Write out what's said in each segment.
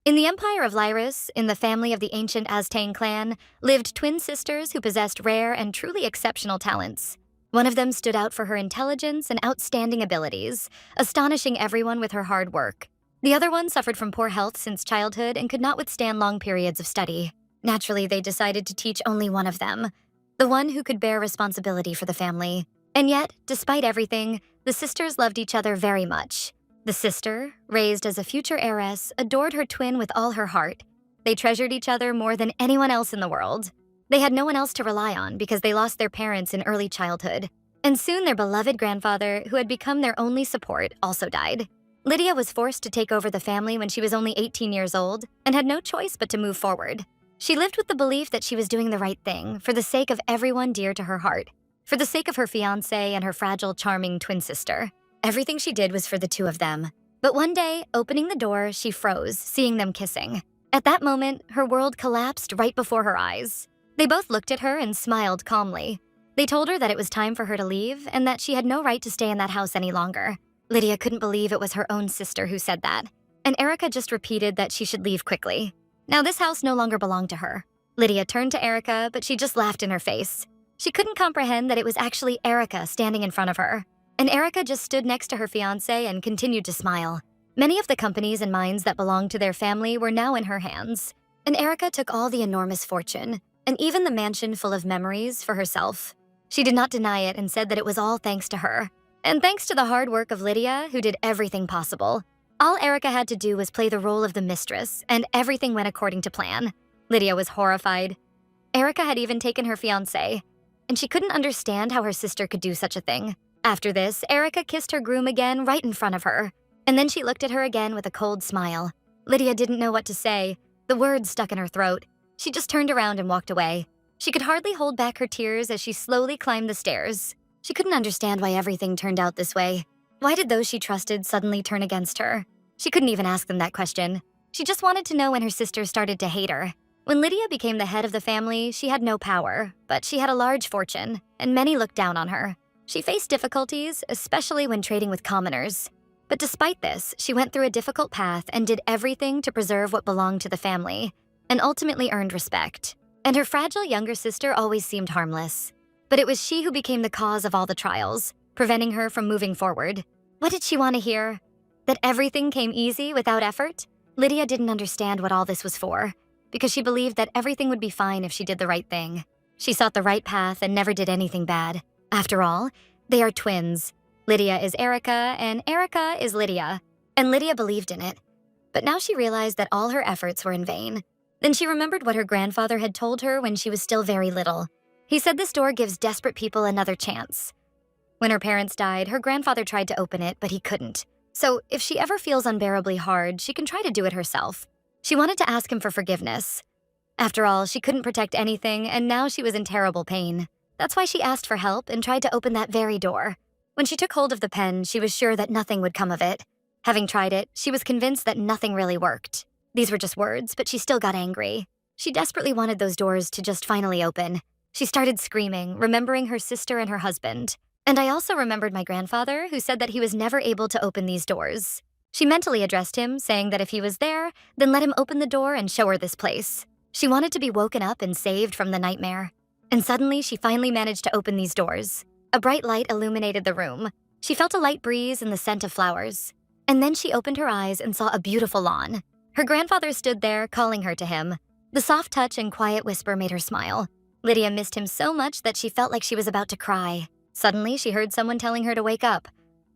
In the Empire of Lyrus, in the family of the ancient Aztec clan, lived twin sisters who possessed rare and truly exceptional talents. One of them stood out for her intelligence and outstanding abilities, astonishing everyone with her hard work. The other one suffered from poor health since childhood and could not withstand long periods of study. Naturally, they decided to teach only one of them, the one who could bear responsibility for the family. And yet, despite everything, the sisters loved each other very much. The sister, raised as a future heiress, adored her twin with all her heart. They treasured each other more than anyone else in the world. They had no one else to rely on because they lost their parents in early childhood. And soon their beloved grandfather, who had become their only support, also died. Lydia was forced to take over the family when she was only 18 years old and had no choice but to move forward. She lived with the belief that she was doing the right thing for the sake of everyone dear to her heart, for the sake of her fiancé and her fragile, charming twin sister. Everything she did was for the two of them. But one day, opening the door, she froze, seeing them kissing. At that moment, her world collapsed right before her eyes. They both looked at her and smiled calmly. They told her that it was time for her to leave and that she had no right to stay in that house any longer. Lydia couldn't believe it was her own sister who said that, and Erica just repeated that she should leave quickly. Now this house no longer belonged to her. Lydia turned to Erica, but she just laughed in her face. She couldn't comprehend that it was actually Erica standing in front of her. And Erica just stood next to her fiancé and continued to smile. Many of the companies and mines that belonged to their family were now in her hands, and Erica took all the enormous fortune, and even the mansion full of memories, for herself. She did not deny it and said that it was all thanks to her. And thanks to the hard work of Lydia, who did everything possible. All Erica had to do was play the role of the mistress, and everything went according to plan. Lydia was horrified. Erica had even taken her fiancé, and she couldn't understand how her sister could do such a thing. After this, Erica kissed her groom again right in front of her, and then she looked at her again with a cold smile. Lydia didn't know what to say. The words stuck in her throat. She just turned around and walked away. She could hardly hold back her tears as she slowly climbed the stairs. She couldn't understand why everything turned out this way. Why did those she trusted suddenly turn against her? She couldn't even ask them that question. She just wanted to know when her sister started to hate her. When Lydia became the head of the family, she had no power, but she had a large fortune, and many looked down on her. She faced difficulties, especially when trading with commoners. But despite this, she went through a difficult path and did everything to preserve what belonged to the family, and ultimately earned respect. And her fragile younger sister always seemed harmless. But it was she who became the cause of all the trials, preventing her from moving forward. What did she want to hear? That everything came easy without effort? Lydia didn't understand what all this was for, because she believed that everything would be fine if she did the right thing. She sought the right path and never did anything bad. After all, they are twins. Lydia is Erica, and Erica is Lydia. And Lydia believed in it. But now she realized that all her efforts were in vain. Then she remembered what her grandfather had told her when she was still very little. He said this door gives desperate people another chance. When her parents died, her grandfather tried to open it, but he couldn't. So if she ever feels unbearably hard, she can try to do it herself. She wanted to ask him for forgiveness. After all, she couldn't protect anything, and now she was in terrible pain. That's why she asked for help and tried to open that very door. When she took hold of the pen, she was sure that nothing would come of it. Having tried it, she was convinced that nothing really worked. These were just words, but she still got angry. She desperately wanted those doors to just finally open. She started screaming, remembering her sister and her husband. And I also remembered my grandfather, who said that he was never able to open these doors. She mentally addressed him, saying that if he was there, then let him open the door and show her this place. She wanted to be woken up and saved from the nightmare. And suddenly, she finally managed to open these doors. A bright light illuminated the room. She felt a light breeze and the scent of flowers. And then she opened her eyes and saw a beautiful lawn. Her grandfather stood there, calling her to him. The soft touch and quiet whisper made her smile. Lydia missed him so much that she felt like she was about to cry. Suddenly, she heard someone telling her to wake up.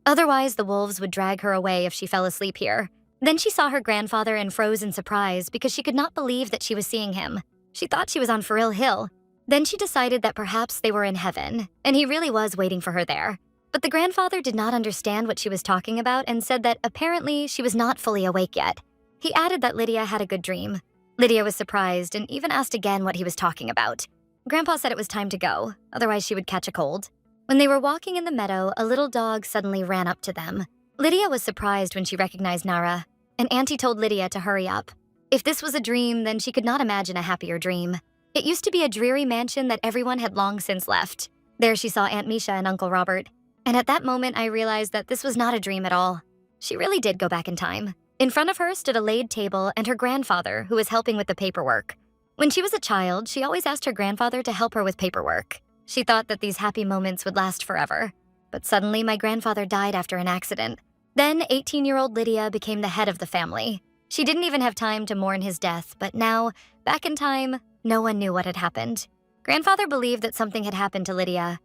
Otherwise, the wolves would drag her away if she fell asleep here. Then she saw her grandfather and froze in surprise because she could not believe that she was seeing him. She thought she was on Furil Hill. Then she decided that perhaps they were in heaven, and he really was waiting for her there. But the grandfather did not understand what she was talking about and said that apparently she was not fully awake yet. He added that Lydia had a good dream. Lydia was surprised and even asked again what he was talking about. Grandpa said it was time to go, otherwise she would catch a cold. When they were walking in the meadow, a little dog suddenly ran up to them. Lydia was surprised when she recognized Nara, and Auntie told Lydia to hurry up. If this was a dream, then she could not imagine a happier dream. It used to be a dreary mansion that everyone had long since left. There she saw Aunt Misha and Uncle Robert. And at that moment, I realized that this was not a dream at all. She really did go back in time. In front of her stood a laid table and her grandfather, who was helping with the paperwork. When she was a child, she always asked her grandfather to help her with paperwork. She thought that these happy moments would last forever. But suddenly, my grandfather died after an accident. Then, 18-year-old Lydia became the head of the family. She didn't even have time to mourn his death, but now, back in time, no one knew what had happened. Grandfather believed that something had happened to Lydia.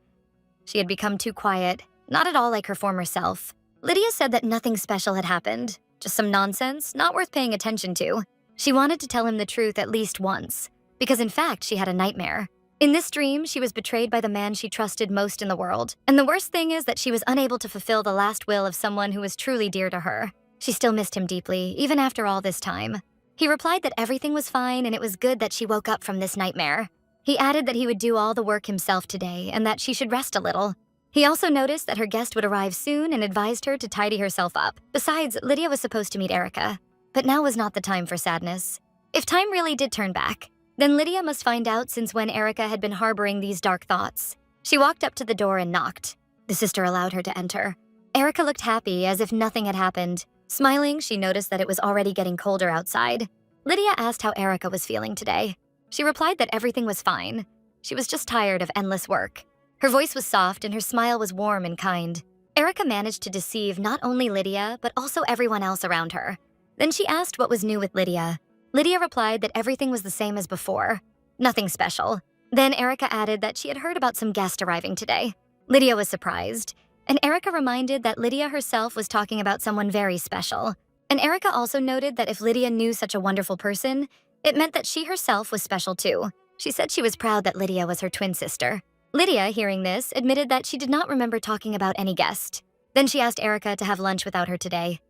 She had become too quiet, not at all like her former self. Lydia said that nothing special had happened, just some nonsense, not worth paying attention to. She wanted to tell him the truth at least once, because in fact, she had a nightmare. In this dream, she was betrayed by the man she trusted most in the world. And the worst thing is that she was unable to fulfill the last will of someone who was truly dear to her. She still missed him deeply, even after all this time. He replied that everything was fine and it was good that she woke up from this nightmare. He added that he would do all the work himself today and that she should rest a little. He also noticed that her guest would arrive soon and advised her to tidy herself up. Besides, Lydia was supposed to meet Erica. But now was not the time for sadness. If time really did turn back, then Lydia must find out since when Erica had been harboring these dark thoughts. She walked up to the door and knocked. The sister allowed her to enter. Erica looked happy, as if nothing had happened. Smiling, she noticed that it was already getting colder outside. Lydia asked how Erica was feeling today. She replied that everything was fine. She was just tired of endless work. Her voice was soft and her smile was warm and kind. Erica managed to deceive not only Lydia, but also everyone else around her. Then she asked what was new with Lydia. Lydia replied that everything was the same as before. Nothing special. Then Erica added that she had heard about some guest arriving today. Lydia was surprised, and Erica reminded that Lydia herself was talking about someone very special. And Erica also noted that if Lydia knew such a wonderful person, it meant that she herself was special too. She said she was proud that Lydia was her twin sister. Lydia, hearing this, admitted that she did not remember talking about any guest. Then she asked Erica to have lunch without her today.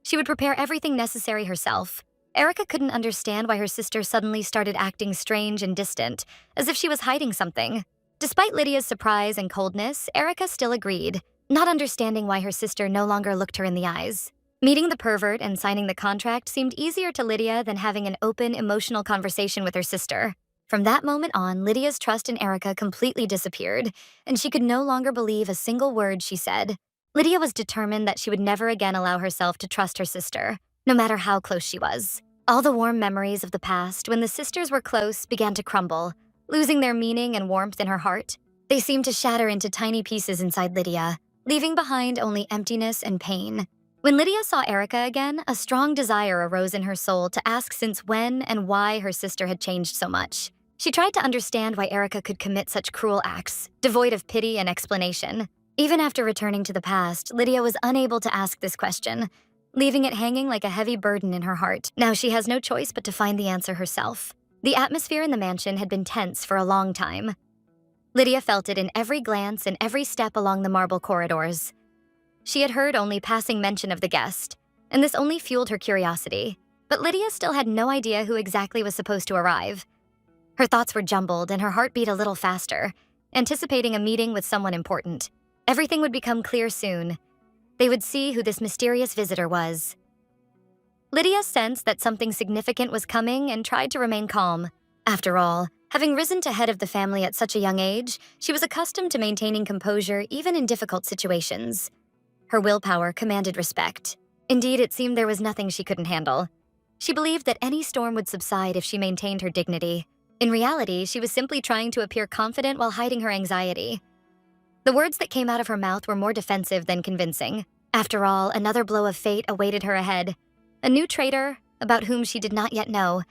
She would prepare everything necessary herself. Erica couldn't understand why her sister suddenly started acting strange and distant, as if she was hiding something. Despite Lydia's surprise and coldness, Erica still agreed, not understanding why her sister no longer looked her in the eyes. Meeting the pervert and signing the contract seemed easier to Lydia than having an open, emotional conversation with her sister. From that moment on, Lydia's trust in Erica completely disappeared, and she could no longer believe a single word she said. Lydia was determined that she would never again allow herself to trust her sister, no matter how close she was. All the warm memories of the past, when the sisters were close, began to crumble, losing their meaning and warmth in her heart. They seemed to shatter into tiny pieces inside Lydia, leaving behind only emptiness and pain. When Lydia saw Erica again, a strong desire arose in her soul to ask since when and why her sister had changed so much. She tried to understand why Erica could commit such cruel acts, devoid of pity and explanation. Even after returning to the past, Lydia was unable to ask this question, leaving it hanging like a heavy burden in her heart. Now she has no choice but to find the answer herself. The atmosphere in the mansion had been tense for a long time. Lydia felt it in every glance and every step along the marble corridors. She had heard only passing mention of the guest, and this only fueled her curiosity. But Lydia still had no idea who exactly was supposed to arrive. Her thoughts were jumbled and her heart beat a little faster, anticipating a meeting with someone important. Everything would become clear soon. They would see who this mysterious visitor was. Lydia sensed that something significant was coming and tried to remain calm. After all, having risen to head of the family at such a young age, she was accustomed to maintaining composure even in difficult situations. Her willpower commanded respect. Indeed, it seemed there was nothing she couldn't handle. She believed that any storm would subside if she maintained her dignity. In reality, she was simply trying to appear confident while hiding her anxiety. The words that came out of her mouth were more defensive than convincing. After all, another blow of fate awaited her ahead. A new traitor, about whom she did not yet know,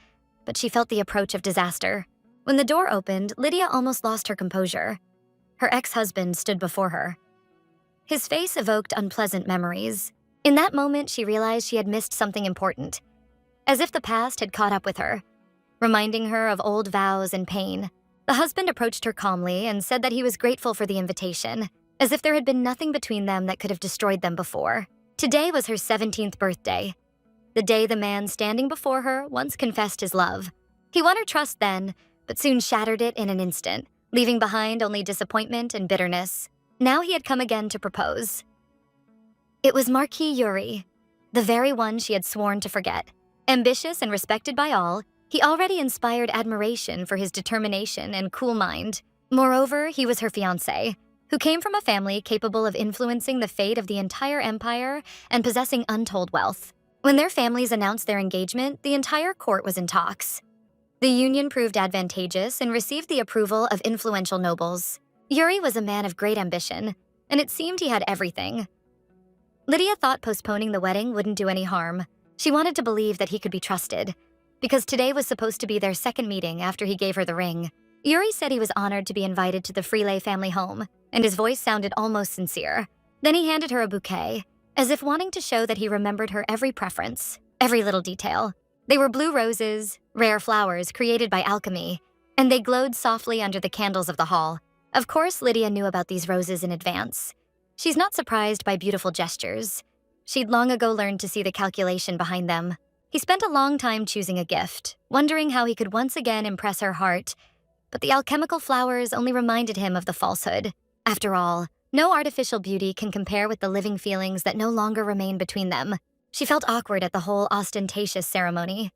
but she felt the approach of disaster. When the door opened, Lydia almost lost her composure. Her ex-husband stood before her. His face evoked unpleasant memories. In that moment, she realized she had missed something important, as if the past had caught up with her, reminding her of old vows and pain. The husband approached her calmly and said that he was grateful for the invitation, as if there had been nothing between them that could have destroyed them before. Today was her 17th birthday, the day the man standing before her once confessed his love. He won her trust then, but soon shattered it in an instant, leaving behind only disappointment and bitterness. Now he had come again to propose. It was Marquis Yuri, the very one she had sworn to forget. Ambitious and respected by all, he already inspired admiration for his determination and cool mind. Moreover, he was her fiancé, who came from a family capable of influencing the fate of the entire empire and possessing untold wealth. When their families announced their engagement, the entire court was in talks. The union proved advantageous and received the approval of influential nobles. Yuri was a man of great ambition, and it seemed he had everything. Lydia thought postponing the wedding wouldn't do any harm. She wanted to believe that he could be trusted, because today was supposed to be their second meeting after he gave her the ring. Yuri said he was honored to be invited to the Freelay family home, and his voice sounded almost sincere. Then he handed her a bouquet, as if wanting to show that he remembered her every preference, every little detail. They were blue roses, rare flowers created by alchemy, and they glowed softly under the candles of the hall. Of course, Lydia knew about these roses in advance. She's not surprised by beautiful gestures. She'd long ago learned to see the calculation behind them. He spent a long time choosing a gift, wondering how he could once again impress her heart, but the alchemical flowers only reminded him of the falsehood. After all, no artificial beauty can compare with the living feelings that no longer remain between them. She felt awkward at the whole ostentatious ceremony.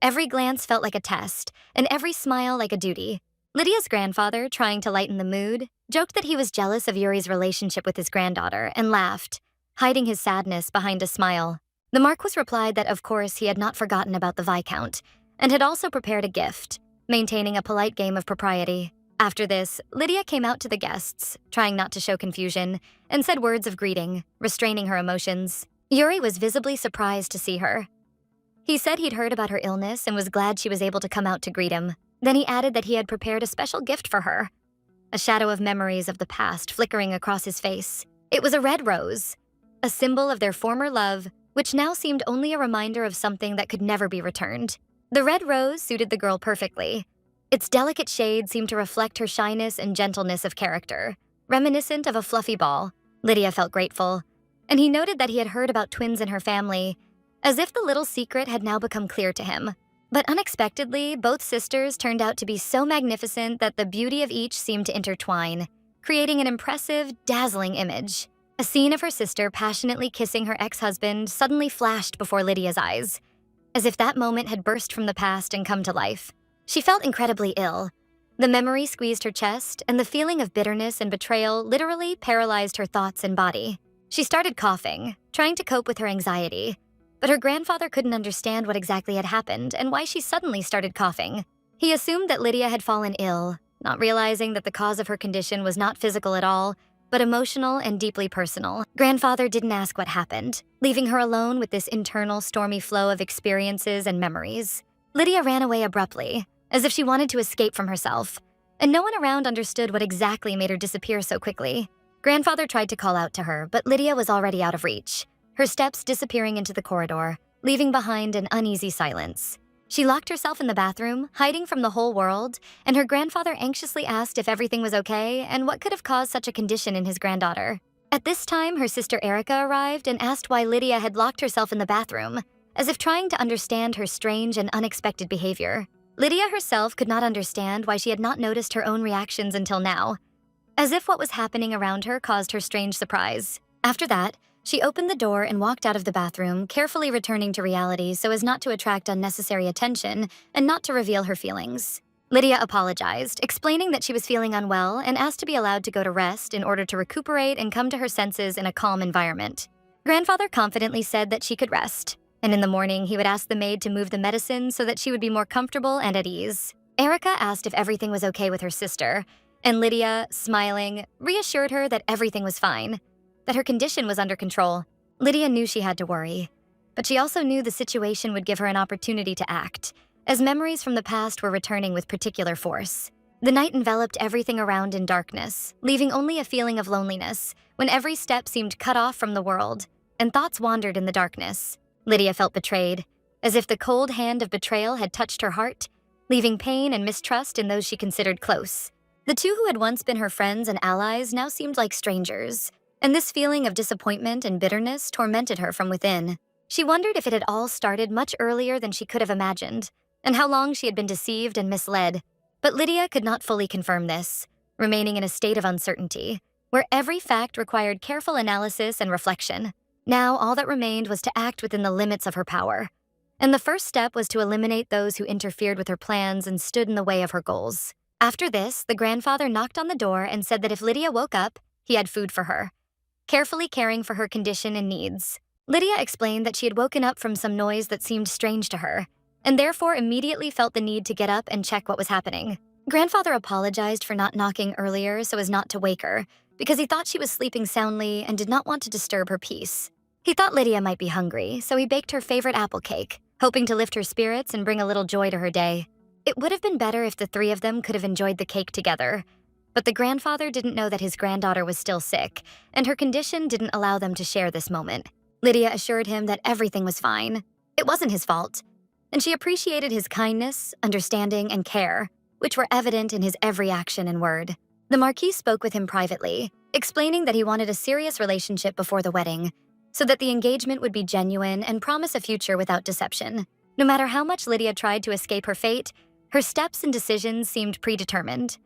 Every glance felt like a test, and every smile like a duty. Lydia's grandfather, trying to lighten the mood, joked that he was jealous of Yuri's relationship with his granddaughter and laughed, hiding his sadness behind a smile. The Marquis replied that of course he had not forgotten about the Viscount, and had also prepared a gift, maintaining a polite game of propriety. After this, Lydia came out to the guests, trying not to show confusion, and said words of greeting, restraining her emotions. Yuri was visibly surprised to see her. He said he'd heard about her illness and was glad she was able to come out to greet him. Then he added that he had prepared a special gift for her, a shadow of memories of the past flickering across his face. It was a red rose, a symbol of their former love, which now seemed only a reminder of something that could never be returned. The red rose suited the girl perfectly. Its delicate shade seemed to reflect her shyness and gentleness of character, reminiscent of a fluffy ball. Lydia felt grateful, and he noted that he had heard about twins in her family, as if the little secret had now become clear to him. But unexpectedly, both sisters turned out to be so magnificent that the beauty of each seemed to intertwine, creating an impressive, dazzling image. A scene of her sister passionately kissing her ex-husband suddenly flashed before Lydia's eyes, as if that moment had burst from the past and come to life. She felt incredibly ill. The memory squeezed her chest, and the feeling of bitterness and betrayal literally paralyzed her thoughts and body. She started coughing, trying to cope with her anxiety, but her grandfather couldn't understand what exactly had happened and why she suddenly started coughing. He assumed that Lydia had fallen ill, not realizing that the cause of her condition was not physical at all, but emotional and deeply personal. Grandfather didn't ask what happened, leaving her alone with this internal stormy flow of experiences and memories. Lydia ran away abruptly, as if she wanted to escape from herself, and no one around understood what exactly made her disappear so quickly. Grandfather tried to call out to her, but Lydia was already out of reach, her steps disappearing into the corridor, leaving behind an uneasy silence. She locked herself in the bathroom, hiding from the whole world, and her grandfather anxiously asked if everything was okay and what could have caused such a condition in his granddaughter. At this time, her sister Erica arrived and asked why Lydia had locked herself in the bathroom, as if trying to understand her strange and unexpected behavior. Lydia herself could not understand why she had not noticed her own reactions until now, as if what was happening around her caused her strange surprise. After that, she opened the door and walked out of the bathroom, carefully returning to reality so as not to attract unnecessary attention and not to reveal her feelings. Lydia apologized, explaining that she was feeling unwell and asked to be allowed to go to rest in order to recuperate and come to her senses in a calm environment. Grandfather confidently said that she could rest, and in the morning he would ask the maid to move the medicine so that she would be more comfortable and at ease. Erica asked if everything was okay with her sister, and Lydia, smiling, reassured her that everything was fine, that her condition was under control. Lydia knew she had to worry, but she also knew the situation would give her an opportunity to act, as memories from the past were returning with particular force. The night enveloped everything around in darkness, leaving only a feeling of loneliness, when every step seemed cut off from the world, and thoughts wandered in the darkness. Lydia felt betrayed, as if the cold hand of betrayal had touched her heart, leaving pain and mistrust in those she considered close. The two who had once been her friends and allies now seemed like strangers, and this feeling of disappointment and bitterness tormented her from within. She wondered if it had all started much earlier than she could have imagined, and how long she had been deceived and misled. But Lydia could not fully confirm this, remaining in a state of uncertainty, where every fact required careful analysis and reflection. Now, all that remained was to act within the limits of her power, and the first step was to eliminate those who interfered with her plans and stood in the way of her goals. After this, the grandfather knocked on the door and said that if Lydia woke up, he had food for her, carefully caring for her condition and needs. Lydia explained that she had woken up from some noise that seemed strange to her, and therefore immediately felt the need to get up and check what was happening. Grandfather apologized for not knocking earlier so as not to wake her, because he thought she was sleeping soundly and did not want to disturb her peace. He thought Lydia might be hungry, so he baked her favorite apple cake, hoping to lift her spirits and bring a little joy to her day. It would have been better if the three of them could have enjoyed the cake together, but the grandfather didn't know that his granddaughter was still sick, and her condition didn't allow them to share this moment. Lydia assured him that everything was fine. It wasn't his fault, and she appreciated his kindness, understanding, and care, which were evident in his every action and word. The Marquis spoke with him privately, explaining that he wanted a serious relationship before the wedding, so that the engagement would be genuine and promise a future without deception. No matter how much Lydia tried to escape her fate, her steps and decisions seemed predetermined,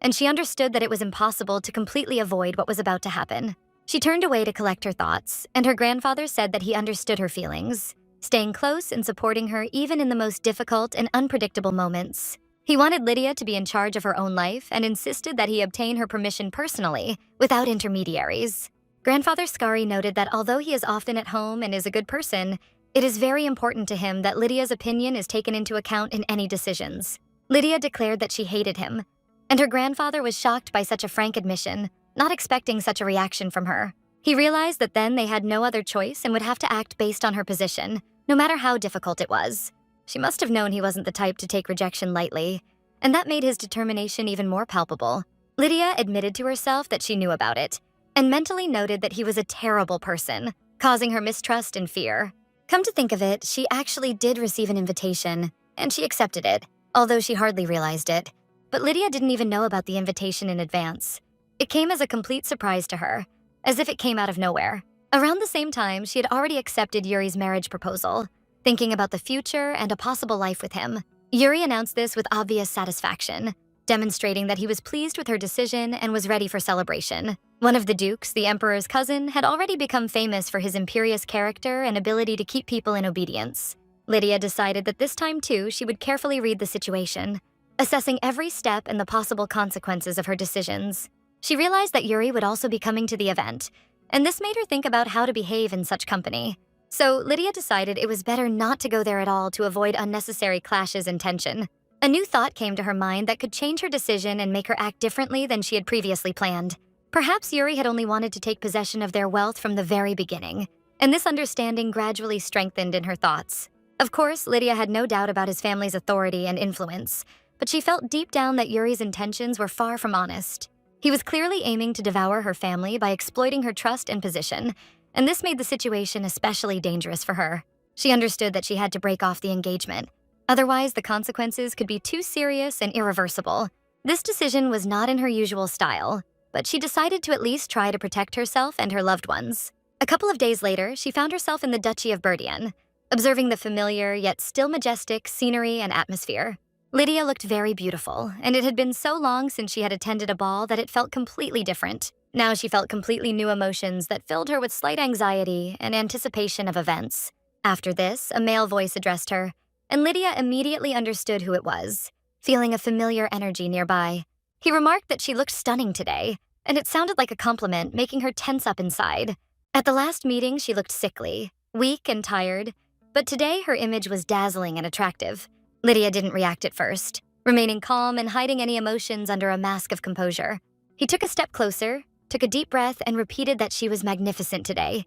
and she understood that it was impossible to completely avoid what was about to happen. She turned away to collect her thoughts, and her grandfather said that he understood her feelings, staying close and supporting her even in the most difficult and unpredictable moments. He wanted Lydia to be in charge of her own life and insisted that he obtain her permission personally, without intermediaries. Grandfather Skari noted that although he is often at home and is a good person, it is very important to him that Lydia's opinion is taken into account in any decisions. Lydia declared that she hated him, and her grandfather was shocked by such a frank admission, not expecting such a reaction from her. He realized that then they had no other choice and would have to act based on her position, no matter how difficult it was. She must have known he wasn't the type to take rejection lightly, and that made his determination even more palpable. Lydia admitted to herself that she knew about it, and mentally noted that he was a terrible person, causing her mistrust and fear. Come to think of it, she actually did receive an invitation, and she accepted it, although she hardly realized it. But Lydia didn't even know about the invitation in advance. It came as a complete surprise to her, as if it came out of nowhere. Around the same time, she had already accepted Yuri's marriage proposal, thinking about the future and a possible life with him. Yuri announced this with obvious satisfaction, demonstrating that he was pleased with her decision and was ready for celebration. One of the dukes, the emperor's cousin, had already become famous for his imperious character and ability to keep people in obedience. Lydia decided that this time too she would carefully read the situation, assessing every step and the possible consequences of her decisions. She realized that Yuri would also be coming to the event, and this made her think about how to behave in such company. So Lydia decided it was better not to go there at all to avoid unnecessary clashes and tension. A new thought came to her mind that could change her decision and make her act differently than she had previously planned. Perhaps Yuri had only wanted to take possession of their wealth from the very beginning, and this understanding gradually strengthened in her thoughts. Of course, Lydia had no doubt about his family's authority and influence, but she felt deep down that Yuri's intentions were far from honest. He was clearly aiming to devour her family by exploiting her trust and position, and this made the situation especially dangerous for her. She understood that she had to break off the engagement. Otherwise, the consequences could be too serious and irreversible. This decision was not in her usual style, but she decided to at least try to protect herself and her loved ones. A couple of days later, she found herself in the Duchy of Burdian, observing the familiar yet still majestic scenery and atmosphere. Lydia looked very beautiful, and it had been so long since she had attended a ball that it felt completely different. Now she felt completely new emotions that filled her with slight anxiety and anticipation of events. After this, a male voice addressed her, and Lydia immediately understood who it was, feeling a familiar energy nearby. He remarked that she looked stunning today, and it sounded like a compliment, making her tense up inside. At the last meeting, she looked sickly, weak and tired, but today her image was dazzling and attractive. Lydia didn't react at first, remaining calm and hiding any emotions under a mask of composure. He took a step closer, took a deep breath, and repeated that she was magnificent today,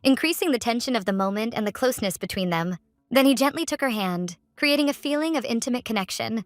increasing the tension of the moment and the closeness between them. Then he gently took her hand, creating a feeling of intimate connection,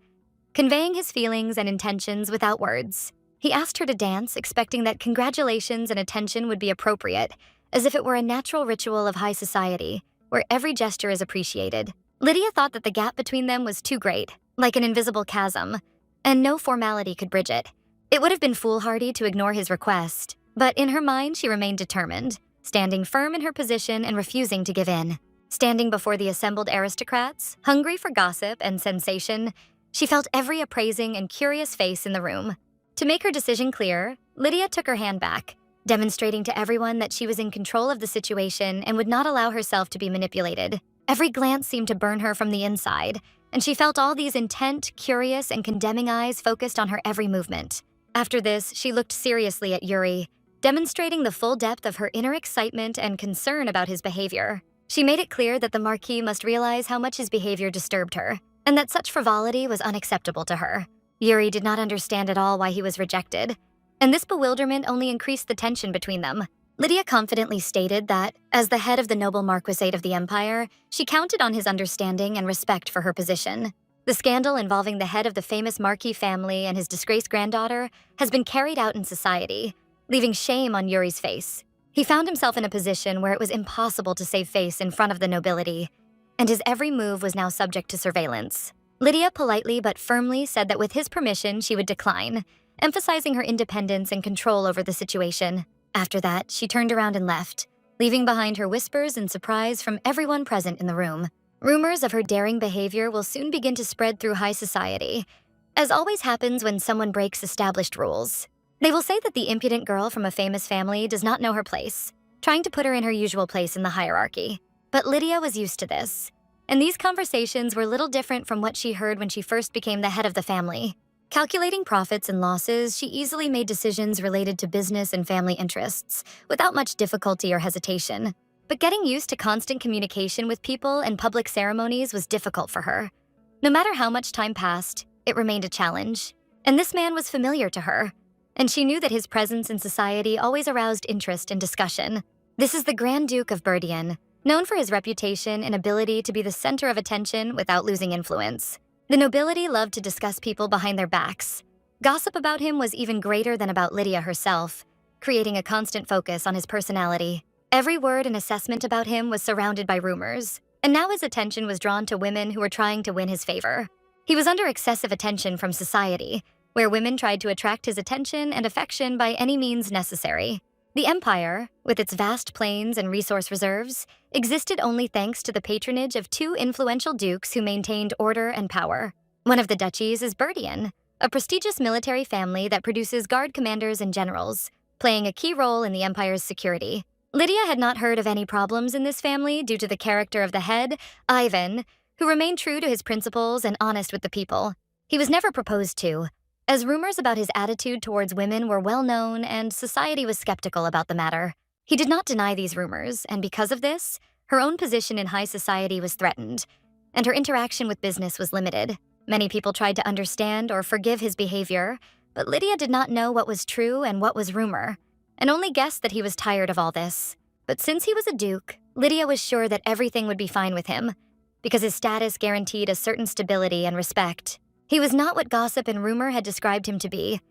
conveying his feelings and intentions without words. He asked her to dance, expecting that congratulations and attention would be appropriate, as if it were a natural ritual of high society, where every gesture is appreciated. Lydia thought that the gap between them was too great, like an invisible chasm, and no formality could bridge it. It would have been foolhardy to ignore his request, but in her mind she remained determined, standing firm in her position and refusing to give in. Standing before the assembled aristocrats, hungry for gossip and sensation, she felt every appraising and curious face in the room. To make her decision clear, Lydia took her hand back, demonstrating to everyone that she was in control of the situation and would not allow herself to be manipulated. Every glance seemed to burn her from the inside, and she felt all these intent, curious, and condemning eyes focused on her every movement. After this, she looked seriously at Yuri, demonstrating the full depth of her inner excitement and concern about his behavior. She made it clear that the Marquis must realize how much his behavior disturbed her, and that such frivolity was unacceptable to her. Yuri did not understand at all why he was rejected, and this bewilderment only increased the tension between them. Lydia confidently stated that, as the head of the noble marquisate of the empire, she counted on his understanding and respect for her position. The scandal involving the head of the famous Marquis family and his disgraced granddaughter has been carried out in society, leaving shame on Yuri's face. He found himself in a position where it was impossible to save face in front of the nobility, and his every move was now subject to surveillance. Lydia politely but firmly said that with his permission she would decline, emphasizing her independence and control over the situation. After that, she turned around and left, leaving behind her whispers and surprise from everyone present in the room. Rumors of her daring behavior will soon begin to spread through high society, as always happens when someone breaks established rules. They will say that the impudent girl from a famous family does not know her place, trying to put her in her usual place in the hierarchy. But Lydia was used to this, and these conversations were little different from what she heard when she first became the head of the family. Calculating profits and losses, she easily made decisions related to business and family interests, without much difficulty or hesitation. But getting used to constant communication with people and public ceremonies was difficult for her. No matter how much time passed, it remained a challenge. And this man was familiar to her, and she knew that his presence in society always aroused interest and discussion. This is the Grand Duke of Burdian, known for his reputation and ability to be the center of attention without losing influence. The nobility loved to discuss people behind their backs. Gossip about him was even greater than about Lydia herself, creating a constant focus on his personality. Every word and assessment about him was surrounded by rumors, and now his attention was drawn to women who were trying to win his favor. He was under excessive attention from society, where women tried to attract his attention and affection by any means necessary. The empire, with its vast plains and resource reserves, existed only thanks to the patronage of two influential dukes who maintained order and power. One of the duchies is Burdian, a prestigious military family that produces guard commanders and generals, playing a key role in the empire's security. Lydia had not heard of any problems in this family due to the character of the head, Ivan, who remained true to his principles and honest with the people. He was never proposed to, as rumors about his attitude towards women were well known and society was skeptical about the matter. He did not deny these rumors, and because of this, her own position in high society was threatened, and her interaction with business was limited. Many people tried to understand or forgive his behavior, but Lydia did not know what was true and what was rumor, and only guessed that he was tired of all this. But since he was a duke, Lydia was sure that everything would be fine with him, because his status guaranteed a certain stability and respect. He was not what gossip and rumor had described him to be.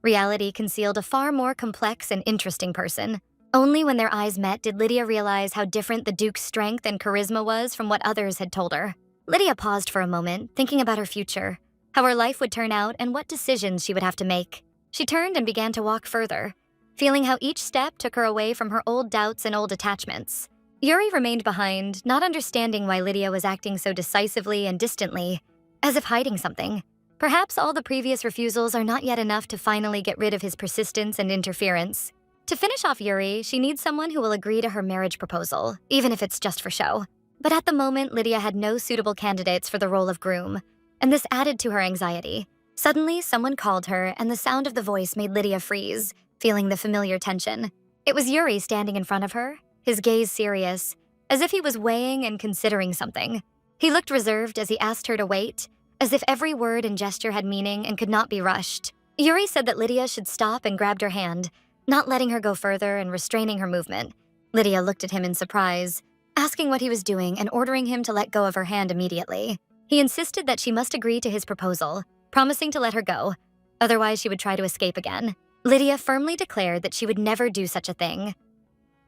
Reality concealed a far more complex and interesting person. Only when their eyes met did Lydia realize how different the Duke's strength and charisma was from what others had told her. Lydia paused for a moment, thinking about her future, how her life would turn out and what decisions she would have to make. She turned and began to walk further, feeling how each step took her away from her old doubts and old attachments. Yuri remained behind, not understanding why Lydia was acting so decisively and distantly, as if hiding something. Perhaps all the previous refusals are not yet enough to finally get rid of his persistence and interference. To finish off Yuri, she needs someone who will agree to her marriage proposal, even if it's just for show. But at the moment, Lydia had no suitable candidates for the role of groom, and this added to her anxiety. Suddenly, someone called her, and the sound of the voice made Lydia freeze, feeling the familiar tension. It was Yuri standing in front of her, his gaze serious, as if he was weighing and considering something. He looked reserved as he asked her to wait, as if every word and gesture had meaning and could not be rushed. Yuri said that Lydia should stop and grabbed her hand, not letting her go further and restraining her movement. Lydia looked at him in surprise, asking what he was doing and ordering him to let go of her hand immediately. He insisted that she must agree to his proposal, promising to let her go, otherwise she would try to escape again. Lydia firmly declared that she would never do such a thing.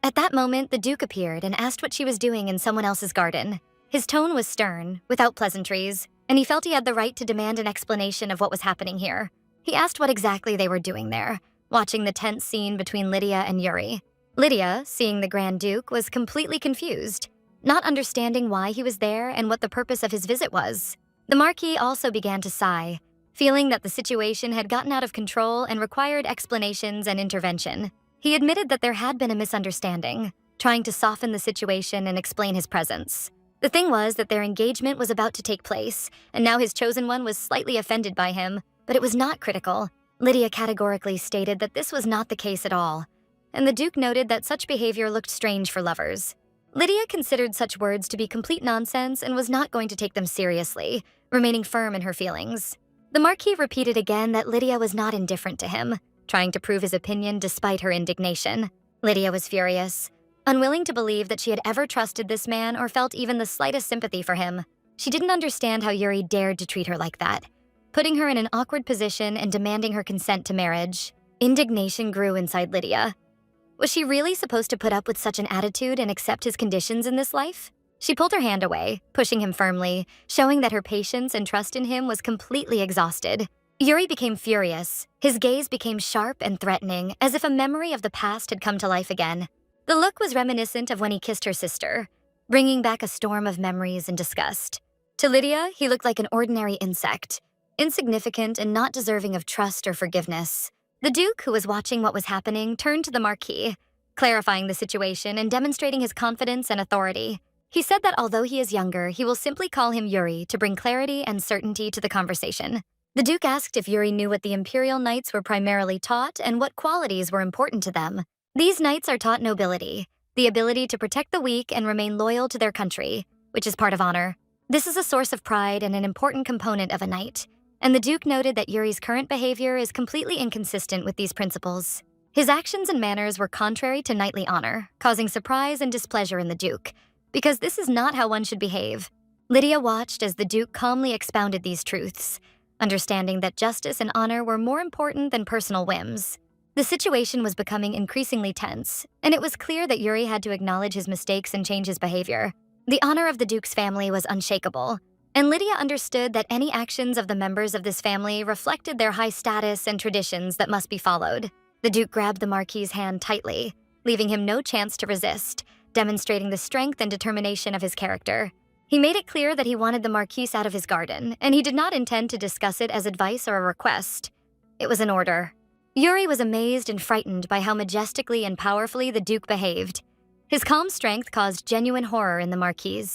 At that moment, the Duke appeared and asked what she was doing in someone else's garden. His tone was stern, without pleasantries, and he felt he had the right to demand an explanation of what was happening here. He asked what exactly they were doing there, watching the tense scene between Lydia and Yuri. Lydia, seeing the Grand Duke, was completely confused, not understanding why he was there and what the purpose of his visit was. The Marquis also began to sigh, feeling that the situation had gotten out of control and required explanations and intervention. He admitted that there had been a misunderstanding, trying to soften the situation and explain his presence. The thing was that their engagement was about to take place, and now his chosen one was slightly offended by him, but it was not critical. Lydia categorically stated that this was not the case at all, and the Duke noted that such behavior looked strange for lovers. Lydia considered such words to be complete nonsense and was not going to take them seriously, remaining firm in her feelings. The Marquis repeated again that Lydia was not indifferent to him, trying to prove his opinion despite her indignation. Lydia was furious, unwilling to believe that she had ever trusted this man or felt even the slightest sympathy for him. She didn't understand how Yuri dared to treat her like that, putting her in an awkward position and demanding her consent to marriage. Indignation grew inside Lydia. Was she really supposed to put up with such an attitude and accept his conditions in this life? She pulled her hand away, pushing him firmly, showing that her patience and trust in him was completely exhausted. Yuri became furious. His gaze became sharp and threatening, as if a memory of the past had come to life again. The look was reminiscent of when he kissed her sister, bringing back a storm of memories and disgust. To Lydia, he looked like an ordinary insect, insignificant and not deserving of trust or forgiveness. The Duke, who was watching what was happening, turned to the Marquis, clarifying the situation and demonstrating his confidence and authority. He said that although he is younger, he will simply call him Yuri to bring clarity and certainty to the conversation. The Duke asked if Yuri knew what the Imperial Knights were primarily taught and what qualities were important to them. These knights are taught nobility, the ability to protect the weak and remain loyal to their country, which is part of honor. This is a source of pride and an important component of a knight, and the Duke noted that Yuri's current behavior is completely inconsistent with these principles. His actions and manners were contrary to knightly honor, causing surprise and displeasure in the Duke, because this is not how one should behave. Lydia watched as the Duke calmly expounded these truths, understanding that justice and honor were more important than personal whims. The situation was becoming increasingly tense, and it was clear that Yuri had to acknowledge his mistakes and change his behavior. The honor of the Duke's family was unshakable, and Lydia understood that any actions of the members of this family reflected their high status and traditions that must be followed. The Duke grabbed the Marquis's hand tightly, leaving him no chance to resist, demonstrating the strength and determination of his character. He made it clear that he wanted the Marquis out of his garden, and he did not intend to discuss it as advice or a request. It was an order. Yuri was amazed and frightened by how majestically and powerfully the Duke behaved. His calm strength caused genuine horror in the Marquis.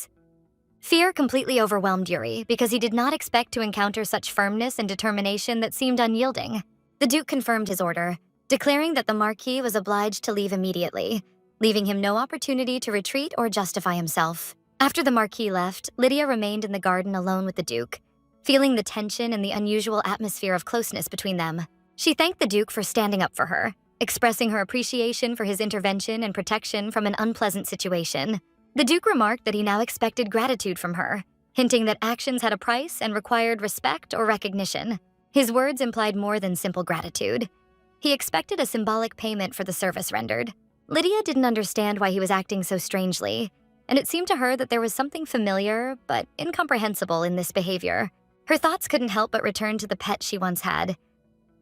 Fear completely overwhelmed Yuri because he did not expect to encounter such firmness and determination that seemed unyielding. The Duke confirmed his order, declaring that the Marquis was obliged to leave immediately, leaving him no opportunity to retreat or justify himself. After the Marquis left, Lydia remained in the garden alone with the Duke, feeling the tension and the unusual atmosphere of closeness between them. She thanked the Duke for standing up for her, expressing her appreciation for his intervention and protection from an unpleasant situation. The Duke remarked that he now expected gratitude from her, hinting that actions had a price and required respect or recognition. His words implied more than simple gratitude. He expected a symbolic payment for the service rendered. Lydia didn't understand why he was acting so strangely, and it seemed to her that there was something familiar but incomprehensible in this behavior. Her thoughts couldn't help but return to the pet she once had.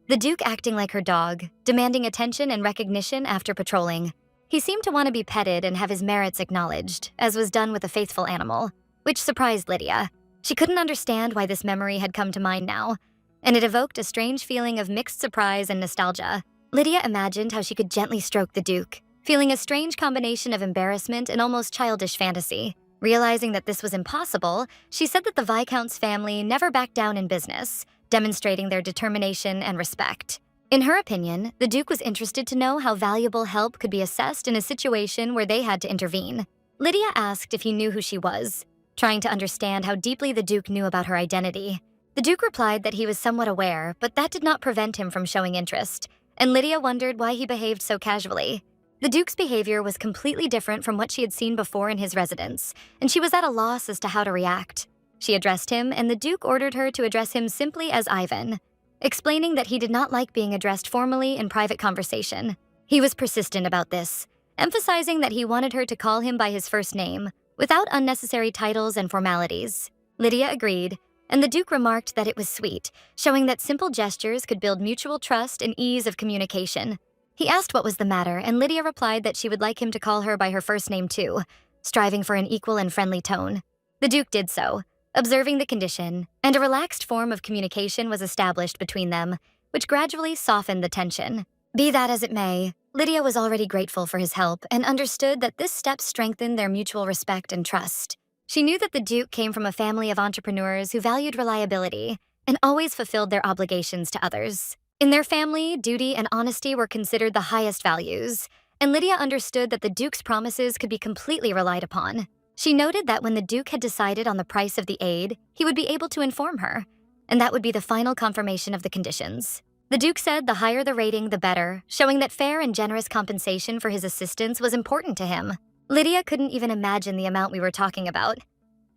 The Duke acting like her dog, demanding attention and recognition after patrolling. He seemed to want to be petted and have his merits acknowledged, as was done with a faithful animal, which surprised Lydia. She couldn't understand why this memory had come to mind now, and it evoked a strange feeling of mixed surprise and nostalgia. Lydia imagined how she could gently stroke the Duke, feeling a strange combination of embarrassment and almost childish fantasy. Realizing that this was impossible, she said that the Viscount's family never backed down in business, demonstrating their determination and respect. In her opinion, the Duke was interested to know how valuable help could be assessed in a situation where they had to intervene. Lydia asked if he knew who she was, trying to understand how deeply the Duke knew about her identity. The Duke replied that he was somewhat aware, but that did not prevent him from showing interest, and Lydia wondered why he behaved so casually. The Duke's behavior was completely different from what she had seen before in his residence, and she was at a loss as to how to react. She addressed him, and the Duke ordered her to address him simply as Ivan, explaining that he did not like being addressed formally in private conversation. He was persistent about this, emphasizing that he wanted her to call him by his first name, without unnecessary titles and formalities. Lydia agreed, and the Duke remarked that it was sweet, showing that simple gestures could build mutual trust and ease of communication. He asked what was the matter, and Lydia replied that she would like him to call her by her first name too, striving for an equal and friendly tone. The Duke did so, observing the condition, and a relaxed form of communication was established between them, which gradually softened the tension. Be that as it may, Lydia was already grateful for his help and understood that this step strengthened their mutual respect and trust. She knew that the Duke came from a family of entrepreneurs who valued reliability and always fulfilled their obligations to others. In their family, duty and honesty were considered the highest values, and Lydia understood that the Duke's promises could be completely relied upon. She noted that when the Duke had decided on the price of the aid, he would be able to inform her, and that would be the final confirmation of the conditions. The Duke said the higher the rating, the better, showing that fair and generous compensation for his assistance was important to him. Lydia couldn't even imagine the amount we were talking about.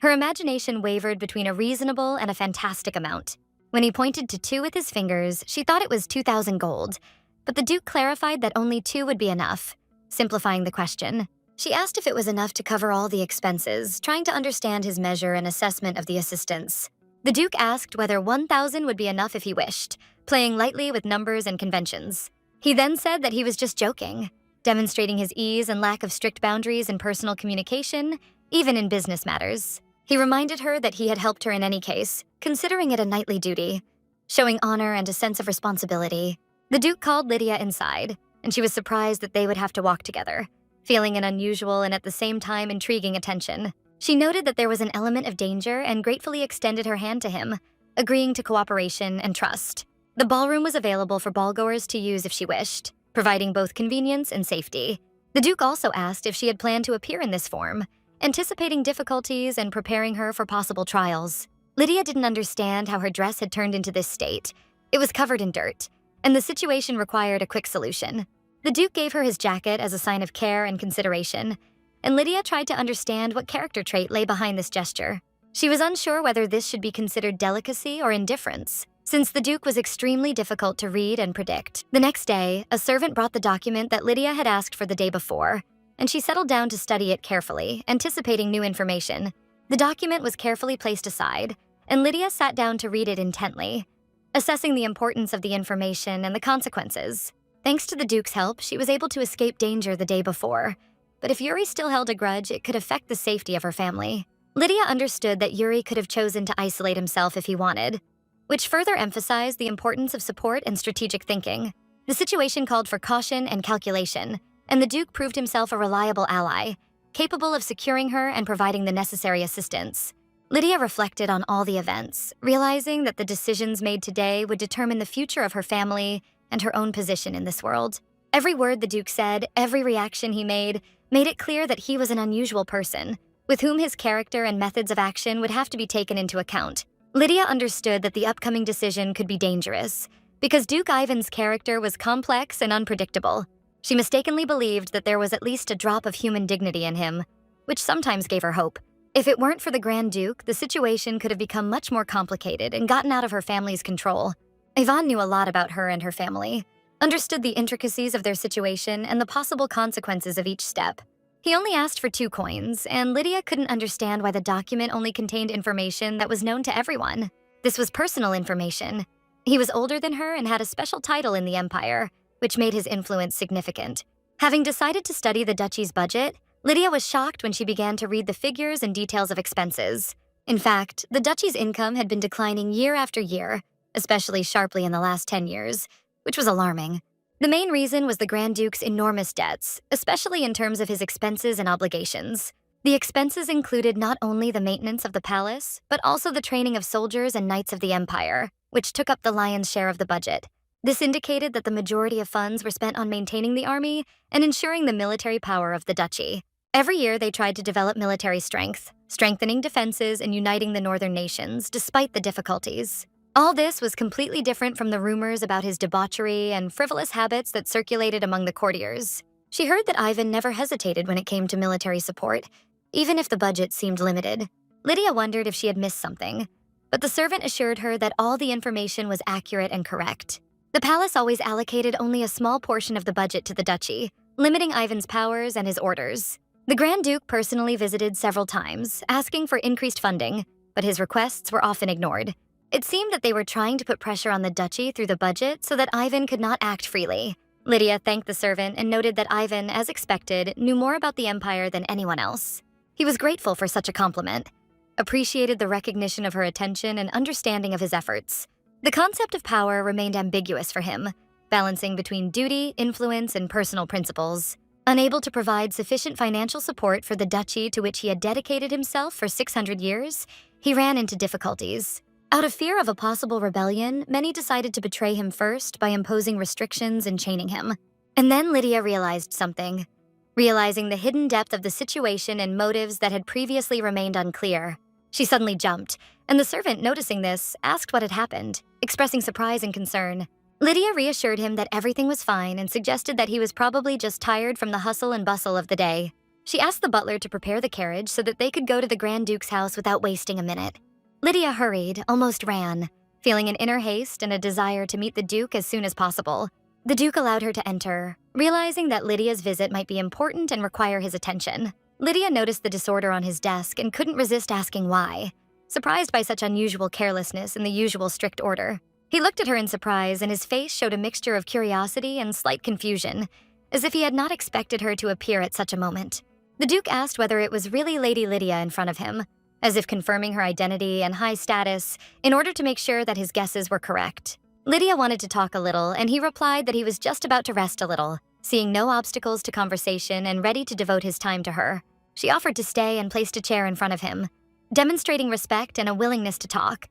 Her imagination wavered between a reasonable and a fantastic amount. When he pointed to 2 with his fingers, she thought it was 2,000 gold, but the Duke clarified that only 2 would be enough, simplifying the question. She asked if it was enough to cover all the expenses, trying to understand his measure and assessment of the assistance. The Duke asked whether 1,000 would be enough if he wished, playing lightly with numbers and conventions. He then said that he was just joking, demonstrating his ease and lack of strict boundaries in personal communication, even in business matters. He reminded her that he had helped her in any case, considering it a knightly duty, showing honor and a sense of responsibility. The Duke called Lydia inside, and she was surprised that they would have to walk together, feeling an unusual and at the same time intriguing attention. She noted that there was an element of danger and gratefully extended her hand to him, agreeing to cooperation and trust. The ballroom was available for ballgoers to use if she wished, providing both convenience and safety. The Duke also asked if she had planned to appear in this form, anticipating difficulties and preparing her for possible trials. Lydia didn't understand how her dress had turned into this state. It was covered in dirt, and the situation required a quick solution. The Duke gave her his jacket as a sign of care and consideration, and Lydia tried to understand what character trait lay behind this gesture. She was unsure whether this should be considered delicacy or indifference, since the Duke was extremely difficult to read and predict. The next day, a servant brought the document that Lydia had asked for the day before, and she settled down to study it carefully, anticipating new information. The document was carefully placed aside, and Lydia sat down to read it intently, assessing the importance of the information and the consequences. Thanks to the Duke's help, she was able to escape danger the day before, but if Yuri still held a grudge, it could affect the safety of her family. Lydia understood that Yuri could have chosen to isolate himself if he wanted, which further emphasized the importance of support and strategic thinking. The situation called for caution and calculation, and the Duke proved himself a reliable ally, capable of securing her and providing the necessary assistance. Lydia reflected on all the events, realizing that the decisions made today would determine the future of her family and her own position in this world. Every word the Duke said, every reaction he made it clear that he was an unusual person, with whom his character and methods of action would have to be taken into account. Lydia understood that the upcoming decision could be dangerous, because Duke Ivan's character was complex and unpredictable. She mistakenly believed that there was at least a drop of human dignity in him, which sometimes gave her hope. If it weren't for the Grand Duke, the situation could have become much more complicated and gotten out of her family's control. Ivan knew a lot about her and her family, understood the intricacies of their situation and the possible consequences of each step. He only asked for 2 coins, and Lydia couldn't understand why the document only contained information that was known to everyone. This was personal information. He was older than her and had a special title in the Empire, which made his influence significant. Having decided to study the duchy's budget, Lydia was shocked when she began to read the figures and details of expenses. In fact, the duchy's income had been declining year after year, especially sharply in the last 10 years, which was alarming. The main reason was the Grand Duke's enormous debts, especially in terms of his expenses and obligations. The expenses included not only the maintenance of the palace, but also the training of soldiers and knights of the Empire, which took up the lion's share of the budget. This indicated that the majority of funds were spent on maintaining the army and ensuring the military power of the duchy. Every year, they tried to develop military strength, strengthening defenses and uniting the northern nations, despite the difficulties. All this was completely different from the rumors about his debauchery and frivolous habits that circulated among the courtiers. She heard that Ivan never hesitated when it came to military support, even if the budget seemed limited. Lydia wondered if she had missed something, but the servant assured her that all the information was accurate and correct. The palace always allocated only a small portion of the budget to the duchy, limiting Ivan's powers and his orders. The Grand Duke personally visited several times, asking for increased funding, but his requests were often ignored. It seemed that they were trying to put pressure on the duchy through the budget so that Ivan could not act freely. Lydia thanked the servant and noted that Ivan, as expected, knew more about the empire than anyone else. He was grateful for such a compliment, appreciated the recognition of her attention and understanding of his efforts. The concept of power remained ambiguous for him, balancing between duty, influence, and personal principles. Unable to provide sufficient financial support for the duchy to which he had dedicated himself for 600 years, he ran into difficulties. Out of fear of a possible rebellion, many decided to betray him first by imposing restrictions and chaining him. And then Lydia realized something. Realizing the hidden depth of the situation and motives that had previously remained unclear. She suddenly jumped, and the servant, noticing this, asked what had happened, expressing surprise and concern. Lydia reassured him that everything was fine and suggested that he was probably just tired from the hustle and bustle of the day. She asked the butler to prepare the carriage so that they could go to the Grand Duke's house without wasting a minute. Lydia hurried, almost ran, feeling an inner haste and a desire to meet the Duke as soon as possible. The Duke allowed her to enter, realizing that Lydia's visit might be important and require his attention. Lydia noticed the disorder on his desk and couldn't resist asking why, surprised by such unusual carelessness in the usual strict order. He looked at her in surprise, and his face showed a mixture of curiosity and slight confusion, as if he had not expected her to appear at such a moment. The Duke asked whether it was really Lady Lydia in front of him, as if confirming her identity and high status in order to make sure that his guesses were correct. Lydia wanted to talk a little, and he replied that he was just about to rest a little, seeing no obstacles to conversation and ready to devote his time to her. She offered to stay and placed a chair in front of him, demonstrating respect and a willingness to talk,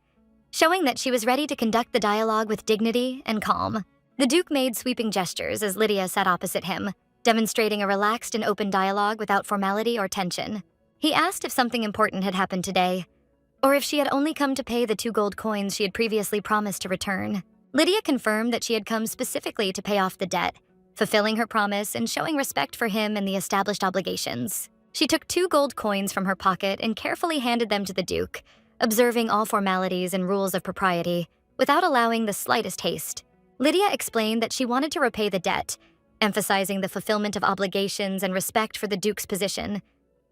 showing that she was ready to conduct the dialogue with dignity and calm. The Duke made sweeping gestures as Lydia sat opposite him, demonstrating a relaxed and open dialogue without formality or tension. He asked if something important had happened today, or if she had only come to pay the 2 gold coins she had previously promised to return. Lydia confirmed that she had come specifically to pay off the debt, fulfilling her promise and showing respect for him and the established obligations. She took 2 gold coins from her pocket and carefully handed them to the Duke, observing all formalities and rules of propriety, without allowing the slightest haste. Lydia explained that she wanted to repay the debt, emphasizing the fulfillment of obligations and respect for the Duke's position,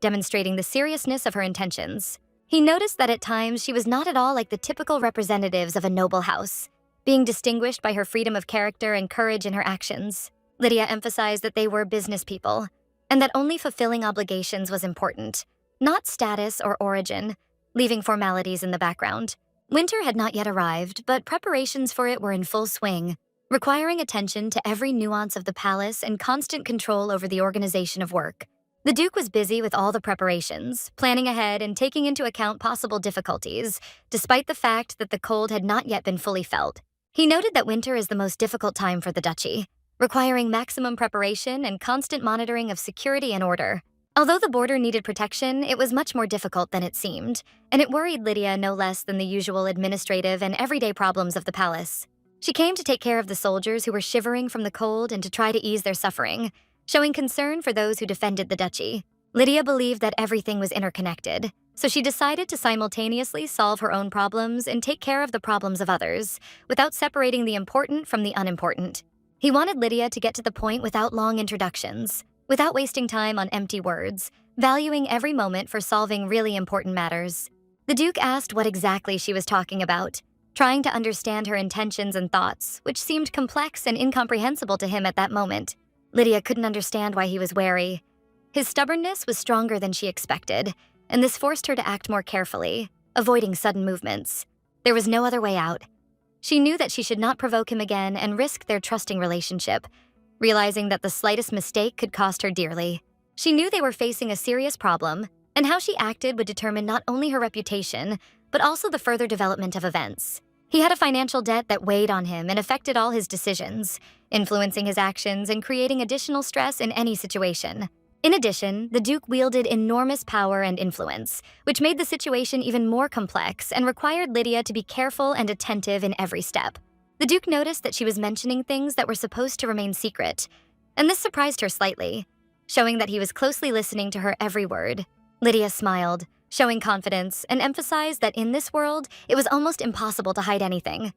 demonstrating the seriousness of her intentions. He noticed that at times she was not at all like the typical representatives of a noble house, being distinguished by her freedom of character and courage in her actions. Lydia emphasized that they were business people, and that only fulfilling obligations was important, not status or origin, leaving formalities in the background. Winter had not yet arrived, but preparations for it were in full swing, requiring attention to every nuance of the palace and constant control over the organization of work. The Duke was busy with all the preparations, planning ahead and taking into account possible difficulties, despite the fact that the cold had not yet been fully felt. He noted that winter is the most difficult time for the duchy, requiring maximum preparation and constant monitoring of security and order. Although the border needed protection, it was much more difficult than it seemed, and it worried Lydia no less than the usual administrative and everyday problems of the palace. She came to take care of the soldiers who were shivering from the cold and to try to ease their suffering, showing concern for those who defended the duchy. Lydia believed that everything was interconnected, so she decided to simultaneously solve her own problems and take care of the problems of others, without separating the important from the unimportant. He wanted Lydia to get to the point without long introductions, without wasting time on empty words, valuing every moment for solving really important matters. The Duke asked what exactly she was talking about, trying to understand her intentions and thoughts, which seemed complex and incomprehensible to him at that moment. Lydia couldn't understand why he was wary. His stubbornness was stronger than she expected, and this forced her to act more carefully, avoiding sudden movements. There was no other way out. She knew that she should not provoke him again and risk their trusting relationship, realizing that the slightest mistake could cost her dearly. She knew they were facing a serious problem, and how she acted would determine not only her reputation, but also the further development of events. He had a financial debt that weighed on him and affected all his decisions, influencing his actions and creating additional stress in any situation. In addition, the Duke wielded enormous power and influence, which made the situation even more complex and required Lydia to be careful and attentive in every step. The Duke noticed that she was mentioning things that were supposed to remain secret, and this surprised her slightly, showing that he was closely listening to her every word. Lydia smiled, showing confidence, and emphasized that in this world, it was almost impossible to hide anything.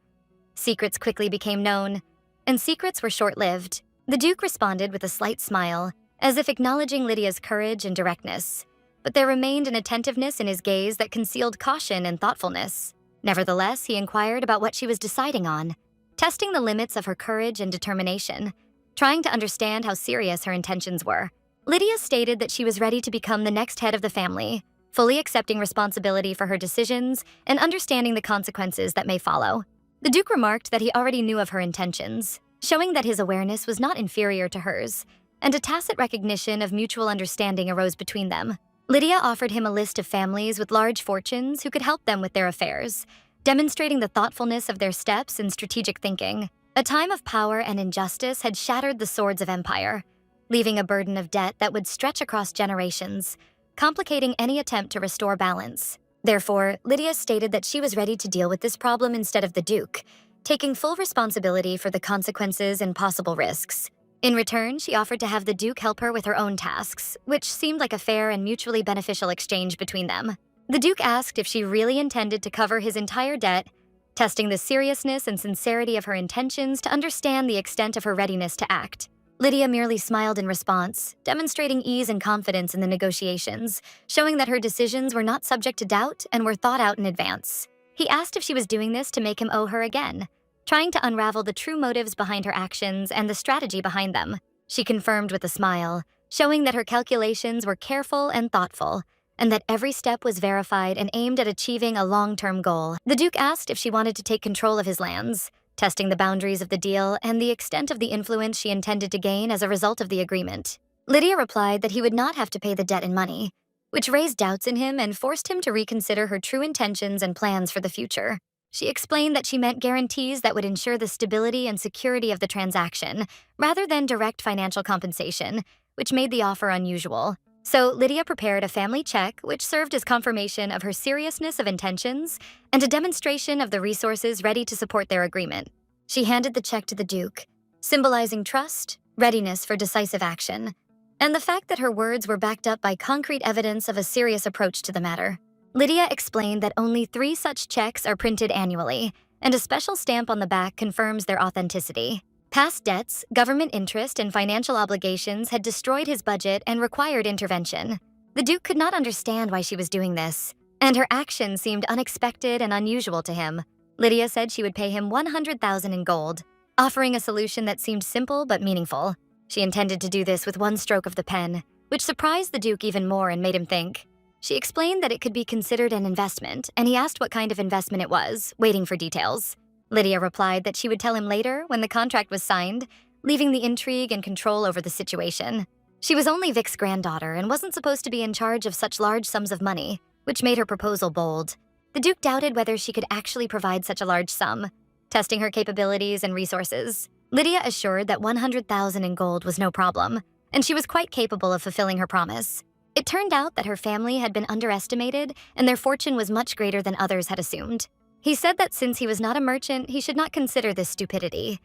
Secrets quickly became known, and secrets were short-lived. The Duke responded with a slight smile, as if acknowledging Lydia's courage and directness, but there remained an attentiveness in his gaze that concealed caution and thoughtfulness. Nevertheless, he inquired about what she was deciding on, testing the limits of her courage and determination, trying to understand how serious her intentions were. Lydia stated that she was ready to become the next head of the family, fully accepting responsibility for her decisions and understanding the consequences that may follow. The Duke remarked that he already knew of her intentions, showing that his awareness was not inferior to hers, and a tacit recognition of mutual understanding arose between them. Lydia offered him a list of families with large fortunes who could help them with their affairs, demonstrating the thoughtfulness of their steps and strategic thinking. A time of power and injustice had shattered the swords of empire, leaving a burden of debt that would stretch across generations, complicating any attempt to restore balance. Therefore, Lydia stated that she was ready to deal with this problem instead of the Duke, taking full responsibility for the consequences and possible risks. In return, she offered to have the Duke help her with her own tasks, which seemed like a fair and mutually beneficial exchange between them. The Duke asked if she really intended to cover his entire debt, testing the seriousness and sincerity of her intentions to understand the extent of her readiness to act. Lydia merely smiled in response, demonstrating ease and confidence in the negotiations, showing that her decisions were not subject to doubt and were thought out in advance. He asked if she was doing this to make him owe her again, trying to unravel the true motives behind her actions and the strategy behind them. She confirmed with a smile, showing that her calculations were careful and thoughtful, and that every step was verified and aimed at achieving a long-term goal. The Duke asked if she wanted to take control of his lands, testing the boundaries of the deal and the extent of the influence she intended to gain as a result of the agreement. Lydia replied that he would not have to pay the debt in money, which raised doubts in him and forced him to reconsider her true intentions and plans for the future. She explained that she meant guarantees that would ensure the stability and security of the transaction, rather than direct financial compensation, which made the offer unusual. So Lydia prepared a family check, which served as confirmation of her seriousness of intentions and a demonstration of the resources ready to support their agreement. She handed the check to the Duke, symbolizing trust, readiness for decisive action, and the fact that her words were backed up by concrete evidence of a serious approach to the matter. Lydia explained that only 3 such checks are printed annually, and a special stamp on the back confirms their authenticity. Past debts, government interest, and financial obligations had destroyed his budget and required intervention. The Duke could not understand why she was doing this, and her action seemed unexpected and unusual to him. Lydia said she would pay him $100,000 in gold, offering a solution that seemed simple but meaningful. She intended to do this with one stroke of the pen, which surprised the Duke even more and made him think. She explained that it could be considered an investment, and he asked what kind of investment it was, waiting for details. Lydia replied that she would tell him later when the contract was signed, leaving the intrigue and control over the situation. She was only Vic's granddaughter and wasn't supposed to be in charge of such large sums of money, which made her proposal bold. The Duke doubted whether she could actually provide such a large sum, testing her capabilities and resources. Lydia assured that $100,000 in gold was no problem, and she was quite capable of fulfilling her promise. It turned out that her family had been underestimated and their fortune was much greater than others had assumed. He said that since he was not a merchant, he should not consider this stupidity.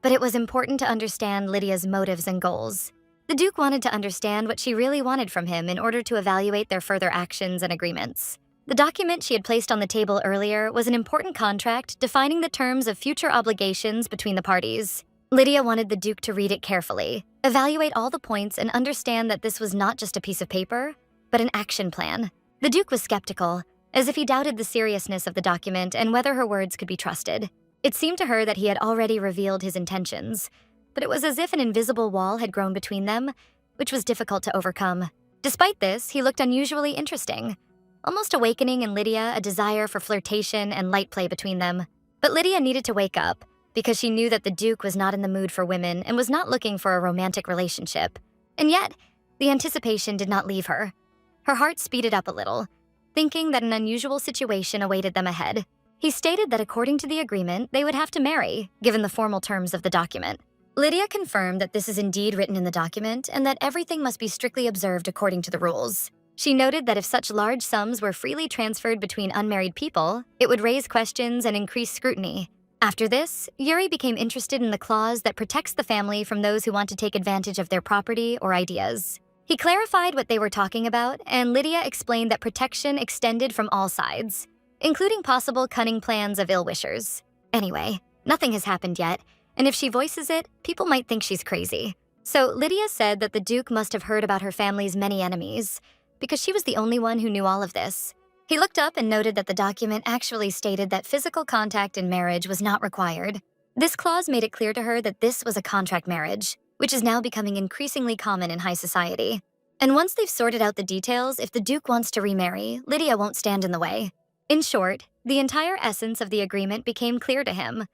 But it was important to understand Lydia's motives and goals. The Duke wanted to understand what she really wanted from him in order to evaluate their further actions and agreements. The document she had placed on the table earlier was an important contract defining the terms of future obligations between the parties. Lydia wanted the Duke to read it carefully, evaluate all the points, and understand that this was not just a piece of paper, but an action plan. The Duke was skeptical, as if he doubted the seriousness of the document and whether her words could be trusted. It seemed to her that he had already revealed his intentions, but it was as if an invisible wall had grown between them, which was difficult to overcome. Despite this, he looked unusually interesting, almost awakening in Lydia a desire for flirtation and light play between them. But Lydia needed to wake up, because she knew that the Duke was not in the mood for women and was not looking for a romantic relationship. And yet, the anticipation did not leave her. Her heart speeded up a little, thinking that an unusual situation awaited them ahead. He stated that according to the agreement, they would have to marry, given the formal terms of the document. Lydia confirmed that this is indeed written in the document and that everything must be strictly observed according to the rules. She noted that if such large sums were freely transferred between unmarried people, it would raise questions and increase scrutiny. After this, Yuri became interested in the clause that protects the family from those who want to take advantage of their property or ideas. He clarified what they were talking about, and Lydia explained that protection extended from all sides, including possible cunning plans of ill-wishers. Anyway, nothing has happened yet, and if she voices it, people might think she's crazy. So Lydia said that the Duke must have heard about her family's many enemies, because she was the only one who knew all of this. He looked up and noted that the document actually stated that physical contact in marriage was not required. This clause made it clear to her that this was a contract marriage, which is now becoming increasingly common in high society. And once they've sorted out the details, if the Duke wants to remarry, Lydia won't stand in the way. In short, the entire essence of the agreement became clear to him.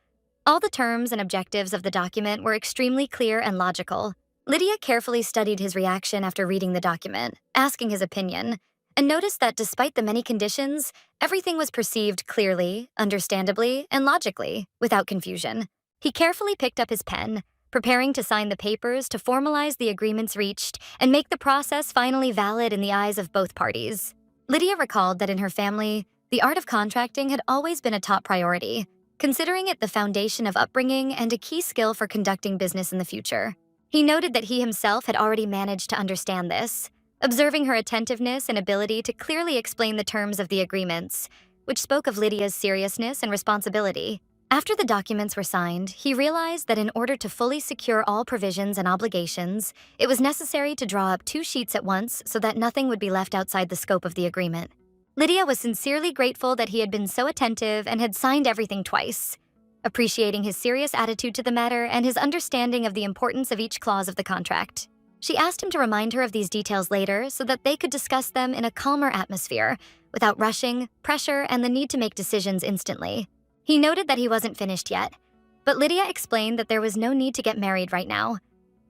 All the terms and objectives of the document were extremely clear and logical. Lydia carefully studied his reaction after reading the document, asking his opinion, and noticed that despite the many conditions, everything was perceived clearly, understandably, and logically, without confusion. He carefully picked up his pen, preparing to sign the papers to formalize the agreements reached and make the process finally valid in the eyes of both parties. Lydia recalled that in her family, the art of contracting had always been a top priority, considering it the foundation of upbringing and a key skill for conducting business in the future. He noted that he himself had already managed to understand this, observing her attentiveness and ability to clearly explain the terms of the agreements, which spoke of Lydia's seriousness and responsibility. After the documents were signed, he realized that in order to fully secure all provisions and obligations, it was necessary to draw up 2 sheets at once so that nothing would be left outside the scope of the agreement. Lydia was sincerely grateful that he had been so attentive and had signed everything twice, appreciating his serious attitude to the matter and his understanding of the importance of each clause of the contract. She asked him to remind her of these details later so that they could discuss them in a calmer atmosphere, without rushing, pressure, and the need to make decisions instantly. He noted that he wasn't finished yet, but Lydia explained that there was no need to get married right now.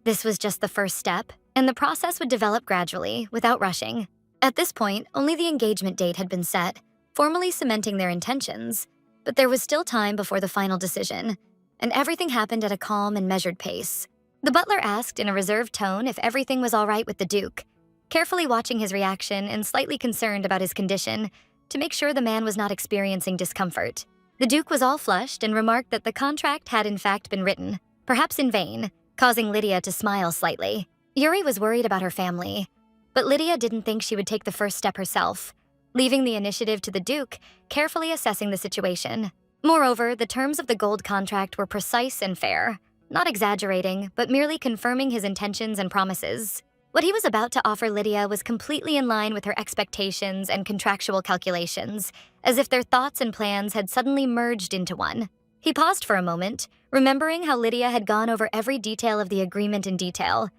This was just the first step, and the process would develop gradually, without rushing. At this point, only the engagement date had been set, formally cementing their intentions, but there was still time before the final decision, and everything happened at a calm and measured pace. The butler asked in a reserved tone if everything was all right with the Duke, carefully watching his reaction and slightly concerned about his condition to make sure the man was not experiencing discomfort. The Duke was all flushed and remarked that the contract had in fact been written, perhaps in vain, causing Lydia to smile slightly. Yuri was worried about her family, but Lydia didn't think she would take the first step herself, leaving the initiative to the Duke, carefully assessing the situation. Moreover, the terms of the gold contract were precise and fair, not exaggerating, but merely confirming his intentions and promises. What he was about to offer Lydia was completely in line with her expectations and contractual calculations, as if their thoughts and plans had suddenly merged into one. He paused for a moment, remembering how Lydia had gone over every detail of the agreement in detail,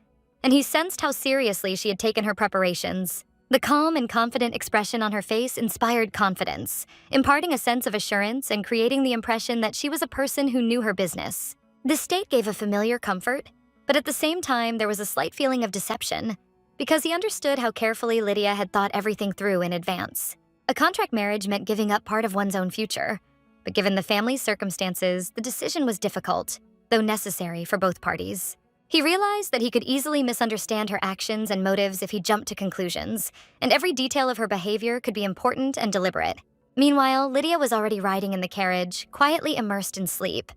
and he sensed how seriously she had taken her preparations. The calm and confident expression on her face inspired confidence, imparting a sense of assurance and creating the impression that she was a person who knew her business. This state gave a familiar comfort, but at the same time there was a slight feeling of deception, because he understood how carefully Lydia had thought everything through in advance. A contract marriage meant giving up part of one's own future, but given the family's circumstances, the decision was difficult, though necessary for both parties. He realized that he could easily misunderstand her actions and motives if he jumped to conclusions, and every detail of her behavior could be important and deliberate. Meanwhile, Lydia was already riding in the carriage, quietly immersed in sleep.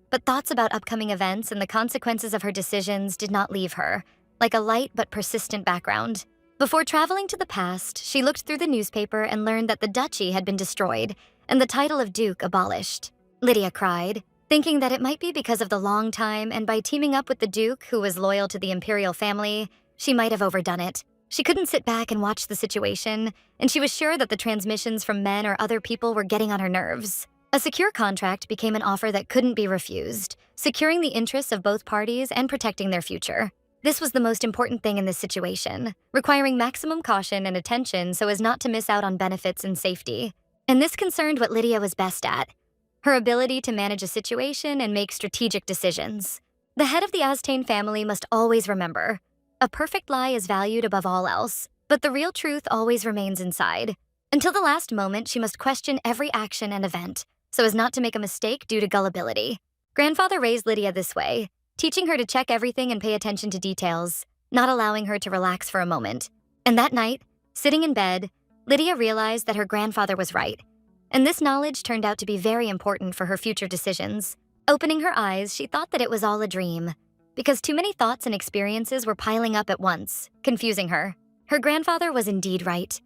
But thoughts about upcoming events and the consequences of her decisions did not leave her, like a light but persistent background. Before traveling to the past, she looked through the newspaper and learned that the duchy had been destroyed and the title of Duke abolished. Lydia cried, thinking that it might be because of the long time and by teaming up with the Duke, who was loyal to the imperial family, she might have overdone it. She couldn't sit back and watch the situation, and she was sure that the transmissions from men or other people were getting on her nerves. A secure contract became an offer that couldn't be refused, securing the interests of both parties and protecting their future. This was the most important thing in this situation, requiring maximum caution and attention so as not to miss out on benefits and safety. And this concerned what Lydia was best at, her ability to manage a situation and make strategic decisions. The head of the Aztane family must always remember, a perfect lie is valued above all else, but the real truth always remains inside. Until the last moment, she must question every action and event, so as not to make a mistake due to gullibility. Grandfather raised Lydia this way, teaching her to check everything and pay attention to details, not allowing her to relax for a moment. And that night, sitting in bed, Lydia realized that her grandfather was right, and this knowledge turned out to be very important for her future decisions. Opening her eyes, she thought that it was all a dream, because too many thoughts and experiences were piling up at once, confusing her. Her grandfather was indeed right.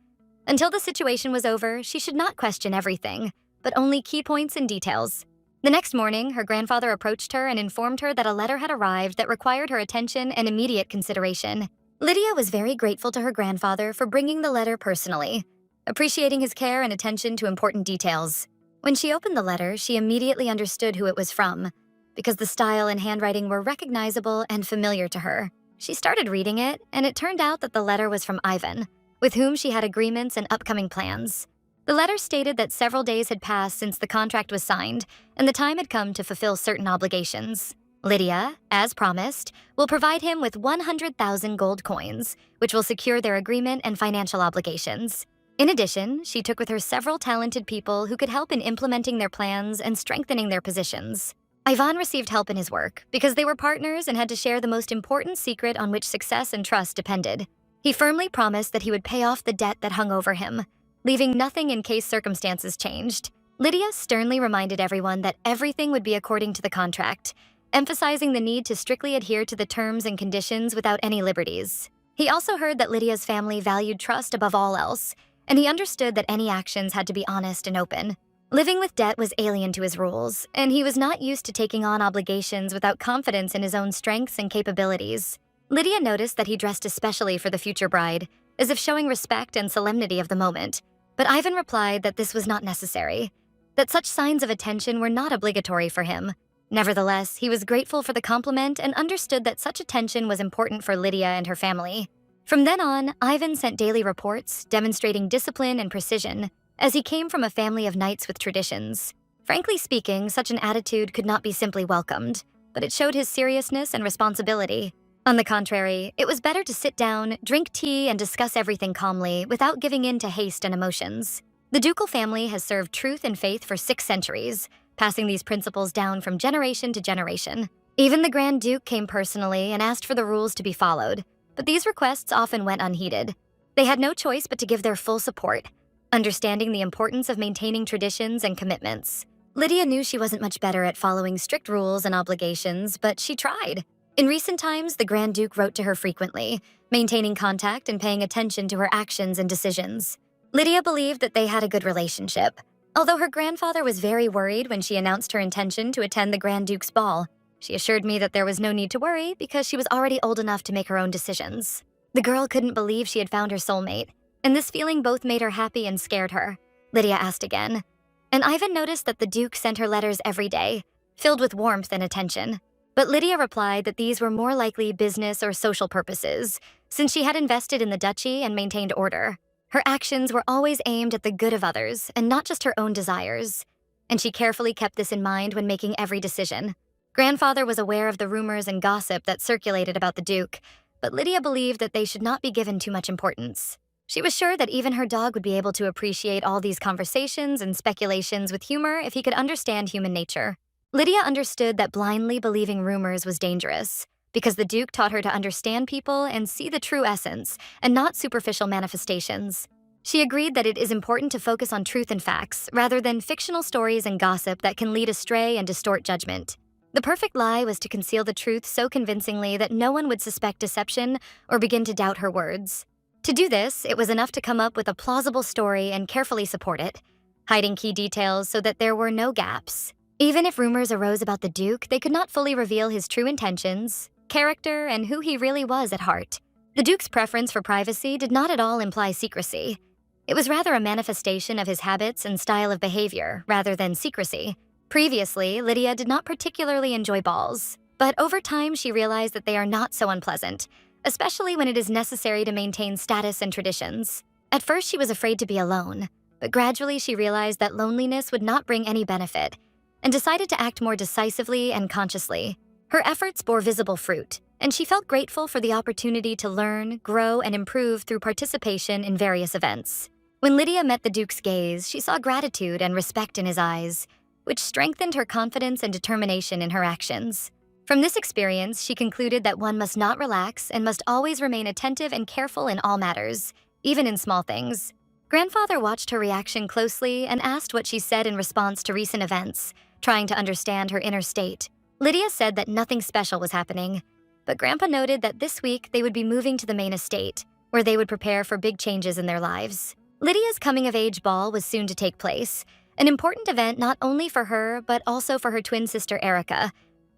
Until the situation was over, she should not question everything, but only key points and details. The next morning, her grandfather approached her and informed her that a letter had arrived that required her attention and immediate consideration. Lydia was very grateful to her grandfather for bringing the letter personally, appreciating his care and attention to important details. When she opened the letter, she immediately understood who it was from, because the style and handwriting were recognizable and familiar to her. She started reading it, and it turned out that the letter was from Ivan, with whom she had agreements and upcoming plans. The letter stated that several days had passed since the contract was signed, and the time had come to fulfill certain obligations. Lydia, as promised, will provide him with 100,000 gold coins, which will secure their agreement and financial obligations. In addition, she took with her several talented people who could help in implementing their plans and strengthening their positions. Ivan received help in his work because they were partners and had to share the most important secret on which success and trust depended. He firmly promised that he would pay off the debt that hung over him, leaving nothing in case circumstances changed. Lydia sternly reminded everyone that everything would be according to the contract, emphasizing the need to strictly adhere to the terms and conditions without any liberties. He also heard that Lydia's family valued trust above all else, and he understood that any actions had to be honest and open. Living with debt was alien to his rules, and he was not used to taking on obligations without confidence in his own strengths and capabilities. Lydia noticed that he dressed especially for the future bride, as if showing respect and solemnity of the moment, but Ivan replied that this was not necessary, that such signs of attention were not obligatory for him. Nevertheless, he was grateful for the compliment and understood that such attention was important for Lydia and her family. From then on, Ivan sent daily reports demonstrating discipline and precision, as he came from a family of knights with traditions. Frankly speaking, such an attitude could not be simply welcomed, but it showed his seriousness and responsibility. On the contrary, it was better to sit down, drink tea, and discuss everything calmly without giving in to haste and emotions. The ducal family has served truth and faith for 6 centuries, passing these principles down from generation to generation. Even the Grand Duke came personally and asked for the rules to be followed, but these requests often went unheeded. They had no choice but to give their full support, understanding the importance of maintaining traditions and commitments. Lydia knew she wasn't much better at following strict rules and obligations, but she tried. In recent times, the Grand Duke wrote to her frequently, maintaining contact and paying attention to her actions and decisions. Lydia believed that they had a good relationship, although her grandfather was very worried when she announced her intention to attend the Grand Duke's ball. She assured me that there was no need to worry because she was already old enough to make her own decisions. The girl couldn't believe she had found her soulmate, and this feeling both made her happy and scared her. Lydia asked again, and Ivan noticed that the Duke sent her letters every day, filled with warmth and attention. But Lydia replied that these were more likely business or social purposes, since she had invested in the duchy and maintained order. Her actions were always aimed at the good of others and not just her own desires, and she carefully kept this in mind when making every decision. Grandfather was aware of the rumors and gossip that circulated about the Duke, but Lydia believed that they should not be given too much importance. She was sure that even her dog would be able to appreciate all these conversations and speculations with humor if he could understand human nature. Lydia understood that blindly believing rumors was dangerous, because the Duke taught her to understand people and see the true essence, and not superficial manifestations. She agreed that it is important to focus on truth and facts, rather than fictional stories and gossip that can lead astray and distort judgment. The perfect lie was to conceal the truth so convincingly that no one would suspect deception or begin to doubt her words. To do this, it was enough to come up with a plausible story and carefully support it, hiding key details so that there were no gaps. Even if rumors arose about the Duke, they could not fully reveal his true intentions, character, and who he really was at heart. The Duke's preference for privacy did not at all imply secrecy. It was rather a manifestation of his habits and style of behavior, rather than secrecy. Previously, Lydia did not particularly enjoy balls, but over time she realized that they are not so unpleasant, especially when it is necessary to maintain status and traditions. At first she was afraid to be alone, but gradually she realized that loneliness would not bring any benefit, and decided to act more decisively and consciously. Her efforts bore visible fruit, and she felt grateful for the opportunity to learn, grow, and improve through participation in various events. When Lydia met the Duke's gaze, she saw gratitude and respect in his eyes, which strengthened her confidence and determination in her actions. From this experience, she concluded that one must not relax and must always remain attentive and careful in all matters, even in small things. Grandfather watched her reaction closely and asked what she said in response to recent events, trying to understand her inner state. Lydia said that nothing special was happening, but Grandpa noted that this week they would be moving to the main estate, where they would prepare for big changes in their lives. Lydia's coming-of-age ball was soon to take place, an important event not only for her, but also for her twin sister Erica,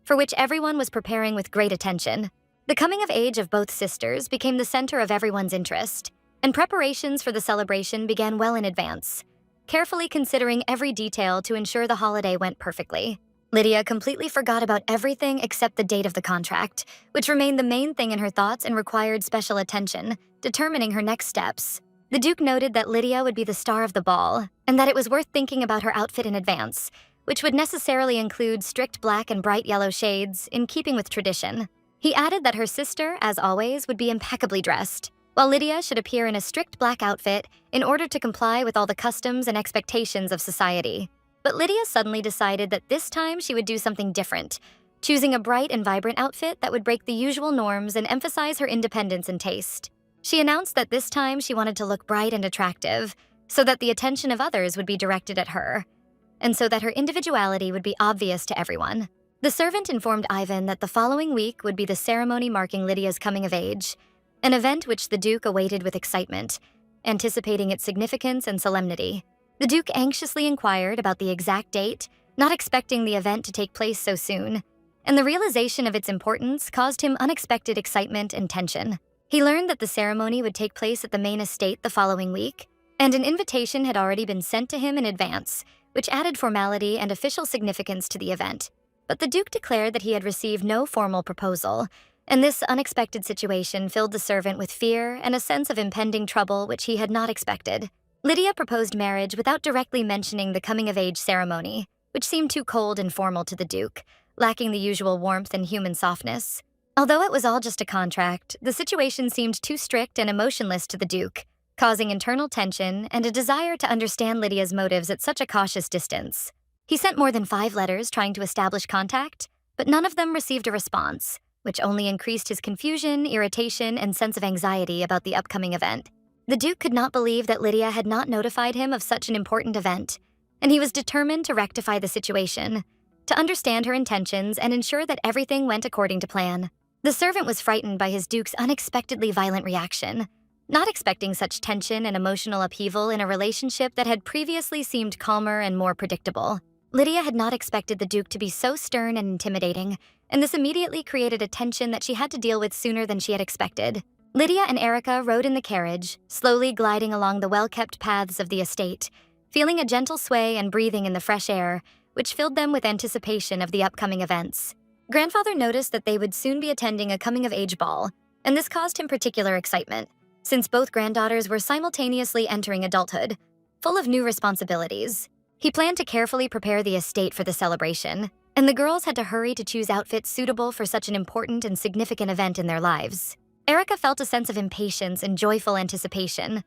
for which everyone was preparing with great attention. The coming-of-age of both sisters became the center of everyone's interest, and preparations for the celebration began well in advance, carefully considering every detail to ensure the holiday went perfectly. Lydia completely forgot about everything except the date of the contract, which remained the main thing in her thoughts and required special attention, determining her next steps. The Duke noted that Lydia would be the star of the ball, and that it was worth thinking about her outfit in advance, which would necessarily include strict black and bright yellow shades, in keeping with tradition. He added that her sister, as always, would be impeccably dressed, while Lydia should appear in a strict black outfit in order to comply with all the customs and expectations of society. But Lydia suddenly decided that this time she would do something different, choosing a bright and vibrant outfit that would break the usual norms and emphasize her independence and taste. She announced that this time she wanted to look bright and attractive, so that the attention of others would be directed at her, and so that her individuality would be obvious to everyone. The servant informed Ivan that the following week would be the ceremony marking Lydia's coming of age, an event which the Duke awaited with excitement, anticipating its significance and solemnity. The Duke anxiously inquired about the exact date, not expecting the event to take place so soon, and the realization of its importance caused him unexpected excitement and tension. He learned that the ceremony would take place at the main estate the following week, and an invitation had already been sent to him in advance, which added formality and official significance to the event. But the Duke declared that he had received no formal proposal, and this unexpected situation filled the servant with fear and a sense of impending trouble which he had not expected. Lydia proposed marriage without directly mentioning the coming-of-age ceremony, which seemed too cold and formal to the Duke, lacking the usual warmth and human softness. Although it was all just a contract, the situation seemed too strict and emotionless to the Duke, causing internal tension and a desire to understand Lydia's motives at such a cautious distance. He sent more than 5 letters trying to establish contact, but none of them received a response, which only increased his confusion, irritation, and sense of anxiety about the upcoming event. The Duke could not believe that Lydia had not notified him of such an important event, and he was determined to rectify the situation, to understand her intentions and ensure that everything went according to plan. The servant was frightened by his Duke's unexpectedly violent reaction, not expecting such tension and emotional upheaval in a relationship that had previously seemed calmer and more predictable. Lydia had not expected the Duke to be so stern and intimidating, and this immediately created a tension that she had to deal with sooner than she had expected. Lydia and Erica rode in the carriage, slowly gliding along the well-kept paths of the estate, feeling a gentle sway and breathing in the fresh air, which filled them with anticipation of the upcoming events. Grandfather noticed that they would soon be attending a coming-of-age ball, and this caused him particular excitement, since both granddaughters were simultaneously entering adulthood, full of new responsibilities. He planned to carefully prepare the estate for the celebration, and the girls had to hurry to choose outfits suitable for such an important and significant event in their lives. Erica felt a sense of impatience and joyful anticipation.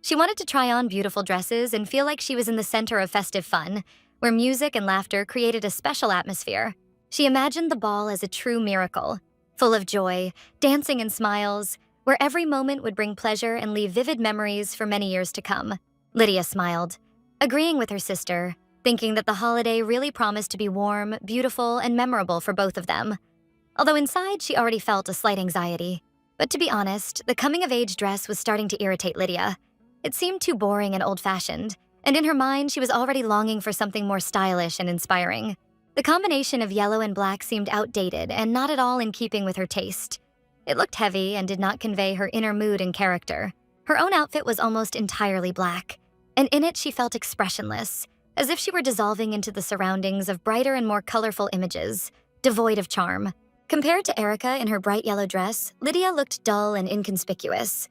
She wanted to try on beautiful dresses and feel like she was in the center of festive fun, where music and laughter created a special atmosphere. She imagined the ball as a true miracle, full of joy, dancing and smiles, where every moment would bring pleasure and leave vivid memories for many years to come. Lydia smiled, agreeing with her sister, thinking that the holiday really promised to be warm, beautiful, and memorable for both of them. Although inside she already felt a slight anxiety. But to be honest, the coming-of-age dress was starting to irritate Lydia. It seemed too boring and old-fashioned, and in her mind she was already longing for something more stylish and inspiring. The combination of yellow and black seemed outdated and not at all in keeping with her taste. It looked heavy and did not convey her inner mood and character. Her own outfit was almost entirely black, and in it she felt expressionless, as if she were dissolving into the surroundings of brighter and more colorful images, devoid of charm. Compared to Erica in her bright yellow dress, Lydia looked dull and inconspicuous.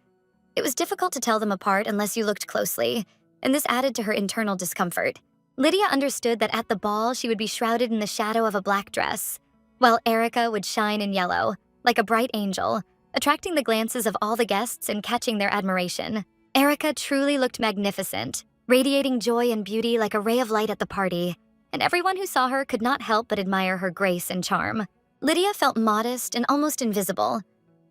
It was difficult to tell them apart unless you looked closely, and this added to her internal discomfort. Lydia understood that at the ball she would be shrouded in the shadow of a black dress, while Erica would shine in yellow, like a bright angel, attracting the glances of all the guests and catching their admiration. Erica truly looked magnificent, radiating joy and beauty like a ray of light at the party, and everyone who saw her could not help but admire her grace and charm. Lydia felt modest and almost invisible.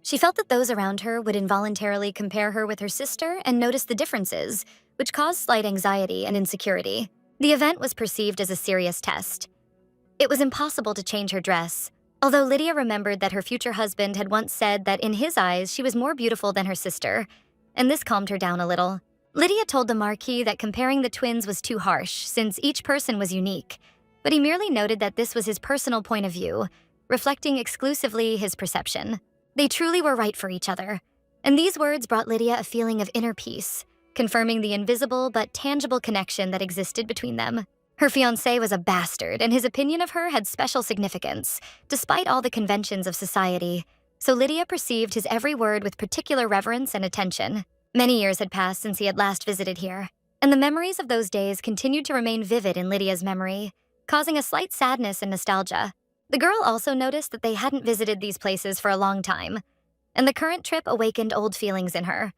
She felt that those around her would involuntarily compare her with her sister and notice the differences, which caused slight anxiety and insecurity. The event was perceived as a serious test. It was impossible to change her dress, although Lydia remembered that her future husband had once said that in his eyes she was more beautiful than her sister, and this calmed her down a little. Lydia told the Marquis that comparing the twins was too harsh, since each person was unique, but he merely noted that this was his personal point of view, reflecting exclusively his perception. They truly were right for each other, and these words brought Lydia a feeling of inner peace, confirming the invisible but tangible connection that existed between them. Her fiancé was a bastard, and his opinion of her had special significance, despite all the conventions of society, so Lydia perceived his every word with particular reverence and attention. Many years had passed since he had last visited here, and the memories of those days continued to remain vivid in Lydia's memory, causing a slight sadness and nostalgia. The girl also noticed that they hadn't visited these places for a long time, and the current trip awakened old feelings in her,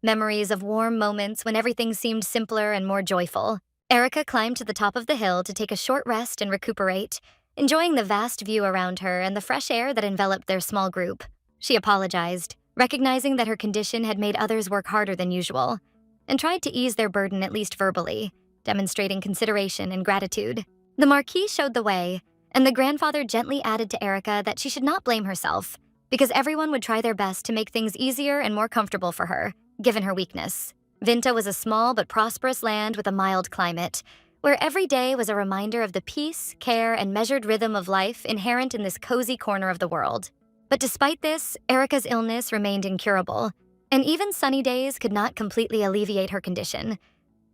memories of warm moments when everything seemed simpler and more joyful. Erica climbed to the top of the hill to take a short rest and recuperate, enjoying the vast view around her and the fresh air that enveloped their small group. She apologized, recognizing that her condition had made others work harder than usual, and tried to ease their burden at least verbally, demonstrating consideration and gratitude. The Marquis showed the way, and the grandfather gently added to Erica that she should not blame herself, because everyone would try their best to make things easier and more comfortable for her, given her weakness. Vinta was a small but prosperous land with a mild climate, where every day was a reminder of the peace, care, and measured rhythm of life inherent in this cozy corner of the world. But despite this, Erica's illness remained incurable, and even sunny days could not completely alleviate her condition.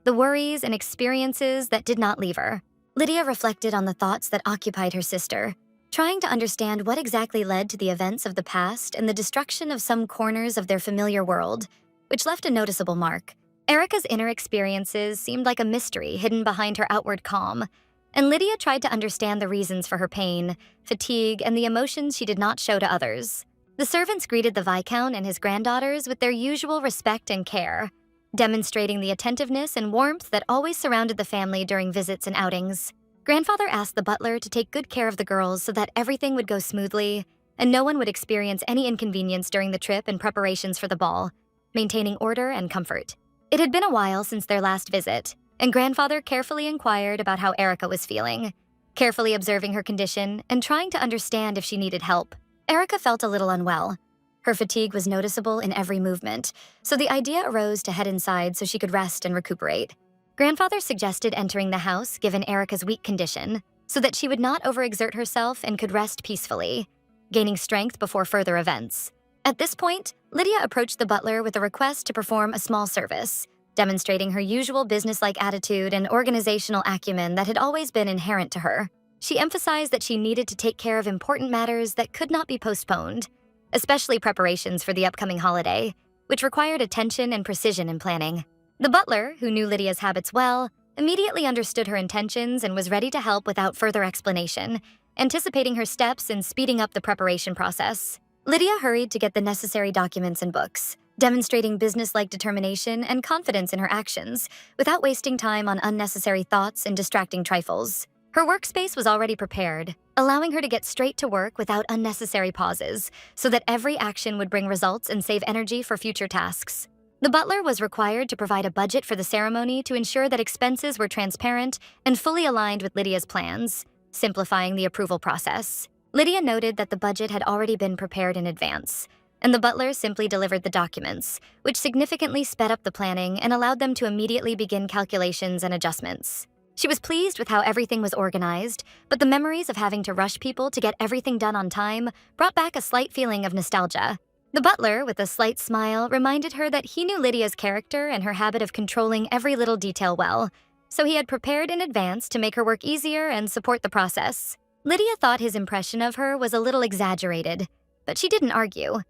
The worries and experiences that did not leave her. Lydia reflected on the thoughts that occupied her sister, trying to understand what exactly led to the events of the past and the destruction of some corners of their familiar world, which left a noticeable mark. Erica's inner experiences seemed like a mystery hidden behind her outward calm, and Lydia tried to understand the reasons for her pain, fatigue, and the emotions she did not show to others. The servants greeted the Viscount and his granddaughters with their usual respect and care, demonstrating the attentiveness and warmth that always surrounded the family during visits and outings. Grandfather asked the butler to take good care of the girls so that everything would go smoothly and no one would experience any inconvenience during the trip and preparations for the ball, maintaining order and comfort. It had been a while since their last visit, and Grandfather carefully inquired about how Erica was feeling, carefully observing her condition and trying to understand if she needed help. Erica felt a little unwell. Her fatigue was noticeable in every movement, so the idea arose to head inside so she could rest and recuperate. Grandfather suggested entering the house given Erica's weak condition, so that she would not overexert herself and could rest peacefully, gaining strength before further events. At this point, Lydia approached the butler with a request to perform a small service, demonstrating her usual businesslike attitude and organizational acumen that had always been inherent to her. She emphasized that she needed to take care of important matters that could not be postponed, especially preparations for the upcoming holiday, which required attention and precision in planning. The butler, who knew Lydia's habits well, immediately understood her intentions and was ready to help without further explanation, anticipating her steps and speeding up the preparation process. Lydia hurried to get the necessary documents and books, demonstrating businesslike determination and confidence in her actions, without wasting time on unnecessary thoughts and distracting trifles. Her workspace was already prepared, allowing her to get straight to work without unnecessary pauses, so that every action would bring results and save energy for future tasks. The butler was required to provide a budget for the ceremony to ensure that expenses were transparent and fully aligned with Lydia's plans, simplifying the approval process. Lydia noted that the budget had already been prepared in advance, and the butler simply delivered the documents, which significantly sped up the planning and allowed them to immediately begin calculations and adjustments. She was pleased with how everything was organized, but the memories of having to rush people to get everything done on time brought back a slight feeling of nostalgia. The butler, with a slight smile, reminded her that he knew Lydia's character and her habit of controlling every little detail well, so he had prepared in advance to make her work easier and support the process. Lydia thought his impression of her was a little exaggerated, but she didn't argue,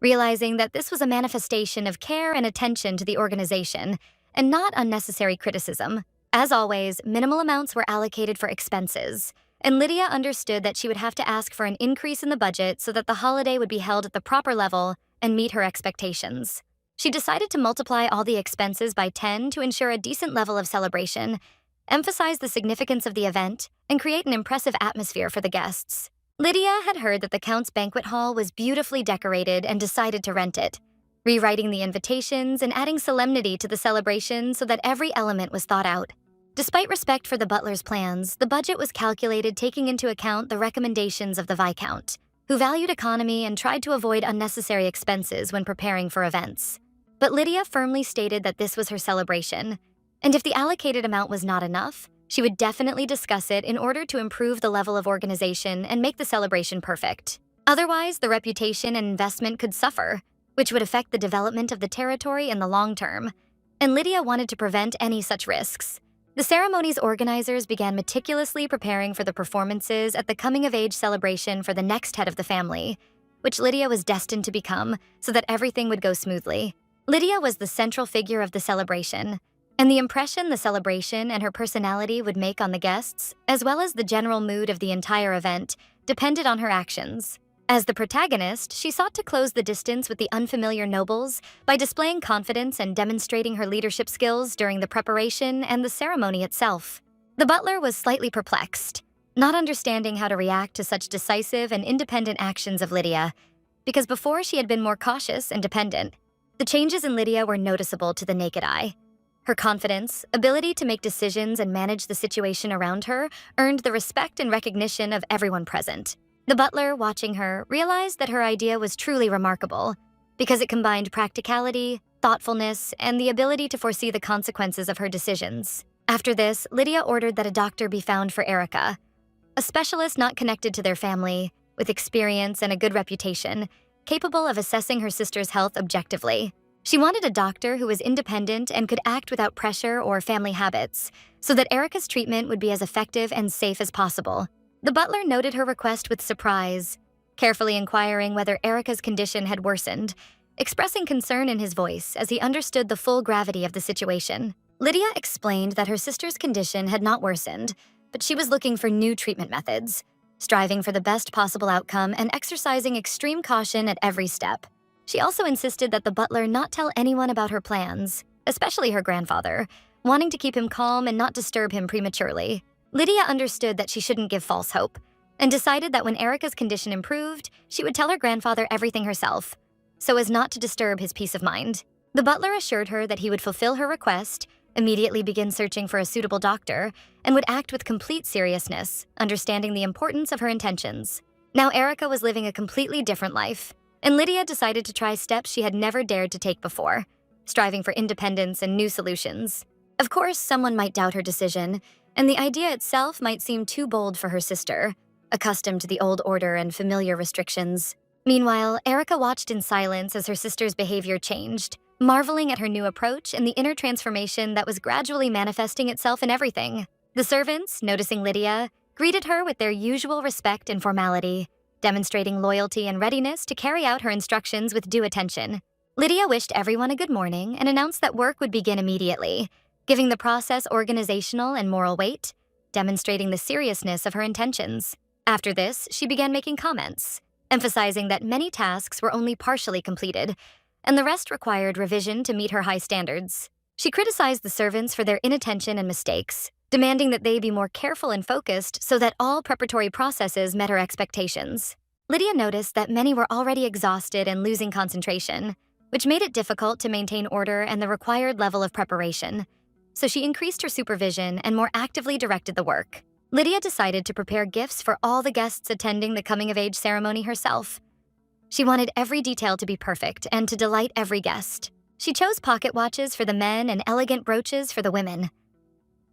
realizing that this was a manifestation of care and attention to the organization, and not unnecessary criticism. As always, minimal amounts were allocated for expenses, and Lydia understood that she would have to ask for an increase in the budget so that the holiday would be held at the proper level and meet her expectations. She decided to multiply all the expenses by 10 to ensure a decent level of celebration, emphasize the significance of the event, and create an impressive atmosphere for the guests. Lydia had heard that the Count's banquet hall was beautifully decorated and decided to rent it, rewriting the invitations and adding solemnity to the celebration so that every element was thought out. Despite respect for the butler's plans, the budget was calculated taking into account the recommendations of the Viscount, who valued economy and tried to avoid unnecessary expenses when preparing for events. But Lydia firmly stated that this was her celebration, and if the allocated amount was not enough, she would definitely discuss it in order to improve the level of organization and make the celebration perfect. Otherwise, the reputation and investment could suffer, which would affect the development of the territory in the long term, and Lydia wanted to prevent any such risks. The ceremony's organizers began meticulously preparing for the performances at the coming-of-age celebration for the next head of the family, which Lydia was destined to become, so that everything would go smoothly. Lydia was the central figure of the celebration, and the impression the celebration and her personality would make on the guests, as well as the general mood of the entire event, depended on her actions. As the protagonist, she sought to close the distance with the unfamiliar nobles by displaying confidence and demonstrating her leadership skills during the preparation and the ceremony itself. The butler was slightly perplexed, not understanding how to react to such decisive and independent actions of Lydia, because before she had been more cautious and dependent. The changes in Lydia were noticeable to the naked eye. Her confidence, ability to make decisions and manage the situation around her earned the respect and recognition of everyone present. The butler, watching her, realized that her idea was truly remarkable because it combined practicality, thoughtfulness, and the ability to foresee the consequences of her decisions. After this, Lydia ordered that a doctor be found for Erica, a specialist not connected to their family, with experience and a good reputation, capable of assessing her sister's health objectively. She wanted a doctor who was independent and could act without pressure or family habits, so that Erica's treatment would be as effective and safe as possible. The butler noted her request with surprise, carefully inquiring whether Erica's condition had worsened, expressing concern in his voice as he understood the full gravity of the situation. Lydia explained that her sister's condition had not worsened, but she was looking for new treatment methods, striving for the best possible outcome and exercising extreme caution at every step. She also insisted that the butler not tell anyone about her plans, especially her grandfather, wanting to keep him calm and not disturb him prematurely. Lydia understood that she shouldn't give false hope, and decided that when Erica's condition improved, she would tell her grandfather everything herself, so as not to disturb his peace of mind. The butler assured her that he would fulfill her request, immediately begin searching for a suitable doctor, and would act with complete seriousness, understanding the importance of her intentions. Now Erica was living a completely different life, and Lydia decided to try steps she had never dared to take before, striving for independence and new solutions. Of course, someone might doubt her decision, and the idea itself might seem too bold for her sister, accustomed to the old order and familiar restrictions. Meanwhile, Erica watched in silence as her sister's behavior changed, marveling at her new approach and the inner transformation that was gradually manifesting itself in everything. The servants, noticing Lydia, greeted her with their usual respect and formality, demonstrating loyalty and readiness to carry out her instructions with due attention. Lydia wished everyone a good morning and announced that work would begin immediately, giving the process organizational and moral weight, demonstrating the seriousness of her intentions. After this, she began making comments, emphasizing that many tasks were only partially completed, and the rest required revision to meet her high standards. She criticized the servants for their inattention and mistakes, demanding that they be more careful and focused so that all preparatory processes met her expectations. Lydia noticed that many were already exhausted and losing concentration, which made it difficult to maintain order and the required level of preparation. So she increased her supervision and more actively directed the work. Lydia decided to prepare gifts for all the guests attending the coming-of-age ceremony herself. She wanted every detail to be perfect and to delight every guest. She chose pocket watches for the men and elegant brooches for the women.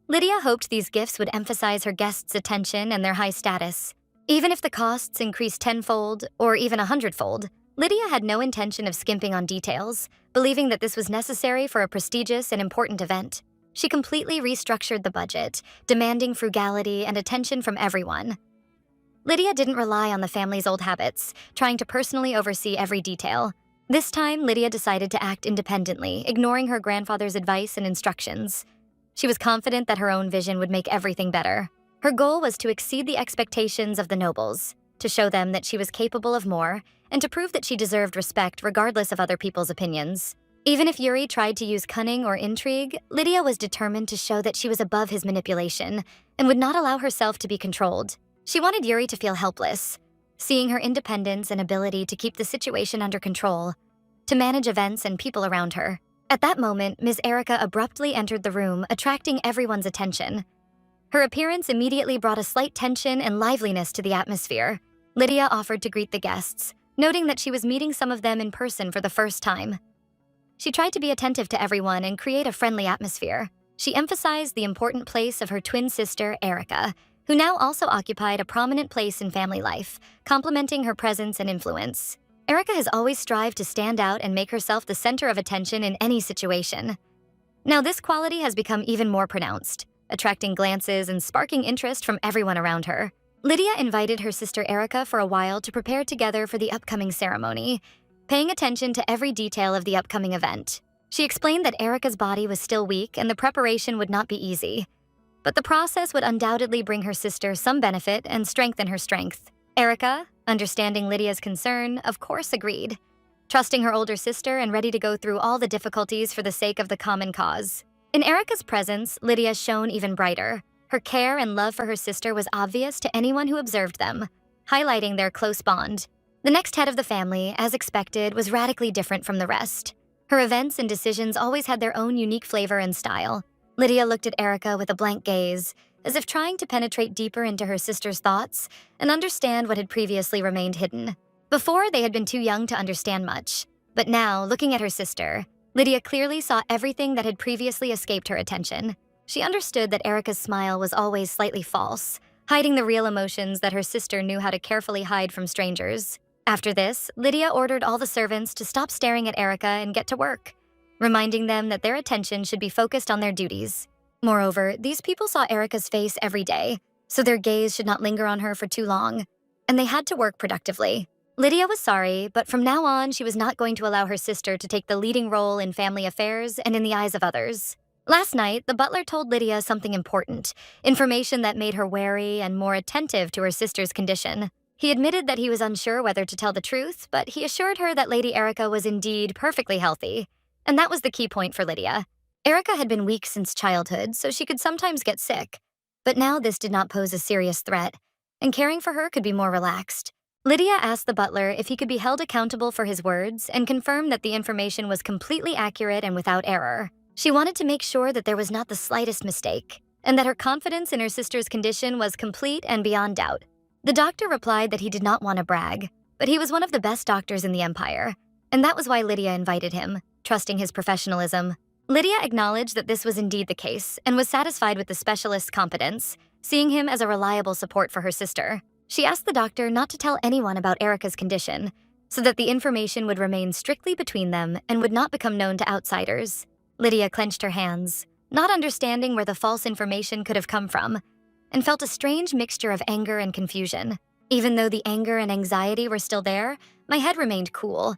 Lydia hoped these gifts would emphasize her guests' attention and their high status. Even if the costs increased tenfold or even 100-fold, Lydia had no intention of skimping on details, believing that this was necessary for a prestigious and important event. She completely restructured the budget, demanding frugality and attention from everyone. Lydia didn't rely on the family's old habits, trying to personally oversee every detail. This time, Lydia decided to act independently, ignoring her grandfather's advice and instructions. She was confident that her own vision would make everything better. Her goal was to exceed the expectations of the nobles, to show them that she was capable of more, and to prove that she deserved respect regardless of other people's opinions. Even if Yuri tried to use cunning or intrigue, Lydia was determined to show that she was above his manipulation and would not allow herself to be controlled. She wanted Yuri to feel helpless, seeing her independence and ability to keep the situation under control, to manage events and people around her. At that moment, Ms. Erica abruptly entered the room, attracting everyone's attention. Her appearance immediately brought a slight tension and liveliness to the atmosphere. Lydia offered to greet the guests, noting that she was meeting some of them in person for the first time. She tried to be attentive to everyone and create a friendly atmosphere. She emphasized the important place of her twin sister, Erica, who now also occupied a prominent place in family life, complementing her presence and influence. Erica has always strived to stand out and make herself the center of attention in any situation. Now this quality has become even more pronounced, attracting glances and sparking interest from everyone around her. Lydia invited her sister Erica for a while to prepare together for the upcoming ceremony, paying attention to every detail of the upcoming event. She explained that Erica's body was still weak and the preparation would not be easy, but the process would undoubtedly bring her sister some benefit and strengthen her strength. Erica, understanding Lydia's concern, of course agreed, trusting her older sister and ready to go through all the difficulties for the sake of the common cause. In Erica's presence, Lydia shone even brighter. Her care and love for her sister was obvious to anyone who observed them, highlighting their close bond. The next head of the family, as expected, was radically different from the rest. Her events and decisions always had their own unique flavor and style. Lydia looked at Erica with a blank gaze, as if trying to penetrate deeper into her sister's thoughts and understand what had previously remained hidden. Before, they had been too young to understand much. But now, looking at her sister, Lydia clearly saw everything that had previously escaped her attention. She understood that Erica's smile was always slightly false, hiding the real emotions that her sister knew how to carefully hide from strangers. After this, Lydia ordered all the servants to stop staring at Erica and get to work, reminding them that their attention should be focused on their duties. Moreover, these people saw Erica's face every day, so their gaze should not linger on her for too long, and they had to work productively. Lydia was sorry, but from now on, she was not going to allow her sister to take the leading role in family affairs and in the eyes of others. Last night, the butler told Lydia something important, information that made her wary and more attentive to her sister's condition. He admitted that he was unsure whether to tell the truth, but he assured her that Lady Erica was indeed perfectly healthy, and that was the key point for Lydia. Erica had been weak since childhood, so she could sometimes get sick, but now this did not pose a serious threat, and caring for her could be more relaxed. Lydia asked the butler if he could be held accountable for his words and confirmed that the information was completely accurate and without error. She wanted to make sure that there was not the slightest mistake, and that her confidence in her sister's condition was complete and beyond doubt. The doctor replied that he did not want to brag, but he was one of the best doctors in the empire, and that was why Lydia invited him, trusting his professionalism. Lydia acknowledged that this was indeed the case and was satisfied with the specialist's competence, seeing him as a reliable support for her sister. She asked the doctor not to tell anyone about Erica's condition, so that the information would remain strictly between them and would not become known to outsiders. Lydia clenched her hands, not understanding where the false information could have come from, and felt a strange mixture of anger and confusion. Even though the anger and anxiety were still there, my head remained cool.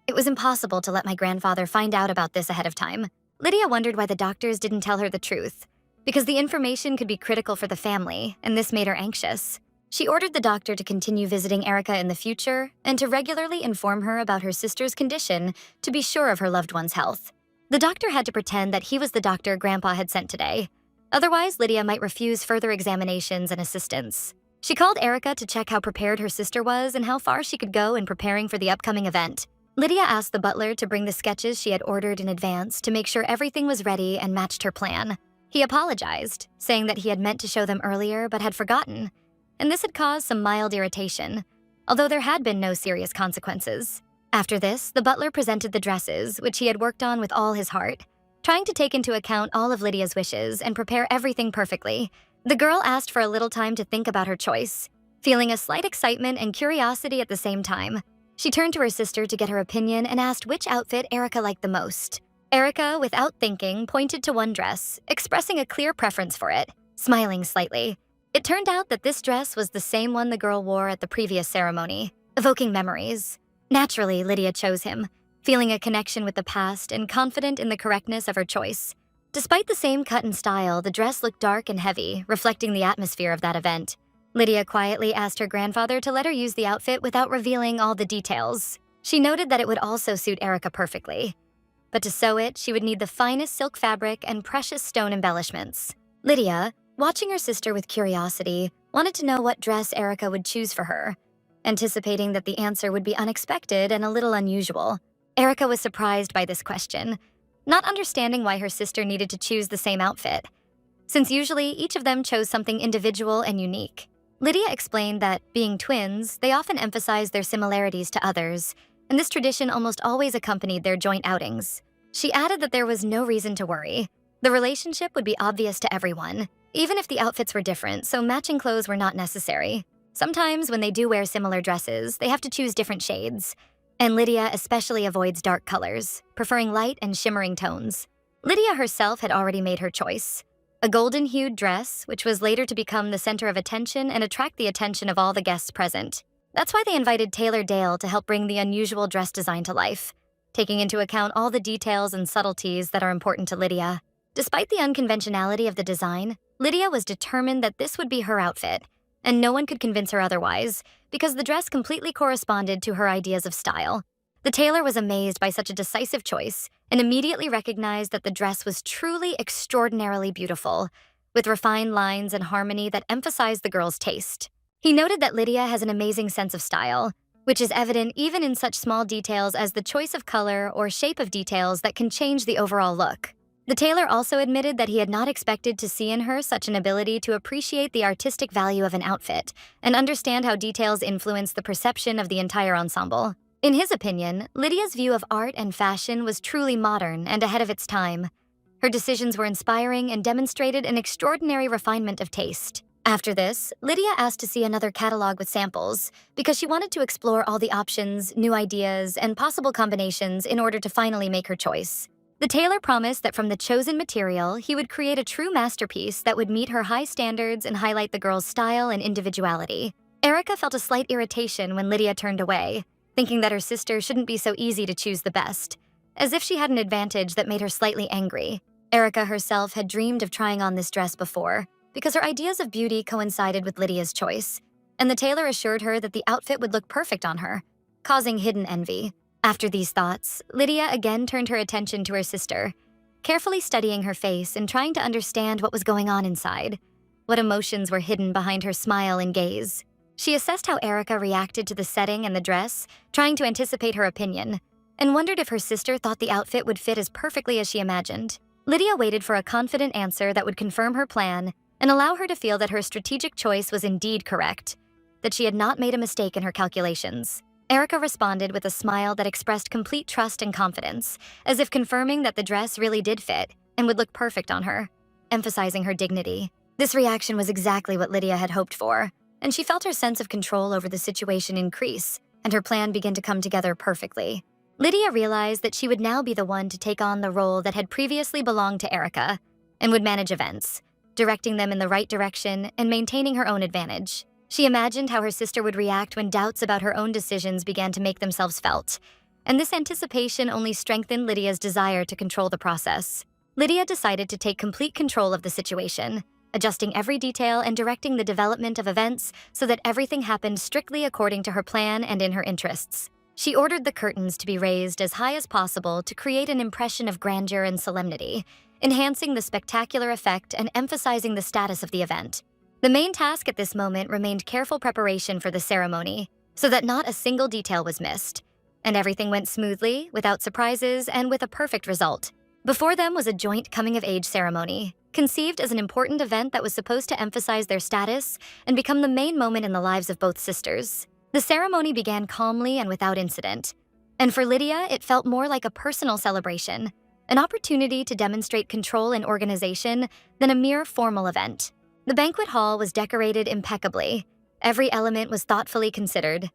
It was impossible to let my grandfather find out about this ahead of time. Lydia wondered why the doctors didn't tell her the truth, because the information could be critical for the family, and this made her anxious. She ordered the doctor to continue visiting Erica in the future and to regularly inform her about her sister's condition to be sure of her loved one's health. The doctor had to pretend that he was the doctor Grandpa had sent today. Otherwise, Lydia might refuse further examinations and assistance. She called Erica to check how prepared her sister was and how far she could go in preparing for the upcoming event. Lydia asked the butler to bring the sketches she had ordered in advance to make sure everything was ready and matched her plan. He apologized, saying that he had meant to show them earlier but had forgotten, and this had caused some mild irritation, although there had been no serious consequences. After this, the butler presented the dresses, which he had worked on with all his heart, trying to take into account all of Lydia's wishes and prepare everything perfectly. The girl asked for a little time to think about her choice, feeling a slight excitement and curiosity at the same time. She turned to her sister to get her opinion and asked which outfit Erica liked the most. Erica, without thinking, pointed to one dress, expressing a clear preference for it, smiling slightly. It turned out that this dress was the same one the girl wore at the previous ceremony, evoking memories. Naturally, Lydia chose him, feeling a connection with the past and confident in the correctness of her choice. Despite the same cut and style, the dress looked dark and heavy, reflecting the atmosphere of that event. Lydia quietly asked her grandfather to let her use the outfit without revealing all the details. She noted that it would also suit Erica perfectly, but to sew it, she would need the finest silk fabric and precious stone embellishments. Lydia, watching her sister with curiosity, wanted to know what dress Erica would choose for her, anticipating that the answer would be unexpected and a little unusual. Erica was surprised by this question, not understanding why her sister needed to choose the same outfit, since usually each of them chose something individual and unique. Lydia explained that, being twins, they often emphasized their similarities to others, and this tradition almost always accompanied their joint outings. She added that there was no reason to worry. The relationship would be obvious to everyone, even if the outfits were different, so matching clothes were not necessary. Sometimes when they do wear similar dresses, they have to choose different shades, and Lydia especially avoids dark colors, preferring light and shimmering tones. Lydia herself had already made her choice. A golden-hued dress, which was later to become the center of attention and attract the attention of all the guests present. That's why they invited Taylor Dale to help bring the unusual dress design to life, taking into account all the details and subtleties that are important to Lydia. Despite the unconventionality of the design, Lydia was determined that this would be her outfit, and no one could convince her otherwise, because the dress completely corresponded to her ideas of style. The tailor was amazed by such a decisive choice and immediately recognized that the dress was truly extraordinarily beautiful, with refined lines and harmony that emphasized the girl's taste. He noted that Lydia has an amazing sense of style, which is evident even in such small details as the choice of color or shape of details that can change the overall look. The tailor also admitted that he had not expected to see in her such an ability to appreciate the artistic value of an outfit and understand how details influence the perception of the entire ensemble. In his opinion, Lydia's view of art and fashion was truly modern and ahead of its time. Her decisions were inspiring and demonstrated an extraordinary refinement of taste. After this, Lydia asked to see another catalog with samples because she wanted to explore all the options, new ideas, and possible combinations in order to finally make her choice. The tailor promised that from the chosen material, he would create a true masterpiece that would meet her high standards and highlight the girl's style and individuality. Erica felt a slight irritation when Lydia turned away, thinking that her sister shouldn't be so easy to choose the best, as if she had an advantage that made her slightly angry. Erica herself had dreamed of trying on this dress before, because her ideas of beauty coincided with Lydia's choice, and the tailor assured her that the outfit would look perfect on her, causing hidden envy. After these thoughts, Lydia again turned her attention to her sister, carefully studying her face and trying to understand what was going on inside, what emotions were hidden behind her smile and gaze. She assessed how Erica reacted to the setting and the dress, trying to anticipate her opinion, and wondered if her sister thought the outfit would fit as perfectly as she imagined. Lydia waited for a confident answer that would confirm her plan and allow her to feel that her strategic choice was indeed correct, that she had not made a mistake in her calculations. Erica responded with a smile that expressed complete trust and confidence, as if confirming that the dress really did fit and would look perfect on her, emphasizing her dignity. This reaction was exactly what Lydia had hoped for, and she felt her sense of control over the situation increase, and her plan begin to come together perfectly. Lydia realized that she would now be the one to take on the role that had previously belonged to Erica, and would manage events, directing them in the right direction and maintaining her own advantage. She imagined how her sister would react when doubts about her own decisions began to make themselves felt, and this anticipation only strengthened Lydia's desire to control the process. Lydia decided to take complete control of the situation, adjusting every detail and directing the development of events so that everything happened strictly according to her plan and in her interests. She ordered the curtains to be raised as high as possible to create an impression of grandeur and solemnity, enhancing the spectacular effect and emphasizing the status of the event. The main task at this moment remained careful preparation for the ceremony, so that not a single detail was missed, and everything went smoothly, without surprises, and with a perfect result. Before them was a joint coming-of-age ceremony, conceived as an important event that was supposed to emphasize their status and become the main moment in the lives of both sisters. The ceremony began calmly and without incident, and for Lydia, it felt more like a personal celebration, an opportunity to demonstrate control and organization than a mere formal event. The banquet hall was decorated impeccably. Every element was thoughtfully considered.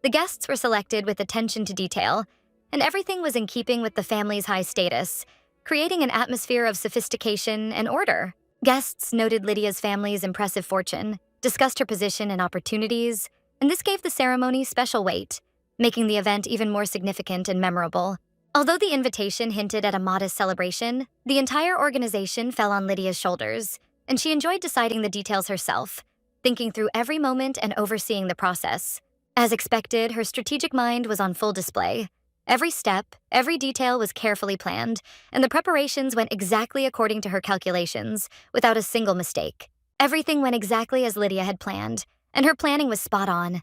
The guests were selected with attention to detail, and everything was in keeping with the family's high status, creating an atmosphere of sophistication and order. Guests noted Lydia's family's impressive fortune, discussed her position and opportunities, and this gave the ceremony special weight, making the event even more significant and memorable. Although the invitation hinted at a modest celebration, the entire organization fell on Lydia's shoulders, and she enjoyed deciding the details herself, thinking through every moment and overseeing the process. As expected, her strategic mind was on full display. Every step, every detail was carefully planned, and the preparations went exactly according to her calculations, without a single mistake. Everything went exactly as Lydia had planned, and her planning was spot on.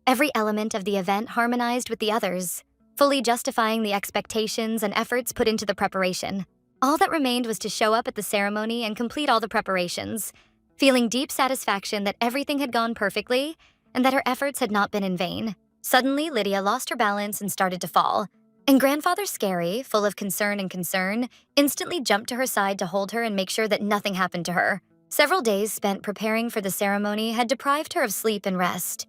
Every element of the event harmonized with the others, fully justifying the expectations and efforts put into the preparation. All that remained was to show up at the ceremony and complete all the preparations, feeling deep satisfaction that everything had gone perfectly and that her efforts had not been in vain. Suddenly, Lydia lost her balance and started to fall, and Grandfather Scary, full of concern, instantly jumped to her side to hold her and make sure that nothing happened to her. Several days spent preparing for the ceremony had deprived her of sleep and rest.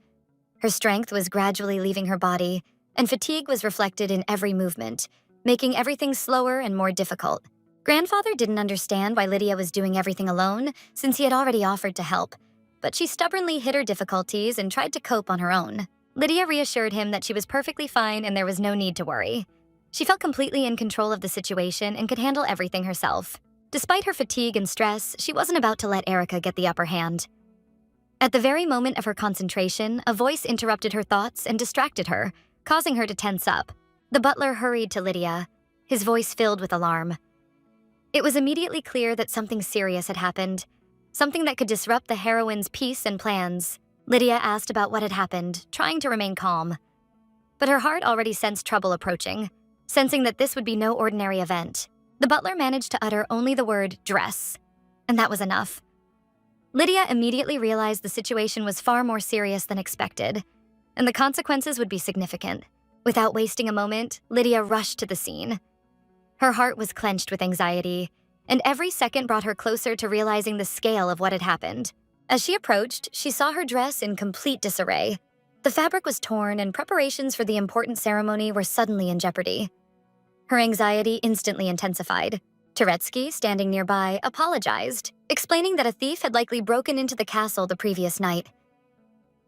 Her strength was gradually leaving her body, and fatigue was reflected in every movement, making everything slower and more difficult. Grandfather didn't understand why Lydia was doing everything alone, since he had already offered to help, but she stubbornly hid her difficulties and tried to cope on her own. Lydia reassured him that she was perfectly fine and there was no need to worry. She felt completely in control of the situation and could handle everything herself. Despite her fatigue and stress, she wasn't about to let Erica get the upper hand. At the very moment of her concentration, a voice interrupted her thoughts and distracted her, causing her to tense up. The butler hurried to Lydia, his voice filled with alarm. It was immediately clear that something serious had happened, something that could disrupt the heroine's peace and plans. Lydia asked about what had happened, trying to remain calm. But her heart already sensed trouble approaching, sensing that this would be no ordinary event. The butler managed to utter only the word dress, and that was enough. Lydia immediately realized the situation was far more serious than expected, and the consequences would be significant. Without wasting a moment, Lydia rushed to the scene. Her heart was clenched with anxiety, and every second brought her closer to realizing the scale of what had happened. As she approached, she saw her dress in complete disarray. The fabric was torn, and preparations for the important ceremony were suddenly in jeopardy. Her anxiety instantly intensified. Turetsky, standing nearby, apologized, explaining that a thief had likely broken into the castle the previous night.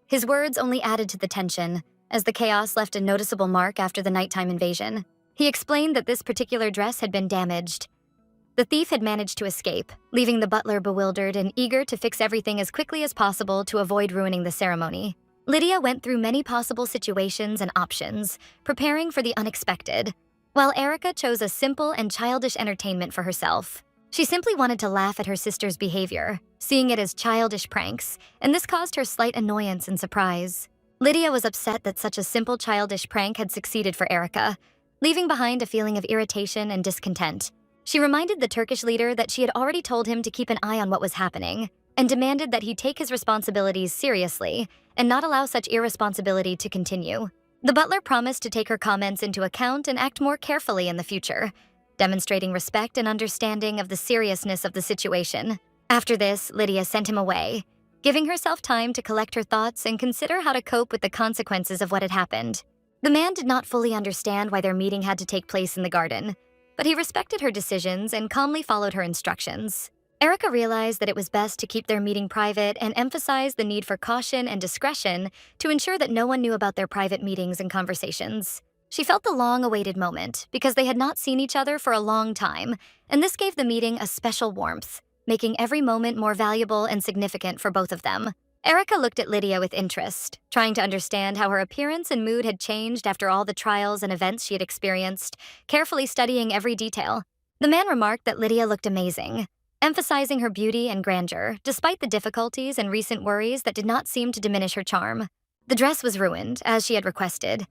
His words only added to the tension, as the chaos left a noticeable mark after the nighttime invasion. He explained that this particular dress had been damaged. The thief had managed to escape, leaving the butler bewildered and eager to fix everything as quickly as possible to avoid ruining the ceremony. Lydia went through many possible situations and options, preparing for the unexpected, while Erica chose a simple and childish entertainment for herself. She simply wanted to laugh at her sister's behavior, seeing it as childish pranks, and this caused her slight annoyance and surprise. Lydia was upset that such a simple childish prank had succeeded for Erica, leaving behind a feeling of irritation and discontent. She reminded the Turkish leader that she had already told him to keep an eye on what was happening, and demanded that he take his responsibilities seriously and not allow such irresponsibility to continue. The butler promised to take her comments into account and act more carefully in the future, demonstrating respect and understanding of the seriousness of the situation. After this, Lydia sent him away, giving herself time to collect her thoughts and consider how to cope with the consequences of what had happened. The man did not fully understand why their meeting had to take place in the garden, but he respected her decisions and calmly followed her instructions. Erica realized that it was best to keep their meeting private and emphasized the need for caution and discretion to ensure that no one knew about their private meetings and conversations. She felt the long-awaited moment because they had not seen each other for a long time, and this gave the meeting a special warmth, making every moment more valuable and significant for both of them. Erica looked at Lydia with interest, trying to understand how her appearance and mood had changed after all the trials and events she had experienced, carefully studying every detail. The man remarked that Lydia looked amazing, emphasizing her beauty and grandeur, despite the difficulties and recent worries that did not seem to diminish her charm. The dress was ruined, as she had requested,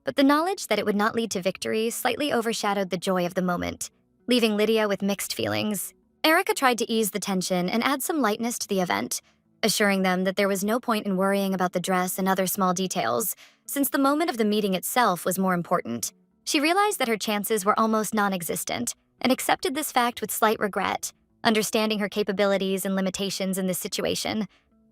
but the knowledge that it would not lead to victory slightly overshadowed the joy of the moment, leaving Lydia with mixed feelings. Erica tried to ease the tension and add some lightness to the event, assuring them that there was no point in worrying about the dress and other small details, since the moment of the meeting itself was more important. She realized that her chances were almost non-existent, and accepted this fact with slight regret, understanding her capabilities and limitations in this situation,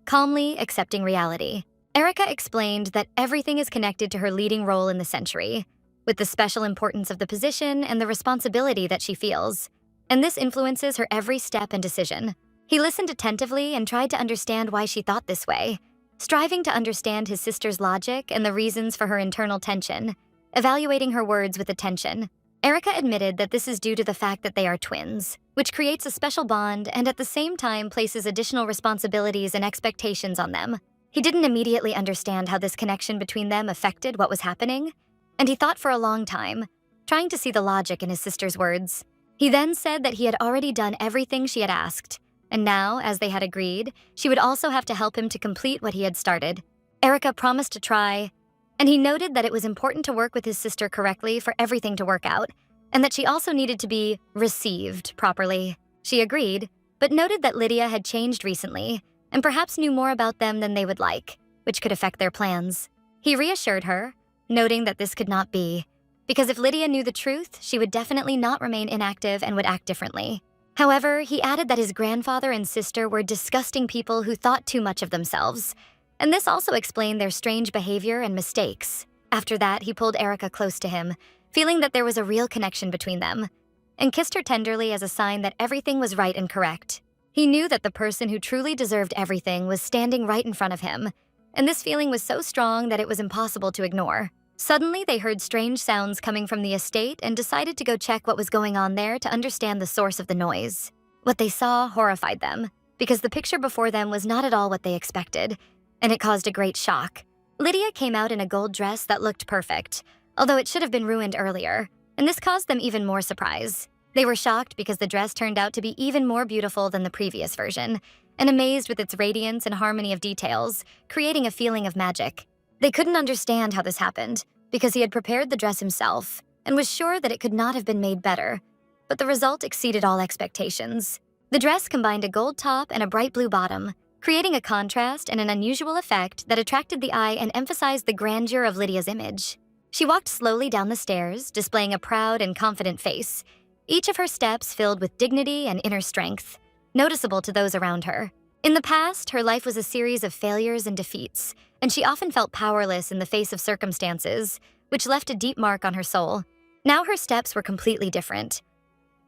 calmly accepting reality. Erica explained that everything is connected to her leading role in the century, with the special importance of the position and the responsibility that she feels, and this influences her every step and decision. He listened attentively and tried to understand why she thought this way, striving to understand his sister's logic and the reasons for her internal tension, evaluating her words with attention. Erica admitted that this is due to the fact that they are twins, which creates a special bond and at the same time places additional responsibilities and expectations on them. He didn't immediately understand how this connection between them affected what was happening, and he thought for a long time, trying to see the logic in his sister's words. He then said that he had already done everything she had asked, and now, as they had agreed, she would also have to help him to complete what he had started. Erica promised to try, and he noted that it was important to work with his sister correctly for everything to work out, and that she also needed to be received properly. She agreed, but noted that Lydia had changed recently, and perhaps knew more about them than they would like, which could affect their plans. He reassured her, noting that this could not be, because if Lydia knew the truth, she would definitely not remain inactive and would act differently. However, he added that his grandfather and sister were disgusting people who thought too much of themselves, and this also explained their strange behavior and mistakes. After that, he pulled Erica close to him, feeling that there was a real connection between them, and kissed her tenderly as a sign that everything was right and correct. He knew that the person who truly deserved everything was standing right in front of him, and this feeling was so strong that it was impossible to ignore. Suddenly, they heard strange sounds coming from the estate and decided to go check what was going on there to understand the source of the noise. What they saw horrified them. because the picture before them was not at all what they expected, and it caused a great shock. Lydia came out in a gold dress that looked perfect, although it should have been ruined earlier, and this caused them even more surprise. They were shocked because the dress turned out to be even more beautiful than the previous version, and amazed with its radiance and harmony of details, creating a feeling of magic. They couldn't understand how this happened, because he had prepared the dress himself, and was sure that it could not have been made better, but the result exceeded all expectations. The dress combined a gold top and a bright blue bottom, creating a contrast and an unusual effect that attracted the eye and emphasized the grandeur of Lydia's image. She walked slowly down the stairs, displaying a proud and confident face, each of her steps filled with dignity and inner strength, noticeable to those around her. In the past, her life was a series of failures and defeats, and she often felt powerless in the face of circumstances, which left a deep mark on her soul. Now her steps were completely different.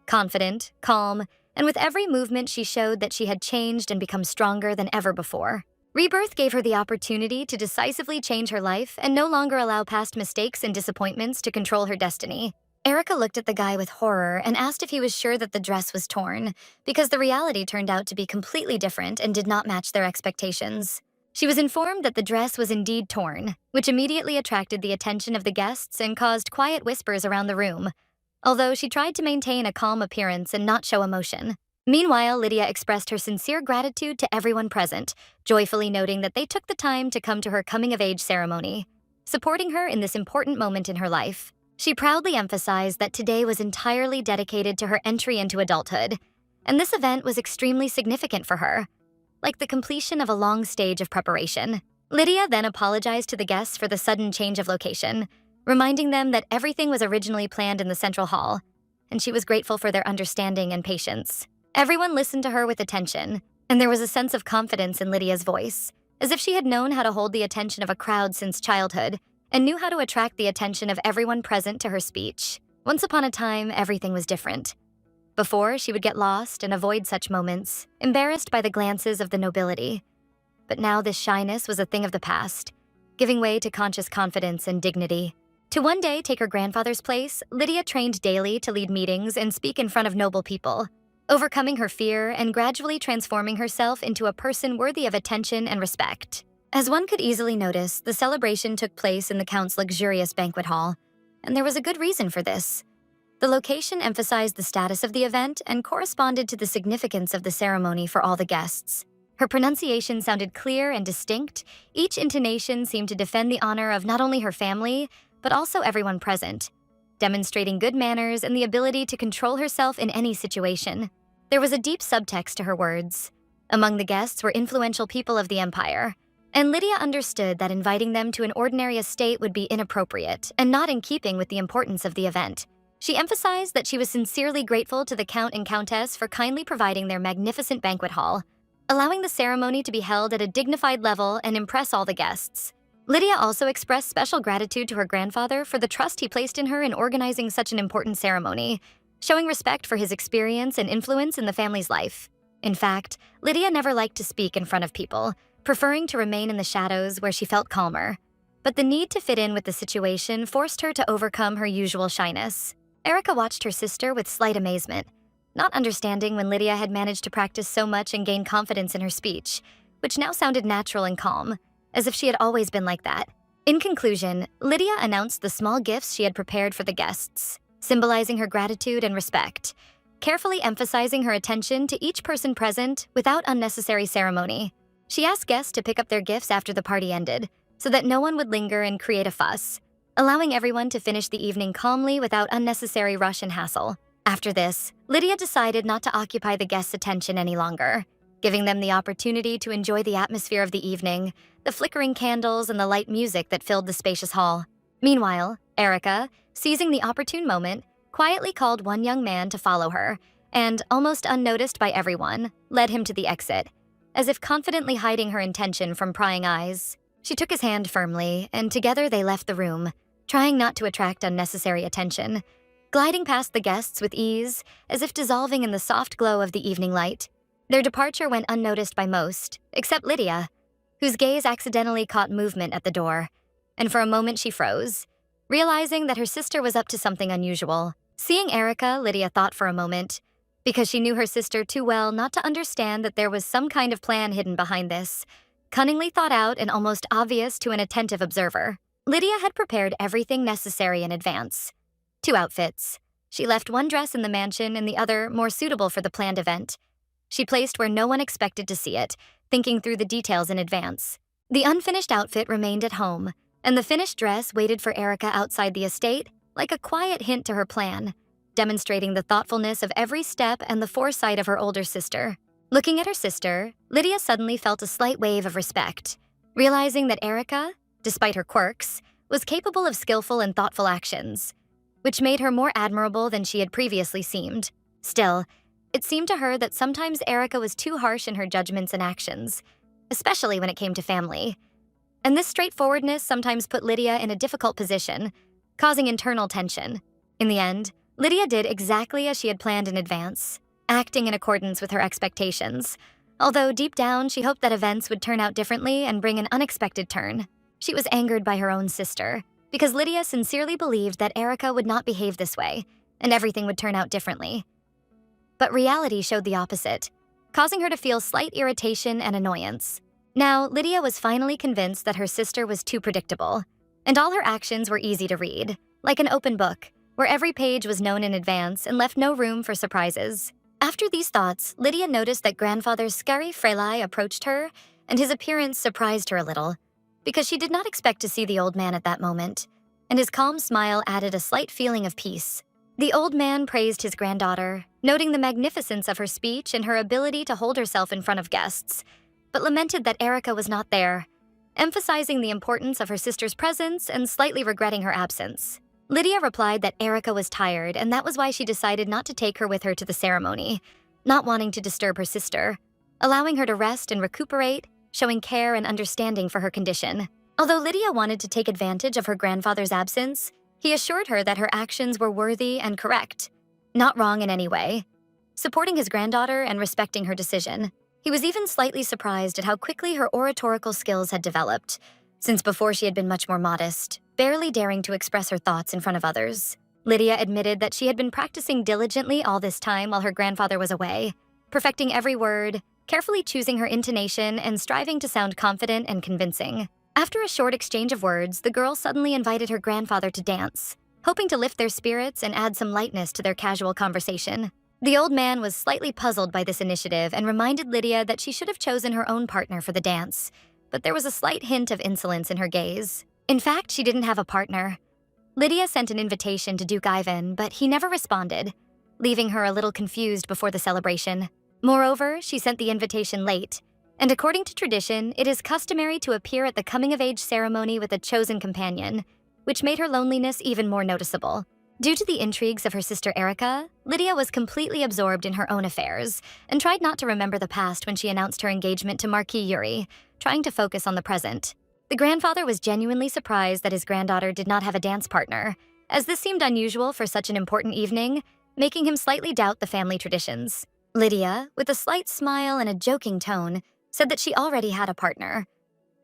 Confident, calm, and with every movement she showed that she had changed and become stronger than ever before. Rebirth gave her the opportunity to decisively change her life and no longer allow past mistakes and disappointments to control her destiny. Erica looked at the guy with horror and asked if he was sure that the dress was torn, because the reality turned out to be completely different and did not match their expectations. She was informed that the dress was indeed torn, which immediately attracted the attention of the guests and caused quiet whispers around the room, although she tried to maintain a calm appearance and not show emotion. Meanwhile, Lydia expressed her sincere gratitude to everyone present, joyfully noting that they took the time to come to her coming-of-age ceremony, supporting her in this important moment in her life. She proudly emphasized that today was entirely dedicated to her entry into adulthood, and this event was extremely significant for her, like the completion of a long stage of preparation. Lydia then apologized to the guests for the sudden change of location, reminding them that everything was originally planned in the central hall, and she was grateful for their understanding and patience. Everyone listened to her with attention, and there was a sense of confidence in Lydia's voice, as if she had known how to hold the attention of a crowd since childhood, and knew how to attract the attention of everyone present to her speech. Once upon a time, everything was different. Before, she would get lost and avoid such moments, embarrassed by the glances of the nobility. But now this shyness was a thing of the past, giving way to conscious confidence and dignity. To one day take her grandfather's place, Lydia trained daily to lead meetings and speak in front of noble people, overcoming her fear and gradually transforming herself into a person worthy of attention and respect. As one could easily notice, the celebration took place in the Count's luxurious banquet hall, and there was a good reason for this. The location emphasized the status of the event and corresponded to the significance of the ceremony for all the guests. Her pronunciation sounded clear and distinct. Each intonation seemed to defend the honor of not only her family, but also everyone present, demonstrating good manners and the ability to control herself in any situation. There was a deep subtext to her words. Among the guests were influential people of the empire, and Lydia understood that inviting them to an ordinary estate would be inappropriate and not in keeping with the importance of the event. She emphasized that she was sincerely grateful to the Count and Countess for kindly providing their magnificent banquet hall, allowing the ceremony to be held at a dignified level and impress all the guests. Lydia also expressed special gratitude to her grandfather for the trust he placed in her in organizing such an important ceremony, showing respect for his experience and influence in the family's life. In fact, Lydia never liked to speak in front of people, preferring to remain in the shadows where she felt calmer. But the need to fit in with the situation forced her to overcome her usual shyness. Erica watched her sister with slight amazement, not understanding when Lydia had managed to practice so much and gain confidence in her speech, which now sounded natural and calm, as if she had always been like that. In conclusion, Lydia announced the small gifts she had prepared for the guests, symbolizing her gratitude and respect, carefully emphasizing her attention to each person present without unnecessary ceremony. She asked guests to pick up their gifts after the party ended, so that no one would linger and create a fuss, allowing everyone to finish the evening calmly without unnecessary rush and hassle. After this, Lydia decided not to occupy the guests' attention any longer, giving them the opportunity to enjoy the atmosphere of the evening, the flickering candles and the light music that filled the spacious hall. Meanwhile, Erica, seizing the opportune moment, quietly called one young man to follow her, and, almost unnoticed by everyone, led him to the exit, as if confidently hiding her intention from prying eyes. She took his hand firmly, and together they left the room, trying not to attract unnecessary attention, gliding past the guests with ease, as if dissolving in the soft glow of the evening light. Their departure went unnoticed by most, except Lydia, whose gaze accidentally caught movement at the door, and for a moment she froze, realizing that her sister was up to something unusual. Seeing Erica, Lydia thought for a moment, because she knew her sister too well not to understand that there was some kind of plan hidden behind this, cunningly thought out and almost obvious to an attentive observer. Lydia had prepared everything necessary in advance. 2 outfits. She left one dress in the mansion and the other more suitable for the planned event. She placed where no one expected to see it, thinking through the details in advance. The unfinished outfit remained at home, and the finished dress waited for Erica outside the estate, like a quiet hint to her plan, demonstrating the thoughtfulness of every step and the foresight of her older sister. Looking at her sister, Lydia suddenly felt a slight wave of respect, realizing that Erica, despite her quirks, was capable of skillful and thoughtful actions, which made her more admirable than she had previously seemed. Still, it seemed to her that sometimes Erica was too harsh in her judgments and actions, especially when it came to family. And this straightforwardness sometimes put Lydia in a difficult position, causing internal tension. In the end, Lydia did exactly as she had planned in advance, acting in accordance with her expectations, although deep down she hoped that events would turn out differently and bring an unexpected turn. She was angered by her own sister, because Lydia sincerely believed that Erica would not behave this way, and everything would turn out differently. But reality showed the opposite, causing her to feel slight irritation and annoyance. Now, Lydia was finally convinced that her sister was too predictable, and all her actions were easy to read, like an open book, where every page was known in advance and left no room for surprises. After these thoughts, Lydia noticed that grandfather Scary Frelai approached her, and his appearance surprised her a little, because she did not expect to see the old man at that moment, and his calm smile added a slight feeling of peace. The old man praised his granddaughter, noting the magnificence of her speech and her ability to hold herself in front of guests, but lamented that Erica was not there, emphasizing the importance of her sister's presence and slightly regretting her absence. Lydia replied that Erica was tired, and that was why she decided not to take her with her to the ceremony, not wanting to disturb her sister, allowing her to rest and recuperate, showing care and understanding for her condition. Although Lydia wanted to take advantage of her grandfather's absence, he assured her that her actions were worthy and correct, not wrong in any way, supporting his granddaughter and respecting her decision. He was even slightly surprised at how quickly her oratorical skills had developed, since before she had been much more modest, barely daring to express her thoughts in front of others. Lydia admitted that she had been practicing diligently all this time while her grandfather was away, perfecting every word, carefully choosing her intonation, and striving to sound confident and convincing. After a short exchange of words, the girl suddenly invited her grandfather to dance, hoping to lift their spirits and add some lightness to their casual conversation. The old man was slightly puzzled by this initiative and reminded Lydia that she should have chosen her own partner for the dance, but there was a slight hint of insolence in her gaze. In fact, she didn't have a partner. Lydia sent an invitation to Duke Ivan, but he never responded, leaving her a little confused before the celebration. Moreover, she sent the invitation late, and according to tradition, it is customary to appear at the coming-of-age ceremony with a chosen companion, which made her loneliness even more noticeable. Due to the intrigues of her sister Erica, Lydia was completely absorbed in her own affairs and tried not to remember the past when she announced her engagement to Marquis Yuri, trying to focus on the present. The grandfather was genuinely surprised that his granddaughter did not have a dance partner, as this seemed unusual for such an important evening, making him slightly doubt the family traditions. Lydia, with a slight smile and a joking tone, said that she already had a partner.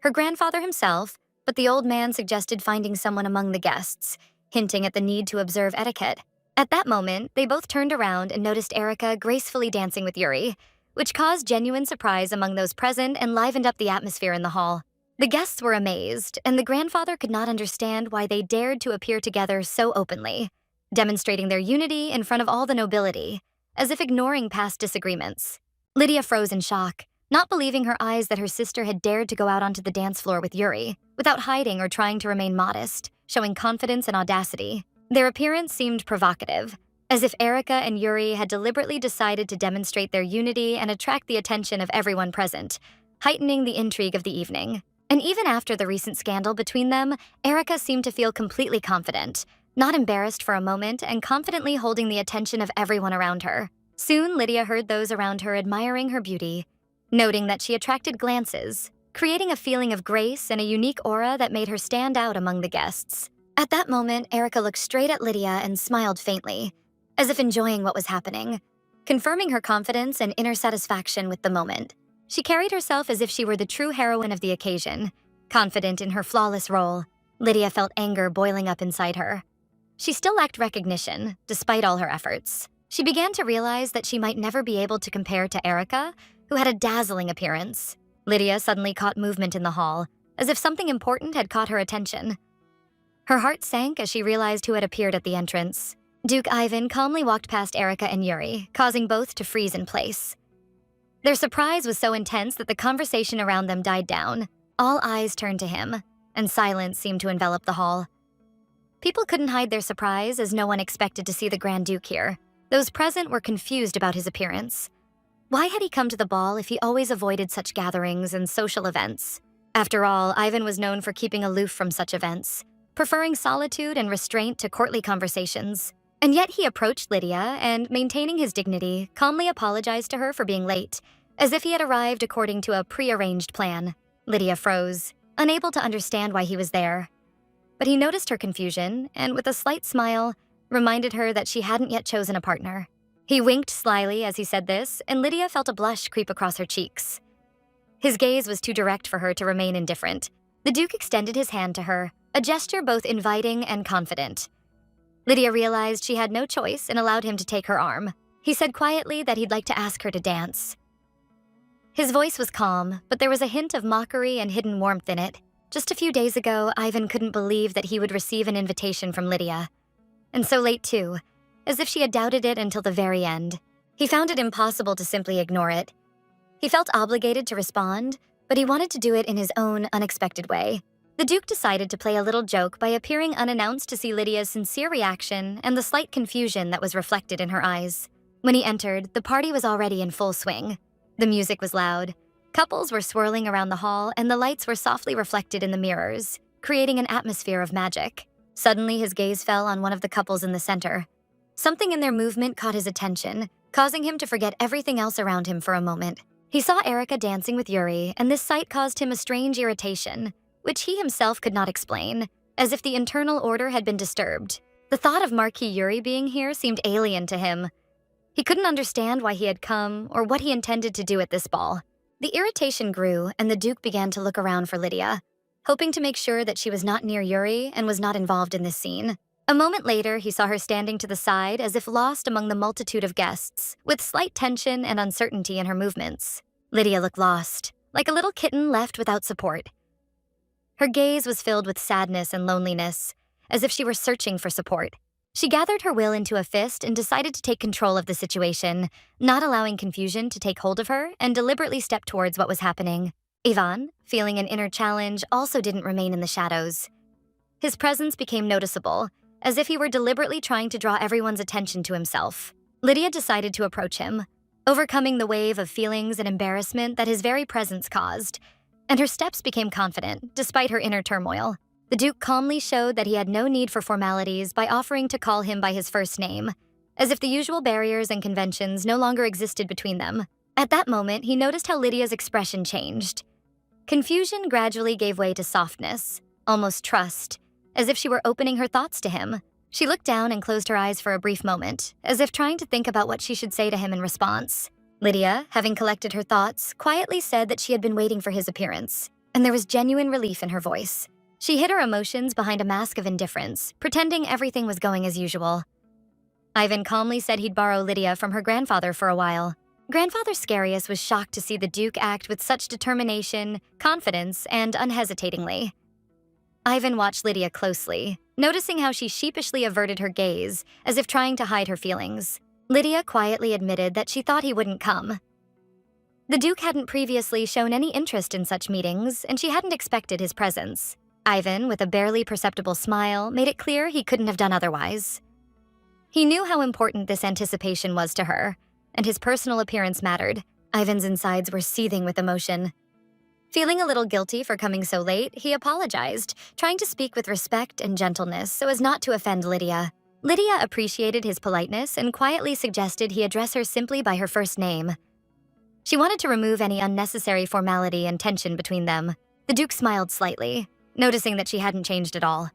Her grandfather himself, but the old man suggested finding someone among the guests, hinting at the need to observe etiquette. At that moment, they both turned around and noticed Erica gracefully dancing with Yuri, which caused genuine surprise among those present and livened up the atmosphere in the hall. The guests were amazed, and the grandfather could not understand why they dared to appear together so openly, demonstrating their unity in front of all the nobility, as if ignoring past disagreements. Lydia froze in shock, not believing her eyes that her sister had dared to go out onto the dance floor with Yuri, without hiding or trying to remain modest, showing confidence and audacity. Their appearance seemed provocative, as if Erica and Yuri had deliberately decided to demonstrate their unity and attract the attention of everyone present, heightening the intrigue of the evening. And even after the recent scandal between them, Erica seemed to feel completely confident, not embarrassed for a moment, and confidently holding the attention of everyone around her. Soon, Lydia heard those around her admiring her beauty, noting that she attracted glances, creating a feeling of grace and a unique aura that made her stand out among the guests. At that moment, Erica looked straight at Lydia and smiled faintly, as if enjoying what was happening, confirming her confidence and inner satisfaction with the moment. She carried herself as if she were the true heroine of the occasion, confident in her flawless role. Lydia felt anger boiling up inside her. She still lacked recognition, despite all her efforts. She began to realize that she might never be able to compare to Erica, who had a dazzling appearance. Lydia suddenly caught movement in the hall, as if something important had caught her attention. Her heart sank as she realized who had appeared at the entrance. Duke Ivan calmly walked past Erica and Yuri, causing both to freeze in place. Their surprise was so intense that the conversation around them died down. All eyes turned to him, and silence seemed to envelop the hall. People couldn't hide their surprise as no one expected to see the Grand Duke here. Those present were confused about his appearance. Why had he come to the ball if he always avoided such gatherings and social events? After all, Ivan was known for keeping aloof from such events, preferring solitude and restraint to courtly conversations. And yet he approached Lydia and, maintaining his dignity, calmly apologized to her for being late, as if he had arrived according to a prearranged plan. Lydia froze, unable to understand why he was there. But he noticed her confusion and, with a slight smile, reminded her that she hadn't yet chosen a partner. He winked slyly as he said this, and Lydia felt a blush creep across her cheeks. His gaze was too direct for her to remain indifferent. The Duke extended his hand to her, a gesture both inviting and confident. Lydia realized she had no choice and allowed him to take her arm. He said quietly that he'd like to ask her to dance. His voice was calm, but there was a hint of mockery and hidden warmth in it. Just a few days ago, Ivan couldn't believe that he would receive an invitation from Lydia. And so late too, as if she had doubted it until the very end. He found it impossible to simply ignore it. He felt obligated to respond, but he wanted to do it in his own unexpected way. The Duke decided to play a little joke by appearing unannounced to see Lydia's sincere reaction and the slight confusion that was reflected in her eyes. When he entered, the party was already in full swing. The music was loud. Couples were swirling around the hall, and the lights were softly reflected in the mirrors, creating an atmosphere of magic. Suddenly, his gaze fell on one of the couples in the center. Something in their movement caught his attention, causing him to forget everything else around him for a moment. He saw Erica dancing with Yuri, and this sight caused him a strange irritation, which he himself could not explain, as if the internal order had been disturbed. The thought of Marquis Yuri being here seemed alien to him. He couldn't understand why he had come or what he intended to do at this ball. The irritation grew, and the Duke began to look around for Lydia, hoping to make sure that she was not near Yuri and was not involved in this scene. A moment later, he saw her standing to the side as if lost among the multitude of guests, with slight tension and uncertainty in her movements. Lydia looked lost, like a little kitten left without support. Her gaze was filled with sadness and loneliness, as if she were searching for support. She gathered her will into a fist and decided to take control of the situation, not allowing confusion to take hold of her, and deliberately stepped towards what was happening. Ivan, feeling an inner challenge, also didn't remain in the shadows. His presence became noticeable, as if he were deliberately trying to draw everyone's attention to himself. Lydia decided to approach him, overcoming the wave of feelings and embarrassment that his very presence caused, and her steps became confident, despite her inner turmoil. The Duke calmly showed that he had no need for formalities by offering to call him by his first name, as if the usual barriers and conventions no longer existed between them. At that moment, he noticed how Lydia's expression changed. Confusion gradually gave way to softness, almost trust, as if she were opening her thoughts to him. She looked down and closed her eyes for a brief moment, as if trying to think about what she should say to him in response. Lydia, having collected her thoughts, quietly said that she had been waiting for his appearance, and there was genuine relief in her voice. She hid her emotions behind a mask of indifference, pretending everything was going as usual. Ivan calmly said he'd borrow Lydia from her grandfather for a while. Grandfather Scarius was shocked to see the Duke act with such determination, confidence, and unhesitatingly. Ivan watched Lydia closely, noticing how she sheepishly averted her gaze, as if trying to hide her feelings. Lydia quietly admitted that she thought he wouldn't come. The Duke hadn't previously shown any interest in such meetings, and she hadn't expected his presence. Ivan, with a barely perceptible smile, made it clear he couldn't have done otherwise. He knew how important this anticipation was to her, and his personal appearance mattered. Ivan's insides were seething with emotion. Feeling a little guilty for coming so late, he apologized, trying to speak with respect and gentleness so as not to offend Lydia. Lydia appreciated his politeness and quietly suggested he address her simply by her first name. She wanted to remove any unnecessary formality and tension between them. The Duke smiled slightly, noticing that she hadn't changed at all.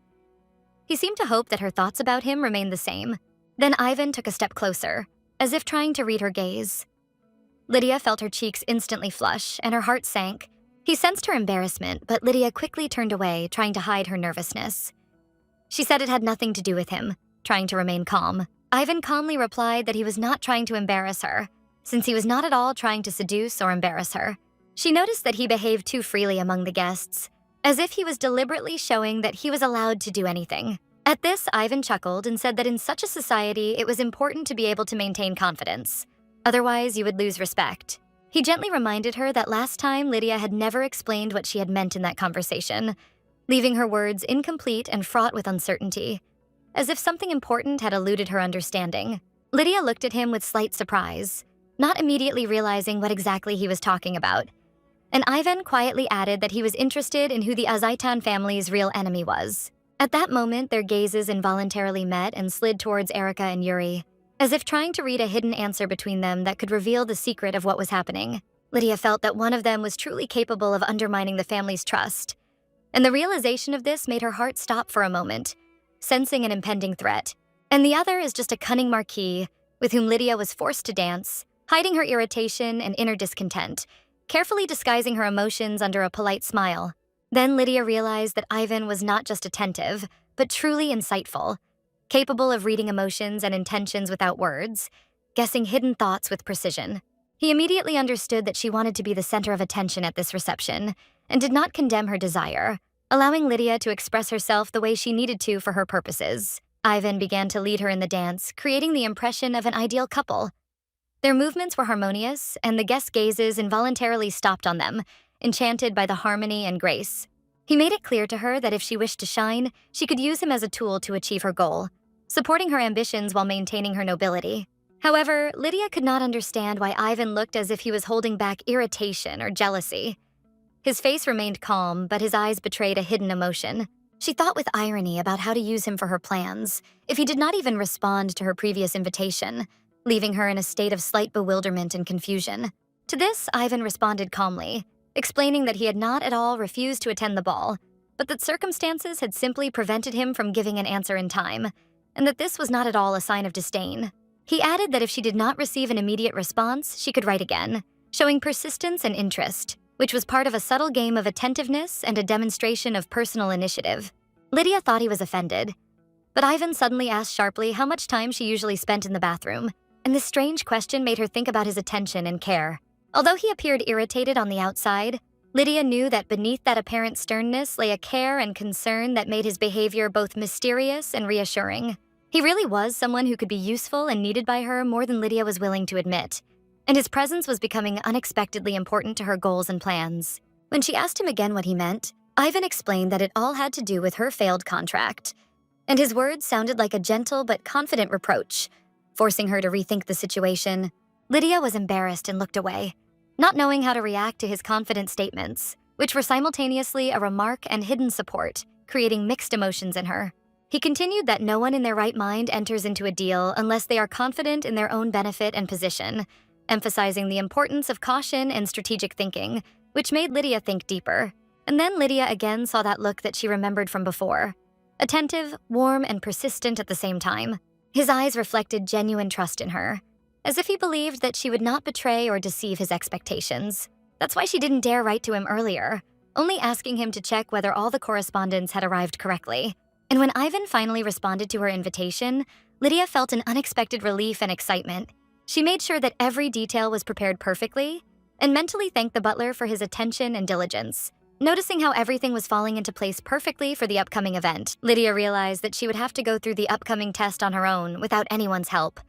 He seemed to hope that her thoughts about him remained the same. Then Ivan took a step closer, as if trying to read her gaze. Lydia felt her cheeks instantly flush, and her heart sank. He sensed her embarrassment, but Lydia quickly turned away, trying to hide her nervousness. She said it had nothing to do with him, trying to remain calm. Ivan calmly replied that he was not trying to embarrass her, since he was not at all trying to seduce or embarrass her. She noticed that he behaved too freely among the guests, as if he was deliberately showing that he was allowed to do anything. At this, Ivan chuckled and said that in such a society, it was important to be able to maintain confidence. Otherwise, you would lose respect. He gently reminded her that last time Lydia had never explained what she had meant in that conversation, leaving her words incomplete and fraught with uncertainty, as if something important had eluded her understanding. Lydia looked at him with slight surprise, not immediately realizing what exactly he was talking about. And Ivan quietly added that he was interested in who the Azaitan family's real enemy was. At that moment, their gazes involuntarily met and slid towards Erica and Yuri, as if trying to read a hidden answer between them that could reveal the secret of what was happening. Lydia felt that one of them was truly capable of undermining the family's trust, and the realization of this made her heart stop for a moment, sensing an impending threat. And the other is just a cunning marquis with whom Lydia was forced to dance, hiding her irritation and inner discontent, carefully disguising her emotions under a polite smile. Then Lydia realized that Ivan was not just attentive, but truly insightful, capable of reading emotions and intentions without words, guessing hidden thoughts with precision. He immediately understood that she wanted to be the center of attention at this reception, and did not condemn her desire, allowing Lydia to express herself the way she needed to for her purposes. Ivan began to lead her in the dance, creating the impression of an ideal couple. Their movements were harmonious, and the guests' gazes involuntarily stopped on them, enchanted by the harmony and grace. He made it clear to her that if she wished to shine, she could use him as a tool to achieve her goal, supporting her ambitions while maintaining her nobility. However, Lydia could not understand why Ivan looked as if he was holding back irritation or jealousy. His face remained calm, but his eyes betrayed a hidden emotion. She thought with irony about how to use him for her plans, if he did not even respond to her previous invitation, leaving her in a state of slight bewilderment and confusion. To this, Ivan responded calmly, explaining that he had not at all refused to attend the ball, but that circumstances had simply prevented him from giving an answer in time, and that this was not at all a sign of disdain. He added that if she did not receive an immediate response, she could write again, showing persistence and interest, which was part of a subtle game of attentiveness and a demonstration of personal initiative. Lydia thought he was offended, but Ivan suddenly asked sharply how much time she usually spent in the bathroom, and this strange question made her think about his attention and care. Although he appeared irritated on the outside, Lydia knew that beneath that apparent sternness lay a care and concern that made his behavior both mysterious and reassuring. He really was someone who could be useful and needed by her more than Lydia was willing to admit, and his presence was becoming unexpectedly important to her goals and plans. When she asked him again what he meant, Ivan explained that it all had to do with her failed contract, and his words sounded like a gentle but confident reproach, forcing her to rethink the situation. Lydia was embarrassed and looked away, not knowing how to react to his confident statements, which were simultaneously a remark and hidden support, creating mixed emotions in her. He continued that no one in their right mind enters into a deal unless they are confident in their own benefit and position, emphasizing the importance of caution and strategic thinking, which made Lydia think deeper. And then Lydia again saw that look that she remembered from before, attentive, warm, and persistent at the same time. His eyes reflected genuine trust in her, as if he believed that she would not betray or deceive his expectations. That's why she didn't dare write to him earlier, only asking him to check whether all the correspondence had arrived correctly. And when Ivan finally responded to her invitation, Lydia felt an unexpected relief and excitement. She made sure that every detail was prepared perfectly, and mentally thanked the butler for his attention and diligence. Noticing how everything was falling into place perfectly for the upcoming event, Lydia realized that she would have to go through the upcoming test on her own without anyone's help.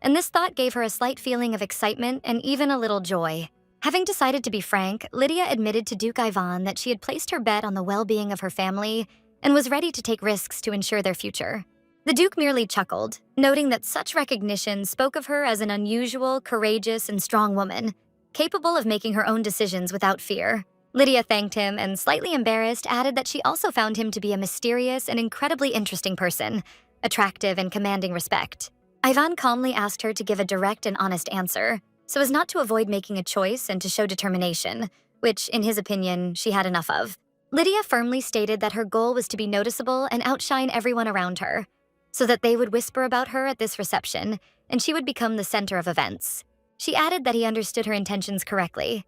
And this thought gave her a slight feeling of excitement and even a little joy. Having decided to be frank, Lydia admitted to Duke Ivan that she had placed her bet on the well-being of her family and was ready to take risks to ensure their future. The Duke merely chuckled, noting that such recognition spoke of her as an unusual, courageous, and strong woman, capable of making her own decisions without fear. Lydia thanked him and, slightly embarrassed, added that she also found him to be a mysterious and incredibly interesting person, attractive and commanding respect. Ivan calmly asked her to give a direct and honest answer, so as not to avoid making a choice and to show determination, which, in his opinion, she had enough of. Lydia firmly stated that her goal was to be noticeable and outshine everyone around her, so that they would whisper about her at this reception, and she would become the center of events. She added that he understood her intentions correctly.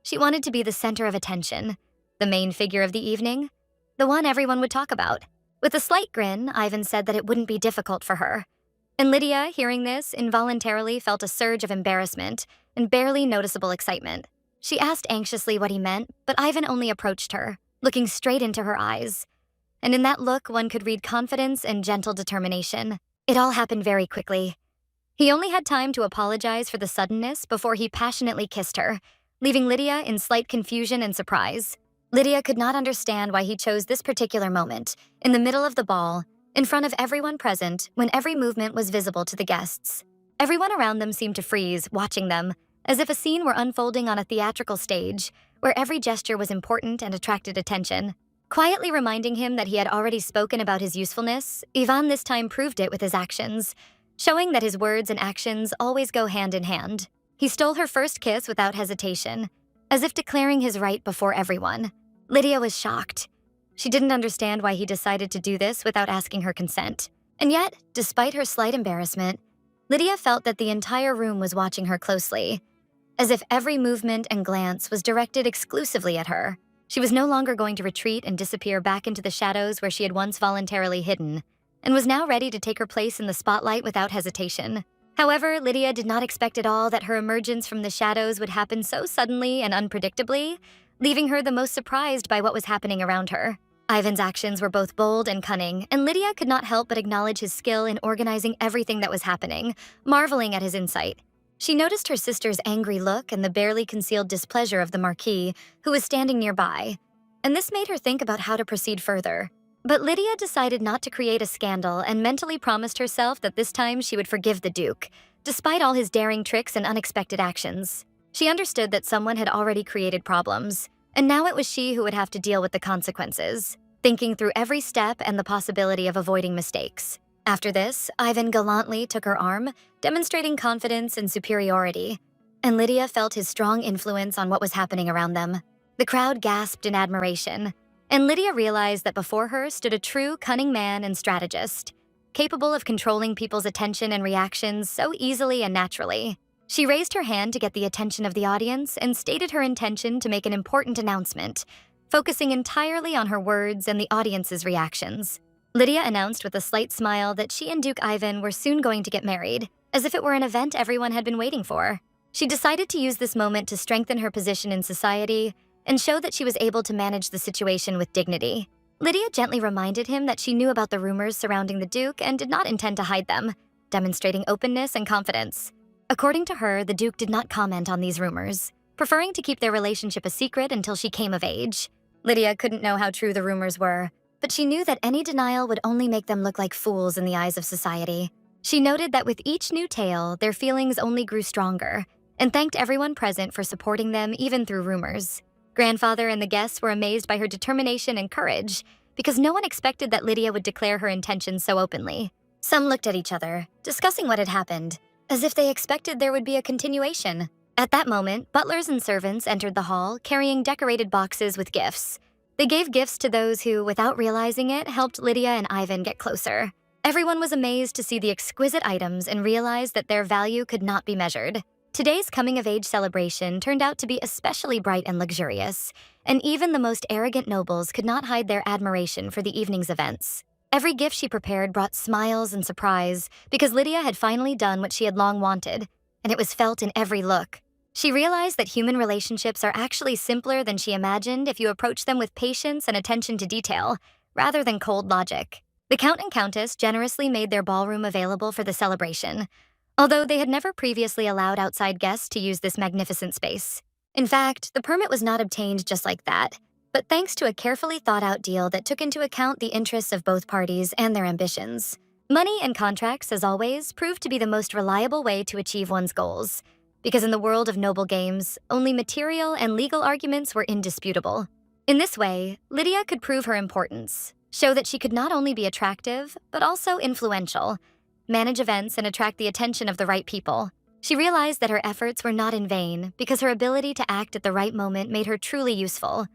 She wanted to be the center of attention, the main figure of the evening, the one everyone would talk about. With a slight grin, Ivan said that it wouldn't be difficult for her, And Lydia, hearing this, involuntarily felt a surge of embarrassment and barely noticeable excitement. She asked anxiously what he meant, but Ivan only approached her, looking straight into her eyes. And in that look, one could read confidence and gentle determination. It all happened very quickly. He only had time to apologize for the suddenness before he passionately kissed her, leaving Lydia in slight confusion and surprise. Lydia could not understand why he chose this particular moment, in the middle of the ball, in front of everyone present, when every movement was visible to the guests. Everyone around them seemed to freeze, watching them, as if a scene were unfolding on a theatrical stage, where every gesture was important and attracted attention. Quietly reminding him that he had already spoken about his usefulness, Ivan this time proved it with his actions, showing that his words and actions always go hand in hand. He stole her first kiss without hesitation, as if declaring his right before everyone. Lydia was shocked. She didn't understand why he decided to do this without asking her consent. And yet, despite her slight embarrassment, Lydia felt that the entire room was watching her closely, as if every movement and glance was directed exclusively at her. She was no longer going to retreat and disappear back into the shadows where she had once voluntarily hidden, and was now ready to take her place in the spotlight without hesitation. However, Lydia did not expect at all that her emergence from the shadows would happen so suddenly and unpredictably, leaving her the most surprised by what was happening around her. Ivan's actions were both bold and cunning, and Lydia could not help but acknowledge his skill in organizing everything that was happening, marveling at his insight. She noticed her sister's angry look and the barely concealed displeasure of the Marquis, who was standing nearby, and this made her think about how to proceed further. But Lydia decided not to create a scandal and mentally promised herself that this time she would forgive the Duke, despite all his daring tricks and unexpected actions. She understood that someone had already created problems, and now it was she who would have to deal with the consequences, thinking through every step and the possibility of avoiding mistakes. After this, Ivan gallantly took her arm, demonstrating confidence and superiority, and Lydia felt his strong influence on what was happening around them. The crowd gasped in admiration, and Lydia realized that before her stood a true cunning man and strategist, capable of controlling people's attention and reactions so easily and naturally. She raised her hand to get the attention of the audience and stated her intention to make an important announcement, focusing entirely on her words and the audience's reactions. Lydia announced with a slight smile that she and Duke Ivan were soon going to get married, as if it were an event everyone had been waiting for. She decided to use this moment to strengthen her position in society and show that she was able to manage the situation with dignity. Lydia gently reminded him that she knew about the rumors surrounding the Duke and did not intend to hide them, demonstrating openness and confidence. According to her, the Duke did not comment on these rumors, preferring to keep their relationship a secret until she came of age. Lydia couldn't know how true the rumors were, but she knew that any denial would only make them look like fools in the eyes of society. She noted that with each new tale, their feelings only grew stronger, and thanked everyone present for supporting them even through rumors. Grandfather and the guests were amazed by her determination and courage, because no one expected that Lydia would declare her intentions so openly. Some looked at each other, discussing what had happened, as if they expected there would be a continuation. At that moment, butlers and servants entered the hall, carrying decorated boxes with gifts. They gave gifts to those who, without realizing it, helped Lydia and Ivan get closer. Everyone was amazed to see the exquisite items and realized that their value could not be measured. Today's coming-of-age celebration turned out to be especially bright and luxurious, and even the most arrogant nobles could not hide their admiration for the evening's events. Every gift she prepared brought smiles and surprise, because Lydia had finally done what she had long wanted, and it was felt in every look. She realized that human relationships are actually simpler than she imagined if you approach them with patience and attention to detail, rather than cold logic. The Count and Countess generously made their ballroom available for the celebration, although they had never previously allowed outside guests to use this magnificent space. In fact, the permit was not obtained just like that, but thanks to a carefully thought-out deal that took into account the interests of both parties and their ambitions. Money and contracts, as always, proved to be the most reliable way to achieve one's goals, because in the world of noble games, only material and legal arguments were indisputable. In this way, Lydia could prove her importance, show that she could not only be attractive, but also influential, manage events and attract the attention of the right people. She realized that her efforts were not in vain because her ability to act at the right moment made her truly useful,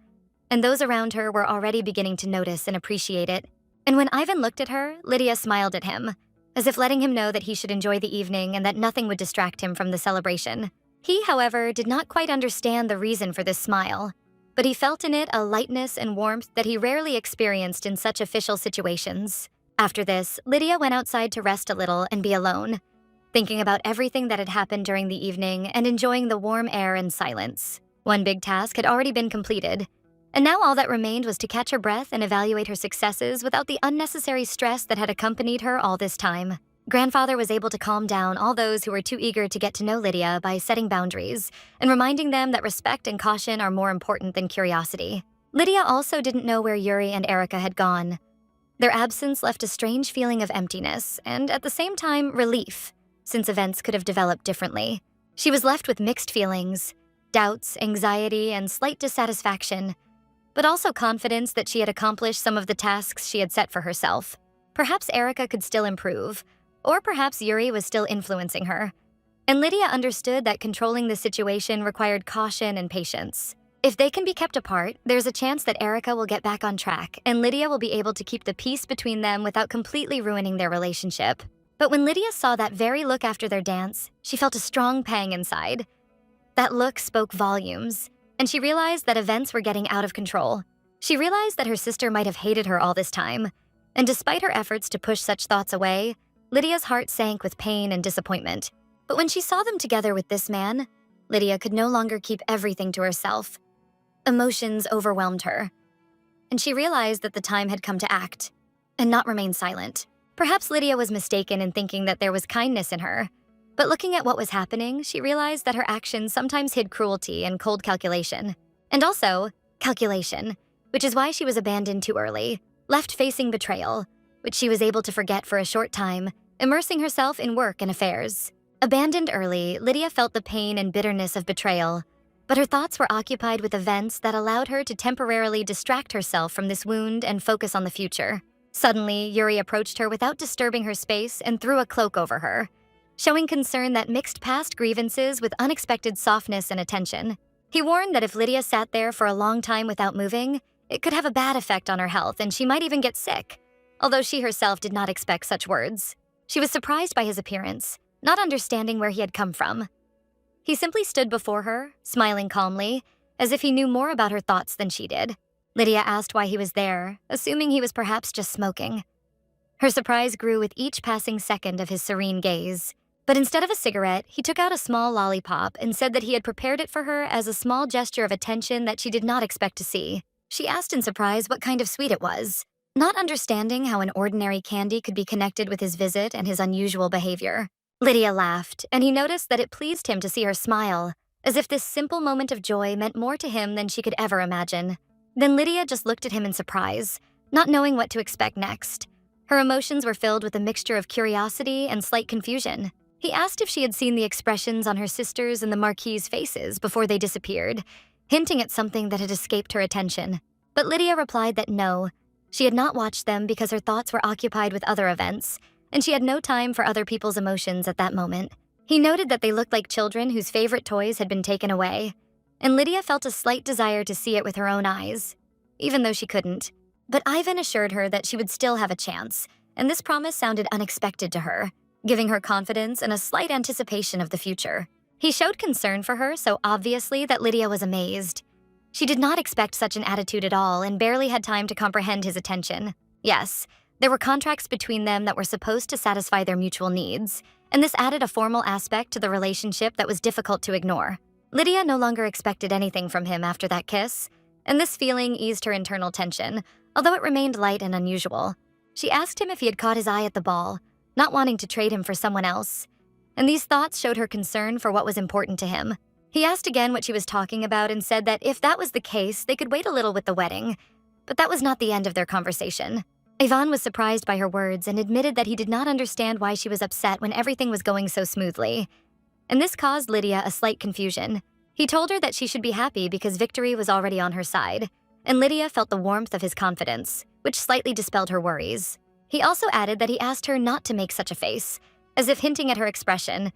and those around her were already beginning to notice and appreciate it. And when Ivan looked at her, Lydia smiled at him, as if letting him know that he should enjoy the evening and that nothing would distract him from the celebration. He, however, did not quite understand the reason for this smile, but he felt in it a lightness and warmth that he rarely experienced in such official situations. After this, Lydia went outside to rest a little and be alone, thinking about everything that had happened during the evening and enjoying the warm air and silence. One big task had already been completed, and now all that remained was to catch her breath and evaluate her successes without the unnecessary stress that had accompanied her all this time. Grandfather was able to calm down all those who were too eager to get to know Lydia by setting boundaries and reminding them that respect and caution are more important than curiosity. Lydia also didn't know where Yuri and Erica had gone. Their absence left a strange feeling of emptiness and, at the same time, relief, since events could have developed differently. She was left with mixed feelings, doubts, anxiety, and slight dissatisfaction, but also confidence that she had accomplished some of the tasks she had set for herself. Perhaps Erica could still improve, or perhaps Yuri was still influencing her. And Lydia understood that controlling the situation required caution and patience. If they can be kept apart, there's a chance that Erica will get back on track, and Lydia will be able to keep the peace between them without completely ruining their relationship. But when Lydia saw that very look after their dance, she felt a strong pang inside. That look spoke volumes, and she realized that events were getting out of control. She realized that her sister might have hated her all this time, and despite her efforts to push such thoughts away, Lydia's heart sank with pain and disappointment. But when she saw them together with this man, Lydia could no longer keep everything to herself. Emotions overwhelmed her, and she realized that the time had come to act, and not remain silent. Perhaps Lydia was mistaken in thinking that there was kindness in her, but looking at what was happening, she realized that her actions sometimes hid cruelty and cold calculation. And also, calculation, which is why she was abandoned too early, left facing betrayal, which she was able to forget for a short time, immersing herself in work and affairs. Abandoned early, Lydia felt the pain and bitterness of betrayal, but her thoughts were occupied with events that allowed her to temporarily distract herself from this wound and focus on the future. Suddenly, Yuri approached her without disturbing her space and threw a cloak over her, showing concern that mixed past grievances with unexpected softness and attention. He warned that if Lydia sat there for a long time without moving, it could have a bad effect on her health and she might even get sick, although she herself did not expect such words. She was surprised by his appearance, not understanding where he had come from. He simply stood before her, smiling calmly, as if he knew more about her thoughts than she did. Lydia asked why he was there, assuming he was perhaps just smoking. Her surprise grew with each passing second of his serene gaze. But instead of a cigarette, he took out a small lollipop and said that he had prepared it for her as a small gesture of attention that she did not expect to see. She asked in surprise what kind of sweet it was, not understanding how an ordinary candy could be connected with his visit and his unusual behavior. Lydia laughed, and he noticed that it pleased him to see her smile, as if this simple moment of joy meant more to him than she could ever imagine. Then Lydia just looked at him in surprise, not knowing what to expect next. Her emotions were filled with a mixture of curiosity and slight confusion. He asked if she had seen the expressions on her sister's and the Marquis's faces before they disappeared, hinting at something that had escaped her attention. But Lydia replied that no, she had not watched them because her thoughts were occupied with other events, and she had no time for other people's emotions at that moment. He noted that they looked like children whose favorite toys had been taken away, and Lydia felt a slight desire to see it with her own eyes, even though she couldn't. But Ivan assured her that she would still have a chance, and this promise sounded unexpected to her, giving her confidence and a slight anticipation of the future. He showed concern for her so obviously that Lydia was amazed. She did not expect such an attitude at all and barely had time to comprehend his attention. Yes, there were contracts between them that were supposed to satisfy their mutual needs, and this added a formal aspect to the relationship that was difficult to ignore. Lydia no longer expected anything from him after that kiss, and this feeling eased her internal tension, although it remained light and unusual. She asked him if he had caught his eye at the ball, not wanting to trade him for someone else, and these thoughts showed her concern for what was important to him. He asked again what she was talking about and said that if that was the case, they could wait a little with the wedding, but that was not the end of their conversation. Ivan was surprised by her words and admitted that he did not understand why she was upset when everything was going so smoothly, and this caused Lydia a slight confusion. He told her that she should be happy because victory was already on her side, and Lydia felt the warmth of his confidence, which slightly dispelled her worries. He also added that he asked her not to make such a face, as if hinting at her expression,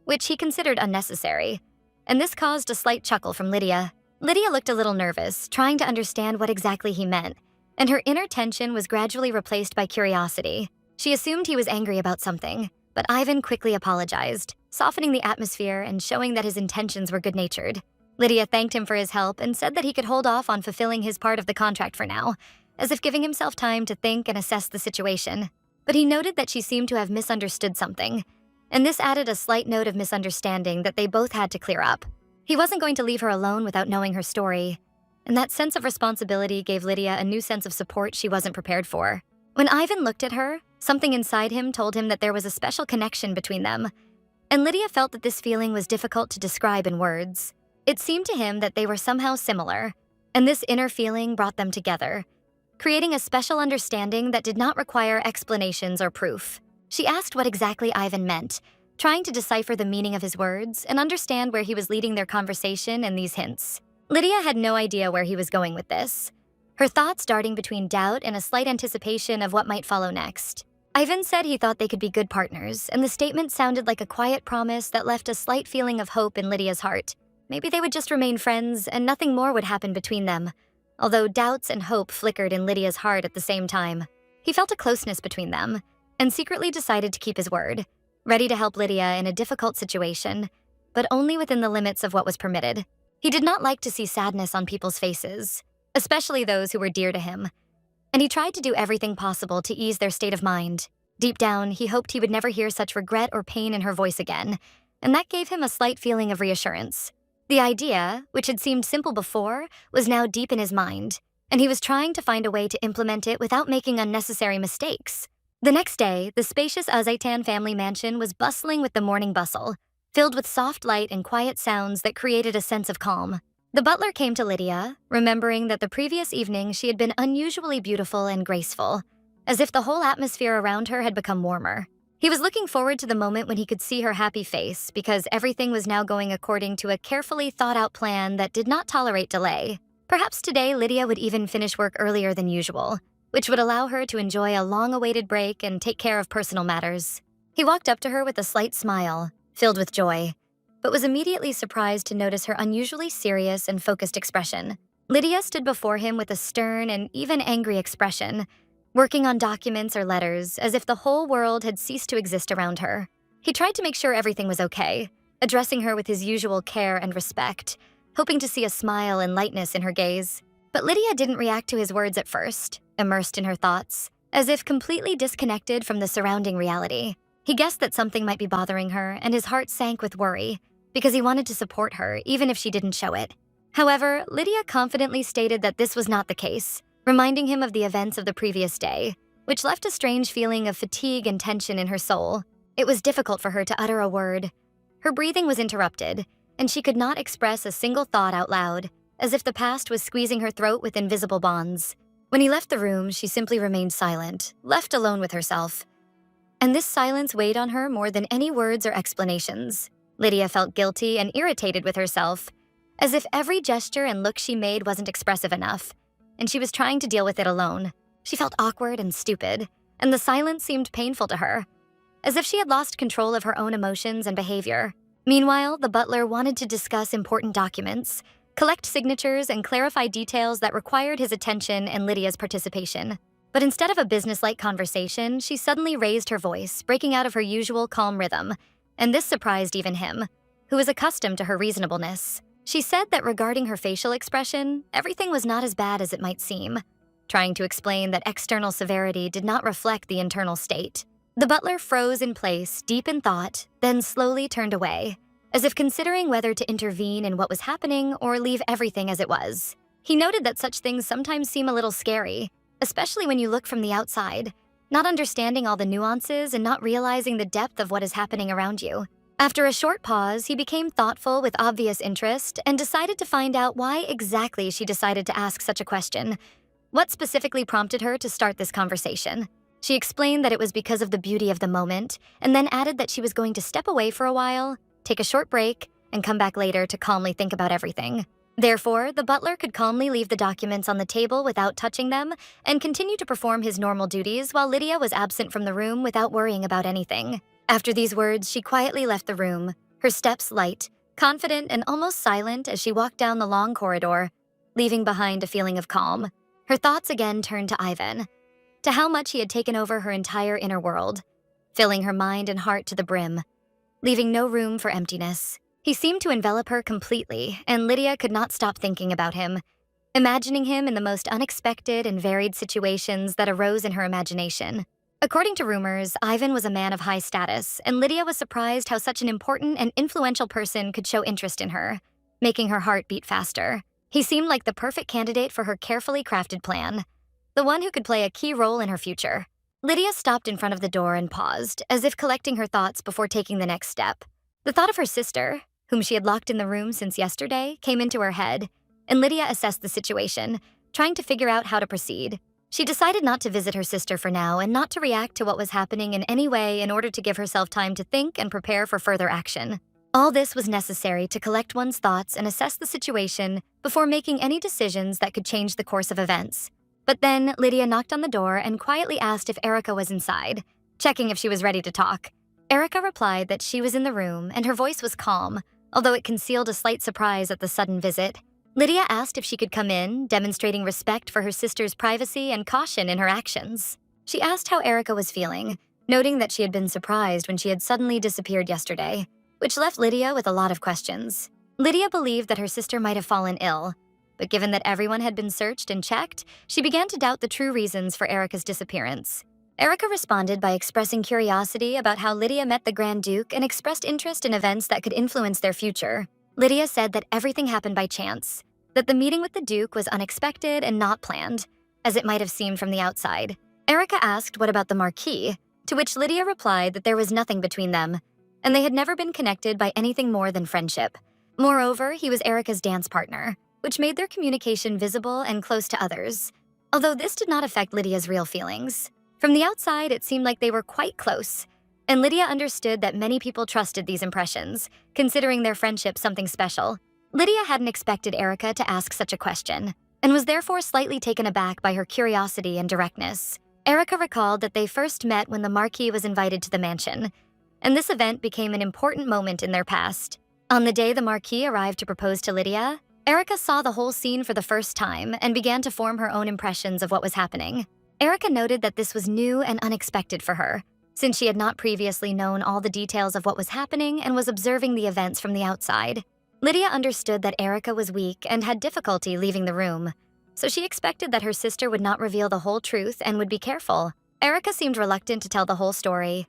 which he considered unnecessary, and this caused a slight chuckle from Lydia. Lydia looked a little nervous, trying to understand what exactly he meant, and her inner tension was gradually replaced by curiosity. She assumed he was angry about something, but Ivan quickly apologized, softening the atmosphere and showing that his intentions were good-natured. Lydia thanked him for his help and said that he could hold off on fulfilling his part of the contract for now, as if giving himself time to think and assess the situation. but he noted that she seemed to have misunderstood something, and this added a slight note of misunderstanding that they both had to clear up. He wasn't going to leave her alone without knowing her story, and that sense of responsibility gave Lydia a new sense of support she wasn't prepared for. When Ivan looked at her, something inside him told him that there was a special connection between them, and Lydia felt that this feeling was difficult to describe in words. It seemed to him that they were somehow similar, and this inner feeling brought them together, creating a special understanding that did not require explanations or proof. She asked what exactly Ivan meant, trying to decipher the meaning of his words and understand where he was leading their conversation in these hints. Lydia had no idea where he was going with this, her thoughts darting between doubt and a slight anticipation of what might follow next. Ivan said he thought they could be good partners, and the statement sounded like a quiet promise that left a slight feeling of hope in Lydia's heart. Maybe they would just remain friends and nothing more would happen between them, although doubts and hope flickered in Lydia's heart at the same time. He felt a closeness between them, and secretly decided to keep his word, ready to help Lydia in a difficult situation, but only within the limits of what was permitted. He did not like to see sadness on people's faces, especially those who were dear to him, and he tried to do everything possible to ease their state of mind. Deep down, he hoped he would never hear such regret or pain in her voice again, and that gave him a slight feeling of reassurance. The idea, which had seemed simple before, was now deep in his mind, and he was trying to find a way to implement it without making unnecessary mistakes. The next day, the spacious Azaitan family mansion was bustling with the morning bustle, filled with soft light and quiet sounds that created a sense of calm. The butler came to Lydia, remembering that the previous evening she had been unusually beautiful and graceful, as if the whole atmosphere around her had become warmer. He was looking forward to the moment when he could see her happy face because everything was now going according to a carefully thought-out plan that did not tolerate delay. Perhaps today Lydia would even finish work earlier than usual, which would allow her to enjoy a long-awaited break and take care of personal matters. He walked up to her with a slight smile, filled with joy, but was immediately surprised to notice her unusually serious and focused expression. Lydia stood before him with a stern and even angry expression, working on documents or letters as if the whole world had ceased to exist around her. He tried to make sure everything was okay, addressing her with his usual care and respect, hoping to see a smile and lightness in her gaze. But Lydia didn't react to his words at first, immersed in her thoughts, as if completely disconnected from the surrounding reality. He guessed that something might be bothering her, and his heart sank with worry, because he wanted to support her, even if she didn't show it. However, Lydia confidently stated that this was not the case, reminding him of the events of the previous day, which left a strange feeling of fatigue and tension in her soul. It was difficult for her to utter a word. Her breathing was interrupted, and she could not express a single thought out loud, as if the past was squeezing her throat with invisible bonds. When he left the room, she simply remained silent, left alone with herself. And this silence weighed on her more than any words or explanations. Lydia felt guilty and irritated with herself, as if every gesture and look she made wasn't expressive enough, and she was trying to deal with it alone. She felt awkward and stupid, and the silence seemed painful to her, as if she had lost control of her own emotions and behavior. Meanwhile, the butler wanted to discuss important documents, collect signatures, and clarify details that required his attention and Lydia's participation. But instead of a business-like conversation, she suddenly raised her voice, breaking out of her usual calm rhythm, and this surprised even him, who was accustomed to her reasonableness. She said that regarding her facial expression, everything was not as bad as it might seem, trying to explain that external severity did not reflect the internal state. The butler froze in place, deep in thought, then slowly turned away, as if considering whether to intervene in what was happening or leave everything as it was. He noted that such things sometimes seem a little scary, especially when you look from the outside, not understanding all the nuances and not realizing the depth of what is happening around you. After a short pause, he became thoughtful with obvious interest and decided to find out why exactly she decided to ask such a question. What specifically prompted her to start this conversation? She explained that it was because of the beauty of the moment, and then added that she was going to step away for a while, take a short break, and come back later to calmly think about everything. Therefore, the butler could calmly leave the documents on the table without touching them and continue to perform his normal duties while Lydia was absent from the room without worrying about anything. After these words, she quietly left the room, her steps light, confident, and almost silent as she walked down the long corridor, leaving behind a feeling of calm. Her thoughts again turned to Ivan, to how much he had taken over her entire inner world, filling her mind and heart to the brim, leaving no room for emptiness. He seemed to envelop her completely, and Lydia could not stop thinking about him, imagining him in the most unexpected and varied situations that arose in her imagination. According to rumors, Ivan was a man of high status, and Lydia was surprised how such an important and influential person could show interest in her, making her heart beat faster. He seemed like the perfect candidate for her carefully crafted plan, the one who could play a key role in her future. Lydia stopped in front of the door and paused, as if collecting her thoughts before taking the next step. The thought of her sister, whom she had locked in the room since yesterday, came into her head, and Lydia assessed the situation, trying to figure out how to proceed. She decided not to visit her sister for now and not to react to what was happening in any way in order to give herself time to think and prepare for further action. All this was necessary to collect one's thoughts and assess the situation before making any decisions that could change the course of events. But then, Lydia knocked on the door and quietly asked if Erica was inside, checking if she was ready to talk. Erica replied that she was in the room, and her voice was calm, although it concealed a slight surprise at the sudden visit. Lydia asked if she could come in, demonstrating respect for her sister's privacy and caution in her actions. She asked how Erica was feeling, noting that she had been surprised when she had suddenly disappeared yesterday, which left Lydia with a lot of questions. Lydia believed that her sister might have fallen ill, but given that everyone had been searched and checked, she began to doubt the true reasons for Erica's disappearance. Erica responded by expressing curiosity about how Lydia met the Grand Duke and expressed interest in events that could influence their future. Lydia said that everything happened by chance, that the meeting with the Duke was unexpected and not planned, as it might have seemed from the outside. Erica asked what about the Marquis, to which Lydia replied that there was nothing between them, and they had never been connected by anything more than friendship. Moreover, he was Erica's dance partner, which made their communication visible and close to others, although this did not affect Lydia's real feelings. From the outside, it seemed like they were quite close, and Lydia understood that many people trusted these impressions, considering their friendship something special. Lydia hadn't expected Erica to ask such a question, and was therefore slightly taken aback by her curiosity and directness. Erica recalled that they first met when the Marquis was invited to the mansion, and this event became an important moment in their past. On the day the Marquis arrived to propose to Lydia, Erica saw the whole scene for the first time and began to form her own impressions of what was happening. Erica noted that this was new and unexpected for her, since she had not previously known all the details of what was happening and was observing the events from the outside. Lydia understood that Erica was weak and had difficulty leaving the room, so she expected that her sister would not reveal the whole truth and would be careful. Erica seemed reluctant to tell the whole story,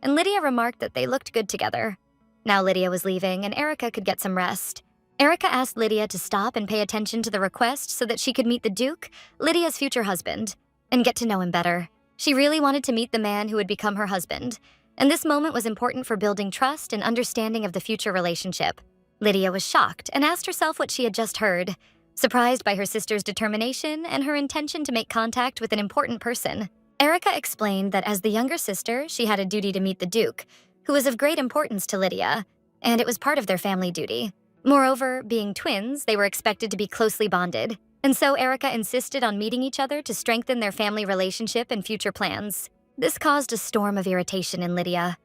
and Lydia remarked that they looked good together. Now Lydia was leaving and Erica could get some rest. Erica asked Lydia to stop and pay attention to the request so that she could meet the Duke, Lydia's future husband, and get to know him better. She really wanted to meet the man who would become her husband, and this moment was important for building trust and understanding of the future relationship. Lydia was shocked and asked herself what she had just heard, surprised by her sister's determination and her intention to make contact with an important person. Erica explained that as the younger sister, she had a duty to meet the Duke, who was of great importance to Lydia, and it was part of their family duty. Moreover, being twins, they were expected to be closely bonded, and so Erica insisted on meeting each other to strengthen their family relationship and future plans. This caused a storm of irritation in Lydia.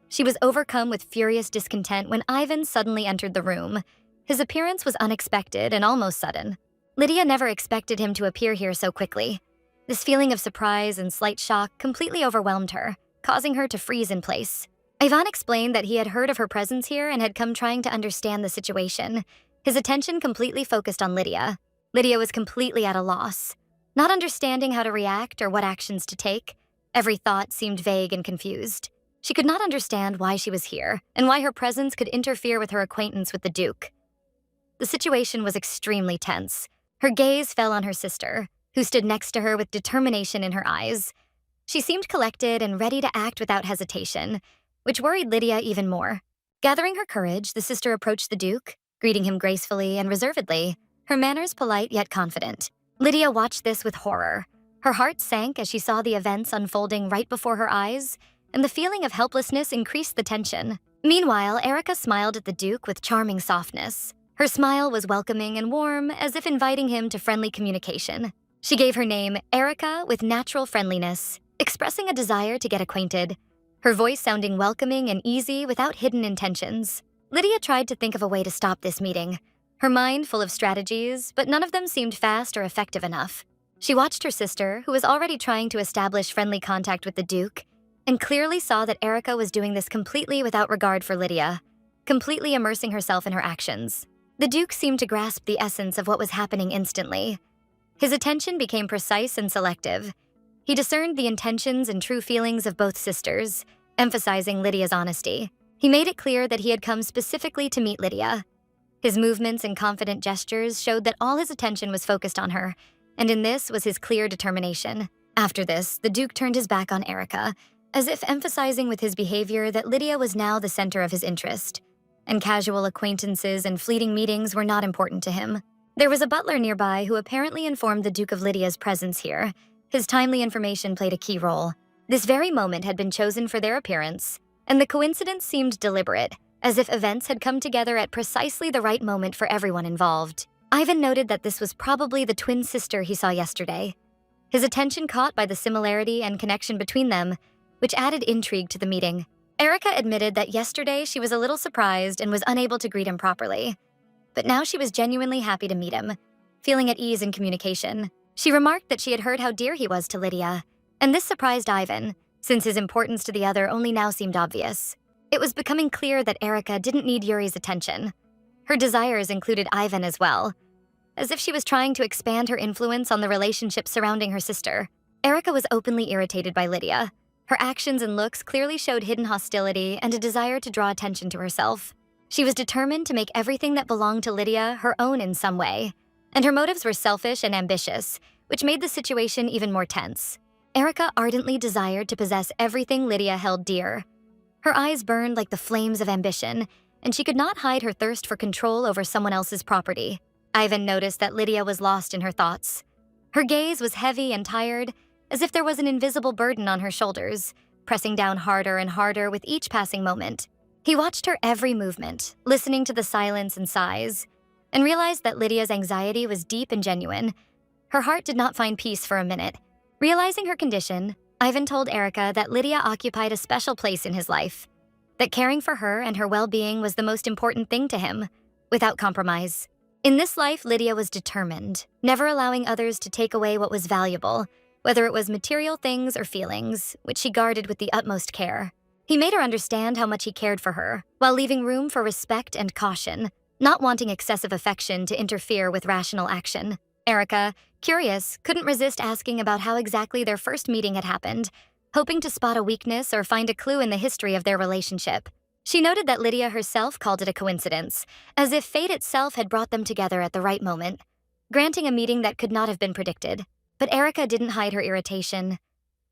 She was overcome with furious discontent when Ivan suddenly entered the room. His appearance was unexpected and almost sudden. Lydia never expected him to appear here so quickly. This feeling of surprise and slight shock completely overwhelmed her, causing her to freeze in place. Ivan explained that he had heard of her presence here and had come trying to understand the situation. His attention completely focused on Lydia. Lydia was completely at a loss, not understanding how to react or what actions to take. Every thought seemed vague and confused. She could not understand why she was here and why her presence could interfere with her acquaintance with the Duke. The situation was extremely tense. Her gaze fell on her sister, who stood next to her with determination in her eyes. She seemed collected and ready to act without hesitation, which worried Lydia even more. Gathering her courage, the sister approached the Duke, greeting him gracefully and reservedly, her manners polite yet confident. Lydia watched this with horror. Her heart sank as she saw the events unfolding right before her eyes, and the feeling of helplessness increased the tension. Meanwhile, Erica smiled at the Duke with charming softness. Her smile was welcoming and warm, as if inviting him to friendly communication. She gave her name Erica with natural friendliness, expressing a desire to get acquainted, her voice sounding welcoming and easy without hidden intentions. Lydia tried to think of a way to stop this meeting, her mind full of strategies, but none of them seemed fast or effective enough. She watched her sister, who was already trying to establish friendly contact with the Duke, and clearly saw that Erica was doing this completely without regard for Lydia, completely immersing herself in her actions. The Duke seemed to grasp the essence of what was happening instantly. His attention became precise and selective. He discerned the intentions and true feelings of both sisters, emphasizing Lydia's honesty. He made it clear that he had come specifically to meet Lydia. His movements and confident gestures showed that all his attention was focused on her, and in this was his clear determination. After this, the Duke turned his back on Erica, as if emphasizing with his behavior that Lydia was now the center of his interest, and casual acquaintances and fleeting meetings were not important to him. There was a butler nearby who apparently informed the Duke of Lydia's presence here. His timely information played a key role. This very moment had been chosen for their appearance, and the coincidence seemed deliberate, as if events had come together at precisely the right moment for everyone involved. Ivan noted that this was probably the twin sister he saw yesterday. His attention caught by the similarity and connection between them, which added intrigue to the meeting. Erica admitted that yesterday she was a little surprised and was unable to greet him properly. But now she was genuinely happy to meet him, feeling at ease in communication. She remarked that she had heard how dear he was to Lydia, and this surprised Ivan, since his importance to the other only now seemed obvious. It was becoming clear that Erica didn't need Yuri's attention. Her desires included Ivan as well, as if she was trying to expand her influence on the relationship surrounding her sister. Erica was openly irritated by Lydia. Her actions and looks clearly showed hidden hostility and a desire to draw attention to herself. She was determined to make everything that belonged to Lydia her own in some way, and her motives were selfish and ambitious, which made the situation even more tense. Erica ardently desired to possess everything Lydia held dear. Her eyes burned like the flames of ambition, and she could not hide her thirst for control over someone else's property. Ivan noticed that Lydia was lost in her thoughts. Her gaze was heavy and tired, as if there was an invisible burden on her shoulders, pressing down harder and harder with each passing moment. He watched her every movement, listening to the silence and sighs, and realized that Lydia's anxiety was deep and genuine. Her heart did not find peace for a minute. Realizing her condition, Ivan told Erica that Lydia occupied a special place in his life, that caring for her and her well-being was the most important thing to him, without compromise. In this life, Lydia was determined, never allowing others to take away what was valuable, whether it was material things or feelings, which she guarded with the utmost care. He made her understand how much he cared for her, while leaving room for respect and caution, not wanting excessive affection to interfere with rational action. Erica, curious, couldn't resist asking about how exactly their first meeting had happened, hoping to spot a weakness or find a clue in the history of their relationship. She noted that Lydia herself called it a coincidence, as if fate itself had brought them together at the right moment, granting a meeting that could not have been predicted. But Erica didn't hide her irritation.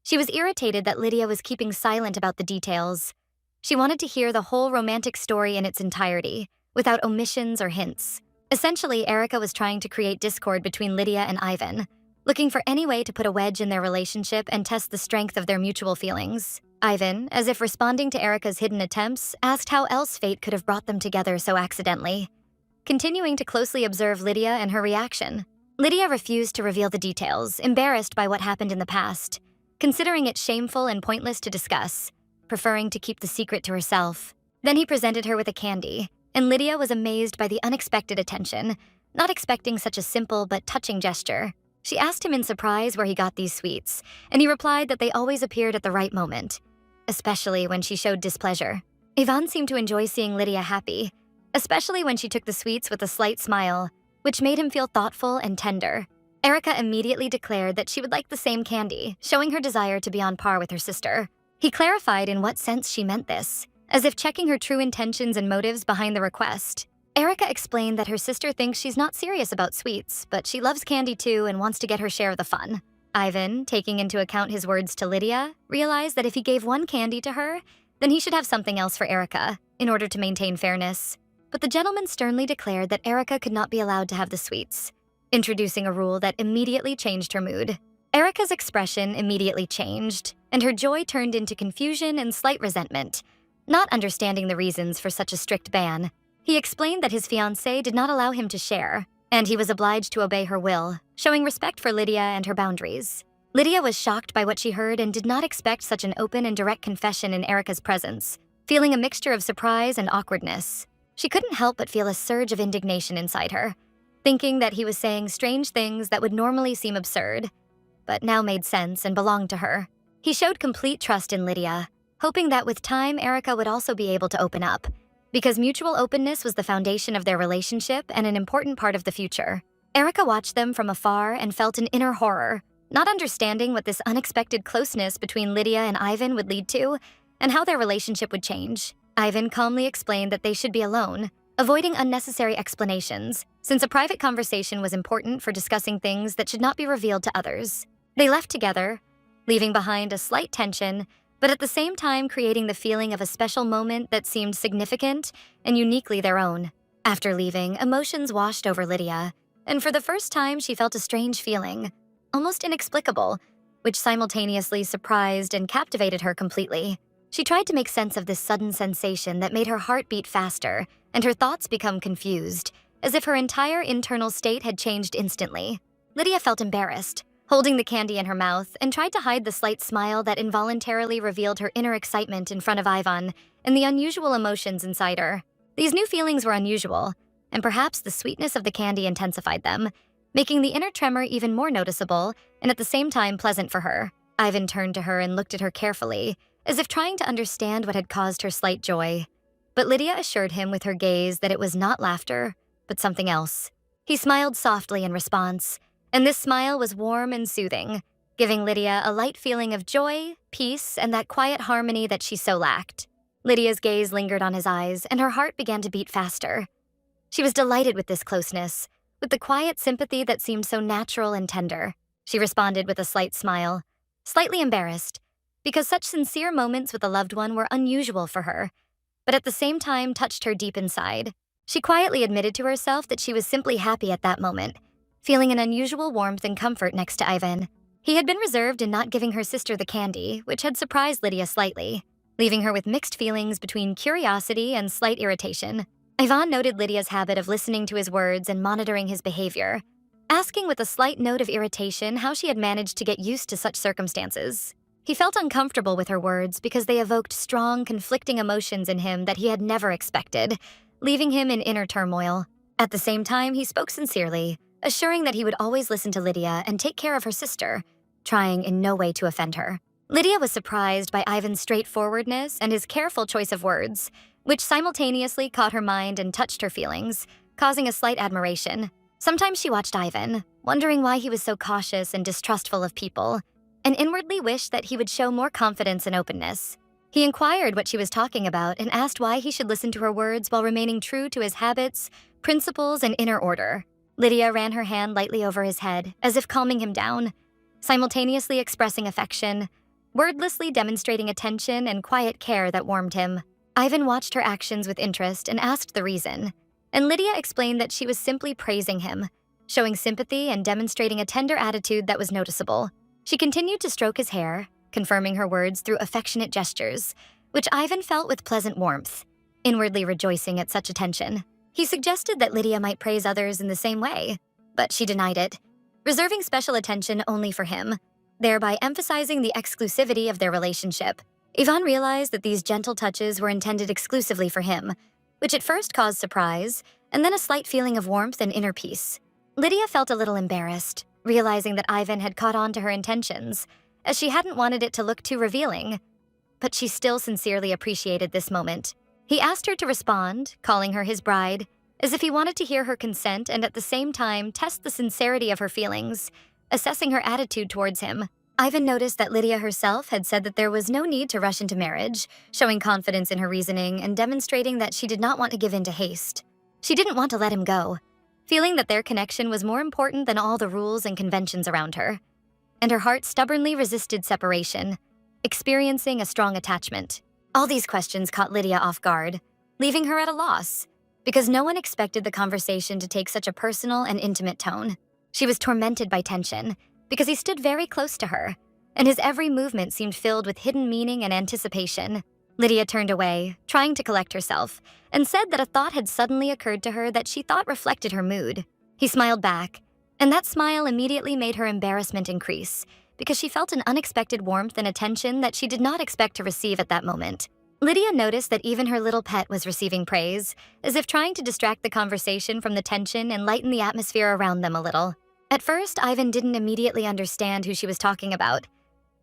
She was irritated that Lydia was keeping silent about the details. She wanted to hear the whole romantic story in its entirety, without omissions or hints. Essentially, Erica was trying to create discord between Lydia and Ivan, looking for any way to put a wedge in their relationship and test the strength of their mutual feelings. Ivan, as if responding to Erica's hidden attempts, asked how else fate could have brought them together so accidentally, continuing to closely observe Lydia and her reaction. Lydia refused to reveal the details, embarrassed by what happened in the past, considering it shameful and pointless to discuss, preferring to keep the secret to herself. Then he presented her with a candy, and Lydia was amazed by the unexpected attention, not expecting such a simple but touching gesture. She asked him in surprise where he got these sweets, and he replied that they always appeared at the right moment, especially when she showed displeasure. Ivan seemed to enjoy seeing Lydia happy, especially when she took the sweets with a slight smile, which made him feel thoughtful and tender. Erica immediately declared that she would like the same candy, showing her desire to be on par with her sister. He clarified in what sense she meant this, as if checking her true intentions and motives behind the request. Erica explained that her sister thinks she's not serious about sweets, but she loves candy too and wants to get her share of the fun. Ivan, taking into account his words to Lydia, realized that if he gave one candy to her, then he should have something else for Erica, in order to maintain fairness. But the gentleman sternly declared that Erica could not be allowed to have the sweets, introducing a rule that immediately changed her mood. Erica's expression immediately changed, and her joy turned into confusion and slight resentment, not understanding the reasons for such a strict ban. He explained that his fiancée did not allow him to share, and he was obliged to obey her will, showing respect for Lydia and her boundaries. Lydia was shocked by what she heard and did not expect such an open and direct confession in Erica's presence, feeling a mixture of surprise and awkwardness. She couldn't help but feel a surge of indignation inside her, thinking that he was saying strange things that would normally seem absurd, but now made sense and belonged to her. He showed complete trust in Lydia, hoping that with time Erica would also be able to open up, because mutual openness was the foundation of their relationship and an important part of the future. Erica watched them from afar and felt an inner horror, not understanding what this unexpected closeness between Lydia and Ivan would lead to, and how their relationship would change. Ivan calmly explained that they should be alone, avoiding unnecessary explanations, since a private conversation was important for discussing things that should not be revealed to others. They left together, leaving behind a slight tension, but at the same time creating the feeling of a special moment that seemed significant and uniquely their own. After leaving, emotions washed over Lydia, and for the first time she felt a strange feeling, almost inexplicable, which simultaneously surprised and captivated her completely. She tried to make sense of this sudden sensation that made her heart beat faster and her thoughts become confused, as if her entire internal state had changed instantly. Lydia felt embarrassed, holding the candy in her mouth, and tried to hide the slight smile that involuntarily revealed her inner excitement in front of Ivan and the unusual emotions inside her. These new feelings were unusual, and perhaps the sweetness of the candy intensified them, making the inner tremor even more noticeable and at the same time pleasant for her. Ivan turned to her and looked at her carefully, as if trying to understand what had caused her slight joy. But Lydia assured him with her gaze that it was not laughter, but something else. He smiled softly in response, and this smile was warm and soothing, giving Lydia a light feeling of joy, peace, and that quiet harmony that she so lacked. Lydia's gaze lingered on his eyes, and her heart began to beat faster. She was delighted with this closeness, with the quiet sympathy that seemed so natural and tender. She responded with a slight smile, slightly embarrassed, because such sincere moments with a loved one were unusual for her, but at the same time touched her deep inside. She quietly admitted to herself that she was simply happy at that moment, feeling an unusual warmth and comfort next to Ivan. He had been reserved in not giving her sister the candy, which had surprised Lydia slightly, leaving her with mixed feelings between curiosity and slight irritation. Ivan noted Lydia's habit of listening to his words and monitoring his behavior, asking with a slight note of irritation how she had managed to get used to such circumstances. He felt uncomfortable with her words because they evoked strong, conflicting emotions in him that he had never expected, leaving him in inner turmoil. At the same time, he spoke sincerely, assuring that he would always listen to Lydia and take care of her sister, trying in no way to offend her. Lydia was surprised by Ivan's straightforwardness and his careful choice of words, which simultaneously caught her mind and touched her feelings, causing a slight admiration. Sometimes she watched Ivan, wondering why he was so cautious and distrustful of people, and inwardly wished that he would show more confidence and openness. He inquired what she was talking about and asked why he should listen to her words while remaining true to his habits, principles, and inner order. Lydia ran her hand lightly over his head, as if calming him down, simultaneously expressing affection, wordlessly demonstrating attention and quiet care that warmed him. Ivan watched her actions with interest and asked the reason, and Lydia explained that she was simply praising him, showing sympathy and demonstrating a tender attitude that was noticeable. She continued to stroke his hair, confirming her words through affectionate gestures, which Ivan felt with pleasant warmth, inwardly rejoicing at such attention. He suggested that Lydia might praise others in the same way, but she denied it, reserving special attention only for him, thereby emphasizing the exclusivity of their relationship. Ivan realized that these gentle touches were intended exclusively for him, which at first caused surprise, and then a slight feeling of warmth and inner peace. Lydia felt a little embarrassed, realizing that Ivan had caught on to her intentions, as she hadn't wanted it to look too revealing, but she still sincerely appreciated this moment. He asked her to respond, calling her his bride, as if he wanted to hear her consent and at the same time test the sincerity of her feelings, assessing her attitude towards him. Ivan noticed that Lydia herself had said that there was no need to rush into marriage, showing confidence in her reasoning and demonstrating that she did not want to give in to haste. She didn't want to let him go, feeling that their connection was more important than all the rules and conventions around her. And her heart stubbornly resisted separation, experiencing a strong attachment. All these questions caught Lydia off guard, leaving her at a loss, because no one expected the conversation to take such a personal and intimate tone. She was tormented by tension, because he stood very close to her, and his every movement seemed filled with hidden meaning and anticipation. Lydia turned away, trying to collect herself, and said that a thought had suddenly occurred to her that she thought reflected her mood. He smiled back, and that smile immediately made her embarrassment increase, because she felt an unexpected warmth and attention that she did not expect to receive at that moment. Lydia noticed that even her little pet was receiving praise, as if trying to distract the conversation from the tension and lighten the atmosphere around them a little. At first, Ivan didn't immediately understand who she was talking about,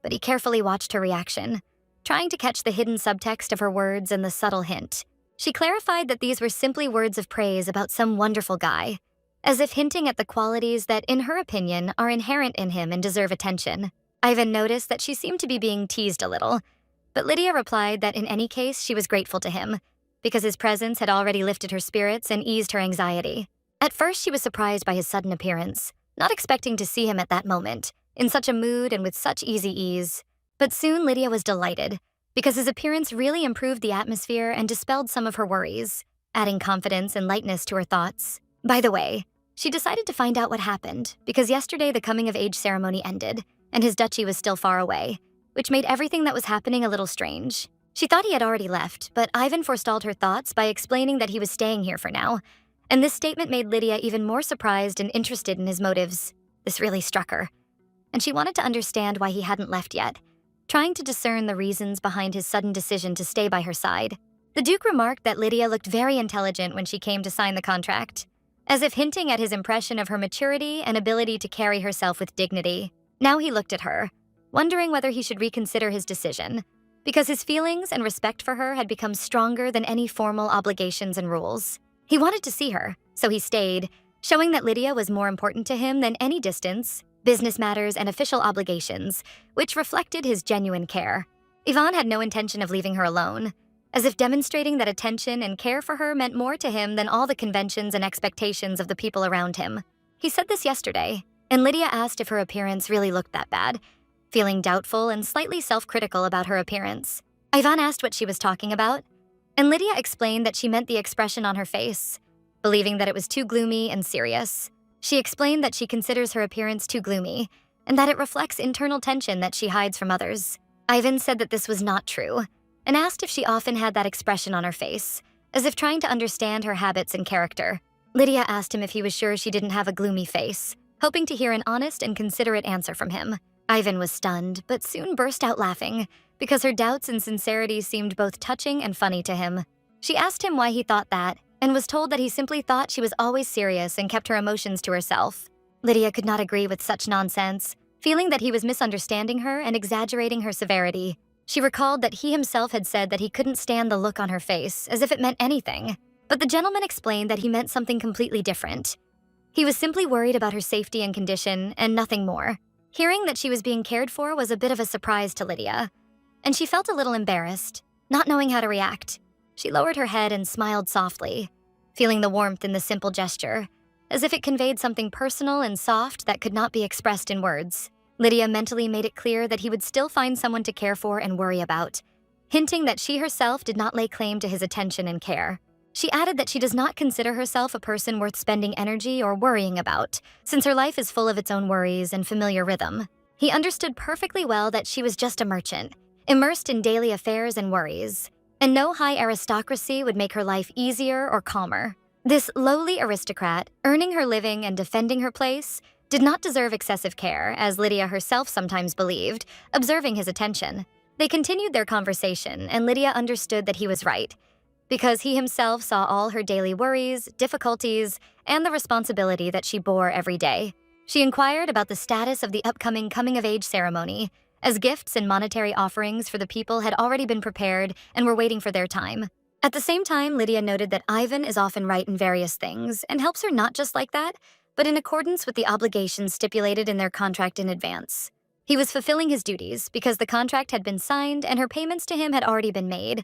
but he carefully watched her reaction, trying to catch the hidden subtext of her words and the subtle hint. She clarified that these were simply words of praise about some wonderful guy, as if hinting at the qualities that, in her opinion, are inherent in him and deserve attention. Ivan noticed that she seemed to be being teased a little, but Lydia replied that in any case she was grateful to him, because his presence had already lifted her spirits and eased her anxiety. At first she was surprised by his sudden appearance, not expecting to see him at that moment, in such a mood and with such easy ease. But soon Lydia was delighted, because his appearance really improved the atmosphere and dispelled some of her worries, adding confidence and lightness to her thoughts. By the way, she decided to find out what happened, because yesterday the coming-of-age ceremony ended, and his duchy was still far away, which made everything that was happening a little strange. She thought he had already left, but Ivan forestalled her thoughts by explaining that he was staying here for now, and this statement made Lydia even more surprised and interested in his motives. This really struck her, and she wanted to understand why he hadn't left yet, trying to discern the reasons behind his sudden decision to stay by her side. The Duke remarked that Lydia looked very intelligent when she came to sign the contract, as if hinting at his impression of her maturity and ability to carry herself with dignity. Now he looked at her, wondering whether he should reconsider his decision, because his feelings and respect for her had become stronger than any formal obligations and rules. He wanted to see her, so he stayed, showing that Lydia was more important to him than any distance, business matters, and official obligations, which reflected his genuine care. Ivan had no intention of leaving her alone, as if demonstrating that attention and care for her meant more to him than all the conventions and expectations of the people around him. He said this yesterday, and Lydia asked if her appearance really looked that bad, feeling doubtful and slightly self-critical about her appearance. Ivan asked what she was talking about, and Lydia explained that she meant the expression on her face, believing that it was too gloomy and serious. She explained that she considers her appearance too gloomy, and that it reflects internal tension that she hides from others. Ivan said that this was not true, and asked if she often had that expression on her face, as if trying to understand her habits and character. Lydia asked him if he was sure she didn't have a gloomy face, hoping to hear an honest and considerate answer from him. Ivan was stunned, but soon burst out laughing, because her doubts and sincerity seemed both touching and funny to him. She asked him why he thought that, and was told that he simply thought she was always serious and kept her emotions to herself. Lydia could not agree with such nonsense, feeling that he was misunderstanding her and exaggerating her severity. She recalled that he himself had said that he couldn't stand the look on her face, as if it meant anything. But the gentleman explained that he meant something completely different. He was simply worried about her safety and condition, and nothing more. Hearing that she was being cared for was a bit of a surprise to Lydia, and she felt a little embarrassed, not knowing how to react. She lowered her head and smiled softly, feeling the warmth in the simple gesture, as if it conveyed something personal and soft that could not be expressed in words. Lydia mentally made it clear that he would still find someone to care for and worry about, hinting that she herself did not lay claim to his attention and care. She added that she does not consider herself a person worth spending energy or worrying about, since her life is full of its own worries and familiar rhythm. He understood perfectly well that she was just a merchant, immersed in daily affairs and worries, and no high aristocracy would make her life easier or calmer. This lowly aristocrat, earning her living and defending her place, did not deserve excessive care, as Lydia herself sometimes believed, observing his attention. They continued their conversation, and Lydia understood that he was right, because he himself saw all her daily worries, difficulties, and the responsibility that she bore every day. She inquired about the status of the upcoming coming-of-age ceremony, as gifts and monetary offerings for the people had already been prepared and were waiting for their time. At the same time, Lydia noted that Ivan is often right in various things and helps her not just like that, but in accordance with the obligations stipulated in their contract in advance. He was fulfilling his duties because the contract had been signed and her payments to him had already been made,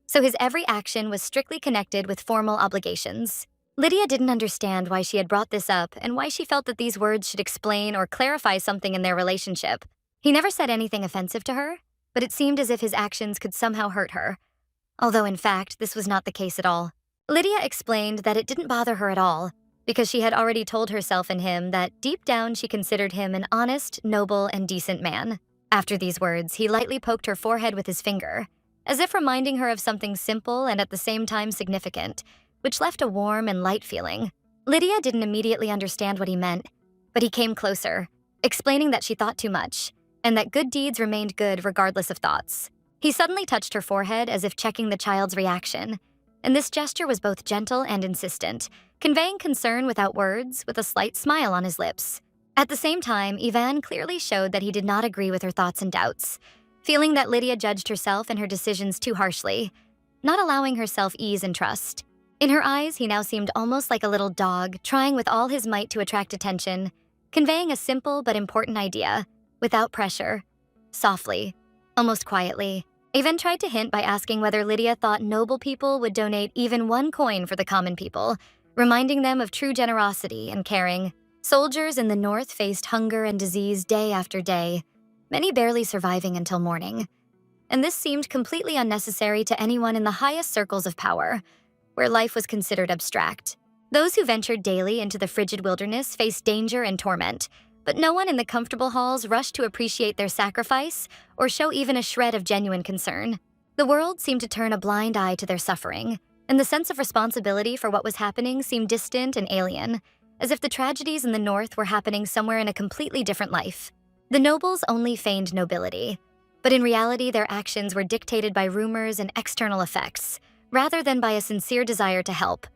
so his every action was strictly connected with formal obligations. Lydia didn't understand why she had brought this up and why she felt that these words should explain or clarify something in their relationship. He never said anything offensive to her, but it seemed as if his actions could somehow hurt her, although in fact this was not the case at all. Lydia explained that it didn't bother her at all, because she had already told herself and him that deep down she considered him an honest, noble, and decent man. After these words, he lightly poked her forehead with his finger, as if reminding her of something simple and at the same time significant, which left a warm and light feeling. Lydia didn't immediately understand what he meant, but he came closer, explaining that she thought too much, and that good deeds remained good regardless of thoughts. He suddenly touched her forehead as if checking the child's reaction, and this gesture was both gentle and insistent, conveying concern without words, with a slight smile on his lips. At the same time, Ivan clearly showed that he did not agree with her thoughts and doubts, feeling that Lydia judged herself and her decisions too harshly, not allowing herself ease and trust. In her eyes, he now seemed almost like a little dog, trying with all his might to attract attention, conveying a simple but important idea, without pressure, softly, almost quietly. Avon tried to hint by asking whether Lydia thought noble people would donate even 1 coin for the common people, reminding them of true generosity and caring. Soldiers in the north faced hunger and disease day after day, many barely surviving until morning. And this seemed completely unnecessary to anyone in the highest circles of power, where life was considered abstract. Those who ventured daily into the frigid wilderness faced danger and torment, but no one in the comfortable halls rushed to appreciate their sacrifice or show even a shred of genuine concern. The world seemed to turn a blind eye to their suffering, and the sense of responsibility for what was happening seemed distant and alien, as if the tragedies in the north were happening somewhere in a completely different life. The nobles only feigned nobility, but in reality their actions were dictated by rumors and external effects, rather than by a sincere desire to help,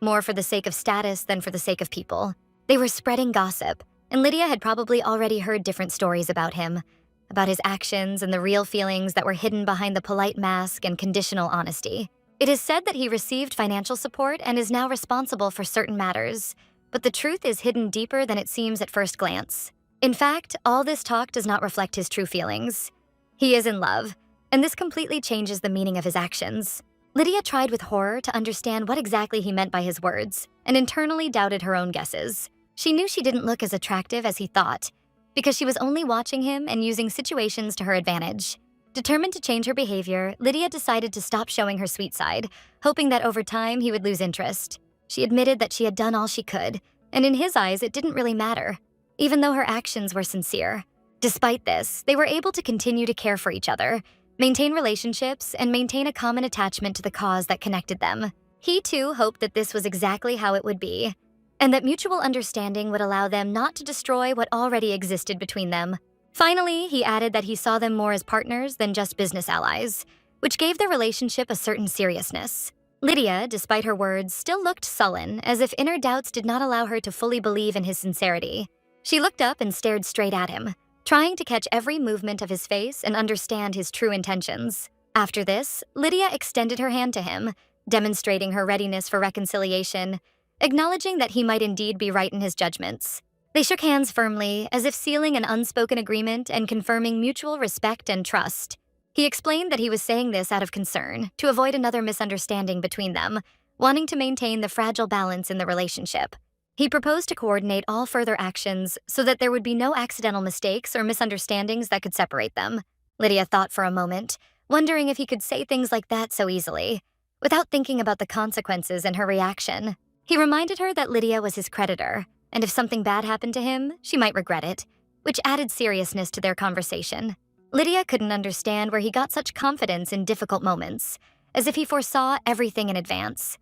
more for the sake of status than for the sake of people. They were spreading gossip, and Lydia had probably already heard different stories about him, about his actions and the real feelings that were hidden behind the polite mask and conditional honesty. It is said that he received financial support and is now responsible for certain matters, but the truth is hidden deeper than it seems at first glance. In fact, all this talk does not reflect his true feelings. He is in love, and this completely changes the meaning of his actions. Lydia tried with horror to understand what exactly he meant by his words, and internally doubted her own guesses. She knew she didn't look as attractive as he thought, because she was only watching him and using situations to her advantage. Determined to change her behavior, Lydia decided to stop showing her sweet side, hoping that over time he would lose interest. She admitted that she had done all she could, and in his eyes it didn't really matter, even though her actions were sincere. Despite this, they were able to continue to care for each other, maintain relationships, and maintain a common attachment to the cause that connected them. He too hoped that this was exactly how it would be, and that mutual understanding would allow them not to destroy what already existed between them. Finally, he added that he saw them more as partners than just business allies, which gave their relationship a certain seriousness. Lydia, despite her words, still looked sullen, as if inner doubts did not allow her to fully believe in his sincerity. She looked up and stared straight at him, trying to catch every movement of his face and understand his true intentions. After this, Lydia extended her hand to him, demonstrating her readiness for reconciliation, acknowledging that he might indeed be right in his judgments. They shook hands firmly, as if sealing an unspoken agreement and confirming mutual respect and trust. He explained that he was saying this out of concern, to avoid another misunderstanding between them, wanting to maintain the fragile balance in the relationship. He proposed to coordinate all further actions so that there would be no accidental mistakes or misunderstandings that could separate them. Lydia thought for a moment, wondering if he could say things like that so easily, without thinking about the consequences and her reaction. He reminded her that Lydia was his creditor, and if something bad happened to him, she might regret it, which added seriousness to their conversation. Lydia couldn't understand where he got such confidence in difficult moments, as if he foresaw everything in advance.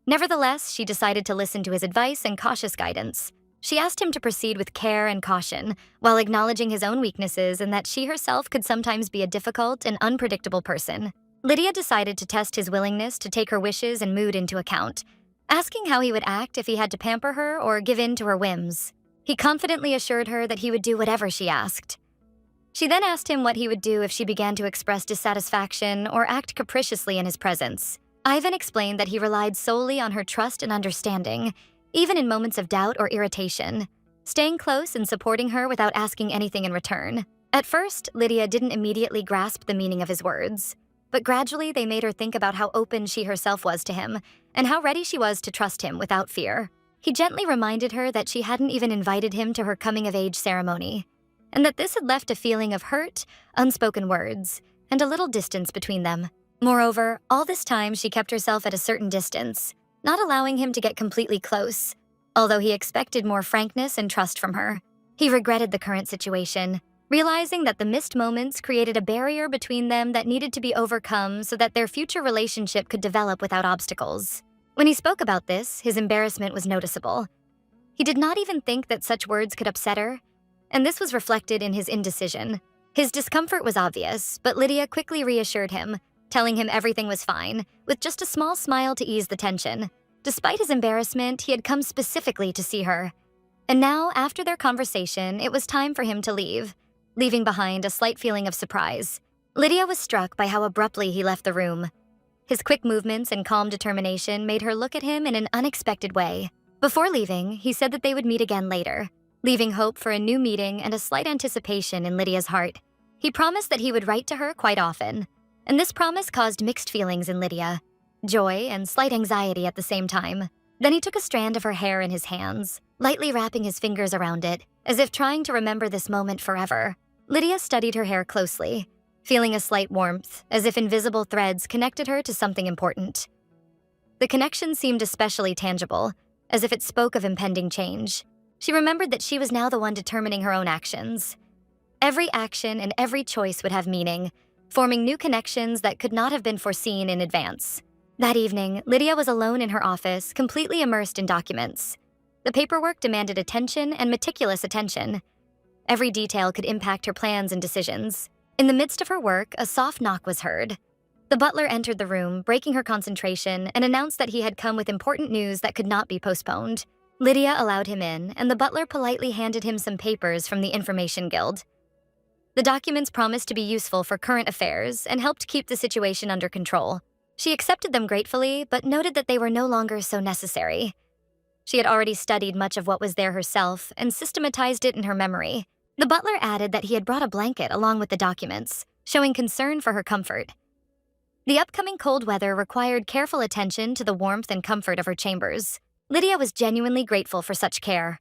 Nevertheless, she decided to listen to his advice and cautious guidance. She asked him to proceed with care and caution, while acknowledging his own weaknesses and that she herself could sometimes be a difficult and unpredictable person. Lydia decided to test his willingness to take her wishes and mood into account, asking how he would act if he had to pamper her or give in to her whims. He confidently assured her that he would do whatever she asked. She then asked him what he would do if she began to express dissatisfaction or act capriciously in his presence. Ivan explained that he relied solely on her trust and understanding, even in moments of doubt or irritation, staying close and supporting her without asking anything in return. At first, Lydia didn't immediately grasp the meaning of his words, but gradually they made her think about how open she herself was to him and how ready she was to trust him without fear. He gently reminded her that she hadn't even invited him to her coming-of-age ceremony, and that this had left a feeling of hurt, unspoken words, and a little distance between them. Moreover, all this time she kept herself at a certain distance, not allowing him to get completely close, although he expected more frankness and trust from her. He regretted the current situation, realizing that the missed moments created a barrier between them that needed to be overcome so that their future relationship could develop without obstacles. When he spoke about this, his embarrassment was noticeable. He did not even think that such words could upset her, and this was reflected in his indecision. His discomfort was obvious, but Lydia quickly reassured him, telling him everything was fine, with just a small smile to ease the tension. Despite his embarrassment, he had come specifically to see her. And now, after their conversation, it was time for him to leave, leaving behind a slight feeling of surprise. Lydia was struck by how abruptly he left the room. His quick movements and calm determination made her look at him in an unexpected way. Before leaving, he said that they would meet again later, leaving hope for a new meeting and a slight anticipation in Lydia's heart. He promised that he would write to her quite often, and this promise caused mixed feelings in Lydia, joy and slight anxiety at the same time. Then he took a strand of her hair in his hands, lightly wrapping his fingers around it, as if trying to remember this moment forever. Lydia studied her hair closely, feeling a slight warmth, as if invisible threads connected her to something important. The connection seemed especially tangible, as if it spoke of impending change. She remembered that she was now the one determining her own actions. Every action and every choice would have meaning, forming new connections that could not have been foreseen in advance. That evening, Lydia was alone in her office, completely immersed in documents. The paperwork demanded attention and meticulous attention. Every detail could impact her plans and decisions. In the midst of her work, a soft knock was heard. The butler entered the room, breaking her concentration, and announced that he had come with important news that could not be postponed. Lydia allowed him in, and the butler politely handed him some papers from the Information Guild. The documents promised to be useful for current affairs and helped keep the situation under control. She accepted them gratefully, but noted that they were no longer so necessary. She had already studied much of what was there herself and systematized it in her memory. The butler added that he had brought a blanket along with the documents, showing concern for her comfort. The upcoming cold weather required careful attention to the warmth and comfort of her chambers. Lydia was genuinely grateful for such care.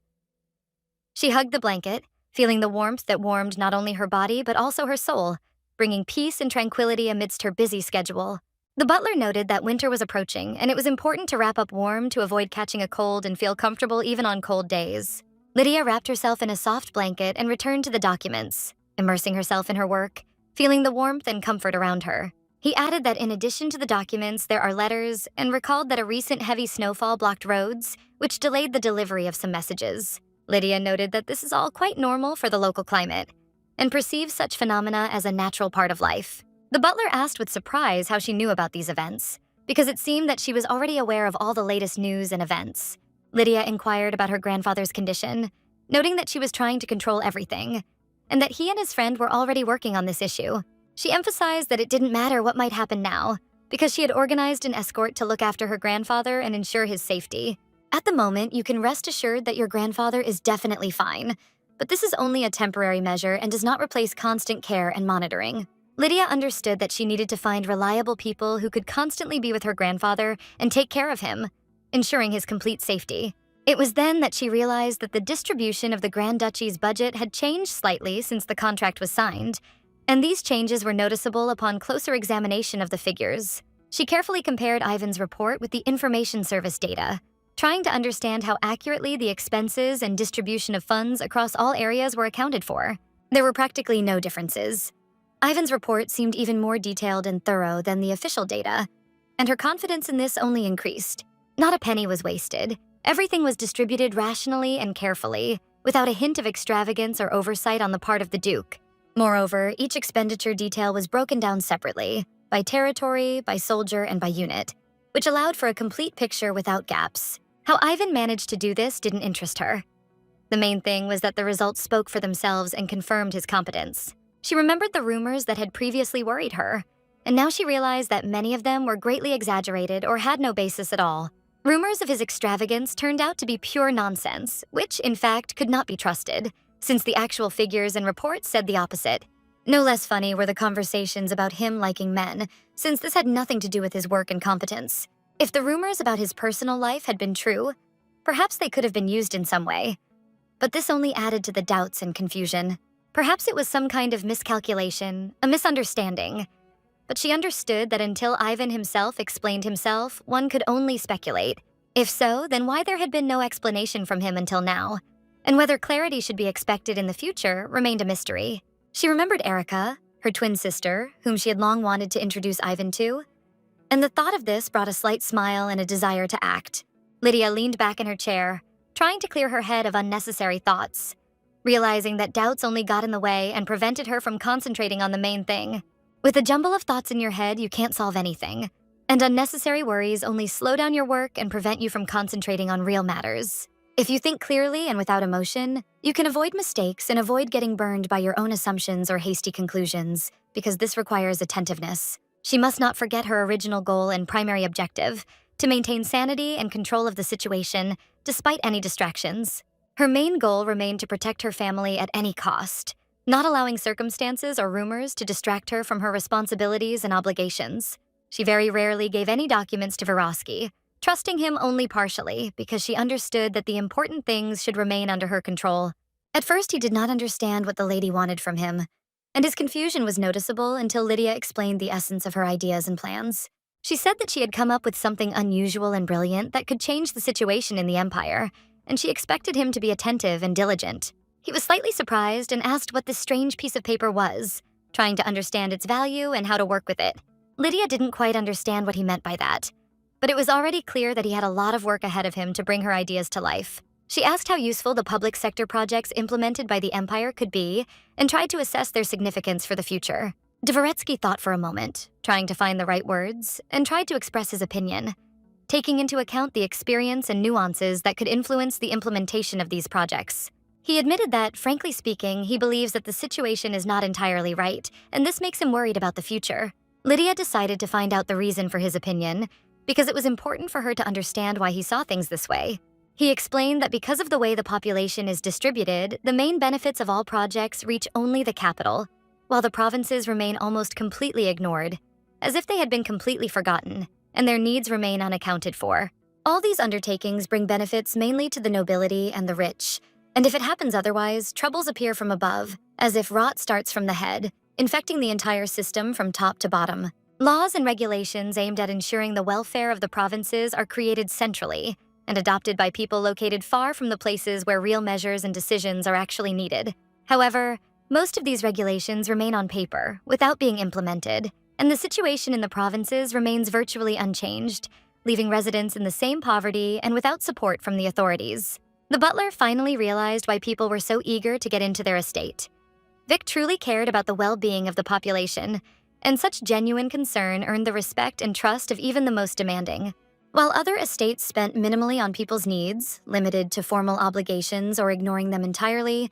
She hugged the blanket, feeling the warmth that warmed not only her body but also her soul, bringing peace and tranquility amidst her busy schedule. The butler noted that winter was approaching, and it was important to wrap up warm to avoid catching a cold and feel comfortable even on cold days. Lydia wrapped herself in a soft blanket and returned to the documents, immersing herself in her work, feeling the warmth and comfort around her. He added that in addition to the documents, there are letters, and recalled that a recent heavy snowfall blocked roads, which delayed the delivery of some messages. Lydia noted that this is all quite normal for the local climate, and perceived such phenomena as a natural part of life. The butler asked with surprise how she knew about these events, because it seemed that she was already aware of all the latest news and events. Lydia inquired about her grandfather's condition, noting that she was trying to control everything, and that he and his friend were already working on this issue. She emphasized that it didn't matter what might happen now, because she had organized an escort to look after her grandfather and ensure his safety. At the moment, you can rest assured that your grandfather is definitely fine, but this is only a temporary measure and does not replace constant care and monitoring. Lydia understood that she needed to find reliable people who could constantly be with her grandfather and take care of him, ensuring his complete safety. It was then that she realized that the distribution of the Grand Duchy's budget had changed slightly since the contract was signed, and these changes were noticeable upon closer examination of the figures. She carefully compared Ivan's report with the Information Service data, trying to understand how accurately the expenses and distribution of funds across all areas were accounted for. There were practically no differences. Ivan's report seemed even more detailed and thorough than the official data, and her confidence in this only increased. Not a penny was wasted. Everything was distributed rationally and carefully, without a hint of extravagance or oversight on the part of the Duke. Moreover, each expenditure detail was broken down separately, by territory, by soldier, and by unit, which allowed for a complete picture without gaps. How Ivan managed to do this didn't interest her. The main thing was that the results spoke for themselves and confirmed his competence. She remembered the rumors that had previously worried her, and now she realized that many of them were greatly exaggerated or had no basis at all. Rumors of his extravagance turned out to be pure nonsense, which, in fact, could not be trusted, since the actual figures and reports said the opposite. No less funny were the conversations about him liking men, since this had nothing to do with his work and competence. If the rumors about his personal life had been true, perhaps they could have been used in some way. But this only added to the doubts and confusion. Perhaps it was some kind of miscalculation, a misunderstanding. But she understood that until Ivan himself explained himself, one could only speculate. If so, then why there had been no explanation from him until now, and whether clarity should be expected in the future remained a mystery. She remembered Erica, her twin sister, whom she had long wanted to introduce Ivan to, and the thought of this brought a slight smile and a desire to act. Lydia leaned back in her chair, trying to clear her head of unnecessary thoughts, realizing that doubts only got in the way and prevented her from concentrating on the main thing. With a jumble of thoughts in your head, you can't solve anything, and unnecessary worries only slow down your work and prevent you from concentrating on real matters. If you think clearly and without emotion, you can avoid mistakes and avoid getting burned by your own assumptions or hasty conclusions, because this requires attentiveness. She must not forget her original goal and primary objective, to maintain sanity and control of the situation, despite any distractions. Her main goal remained to protect her family at any cost, not allowing circumstances or rumors to distract her from her responsibilities and obligations. She very rarely gave any documents to Verosky, trusting him only partially because she understood that the important things should remain under her control. At first, he did not understand what the lady wanted from him, and his confusion was noticeable until Lydia explained the essence of her ideas and plans. She said that she had come up with something unusual and brilliant that could change the situation in the Empire, and she expected him to be attentive and diligent. He was slightly surprised and asked what this strange piece of paper was, trying to understand its value and how to work with it. Lydia didn't quite understand what he meant by that, but it was already clear that he had a lot of work ahead of him to bring her ideas to life. She asked how useful the public sector projects implemented by the Empire could be and tried to assess their significance for the future. Dvoretsky thought for a moment, trying to find the right words, and tried to express his opinion, taking into account the experience and nuances that could influence the implementation of these projects. He admitted that, frankly speaking, he believes that the situation is not entirely right, and this makes him worried about the future. Lydia decided to find out the reason for his opinion, because it was important for her to understand why he saw things this way. He explained that because of the way the population is distributed, the main benefits of all projects reach only the capital, while the provinces remain almost completely ignored, as if they had been completely forgotten, and their needs remain unaccounted for. All these undertakings bring benefits mainly to the nobility and the rich, and if it happens otherwise, troubles appear from above, as if rot starts from the head, infecting the entire system from top to bottom. Laws and regulations aimed at ensuring the welfare of the provinces are created centrally and adopted by people located far from the places where real measures and decisions are actually needed. However, most of these regulations remain on paper, without being implemented, and the situation in the provinces remains virtually unchanged, leaving residents in the same poverty and without support from the authorities. The butler finally realized why people were so eager to get into their estate. Vic truly cared about the well-being of the population, and such genuine concern earned the respect and trust of even the most demanding. While other estates spent minimally on people's needs, limited to formal obligations or ignoring them entirely,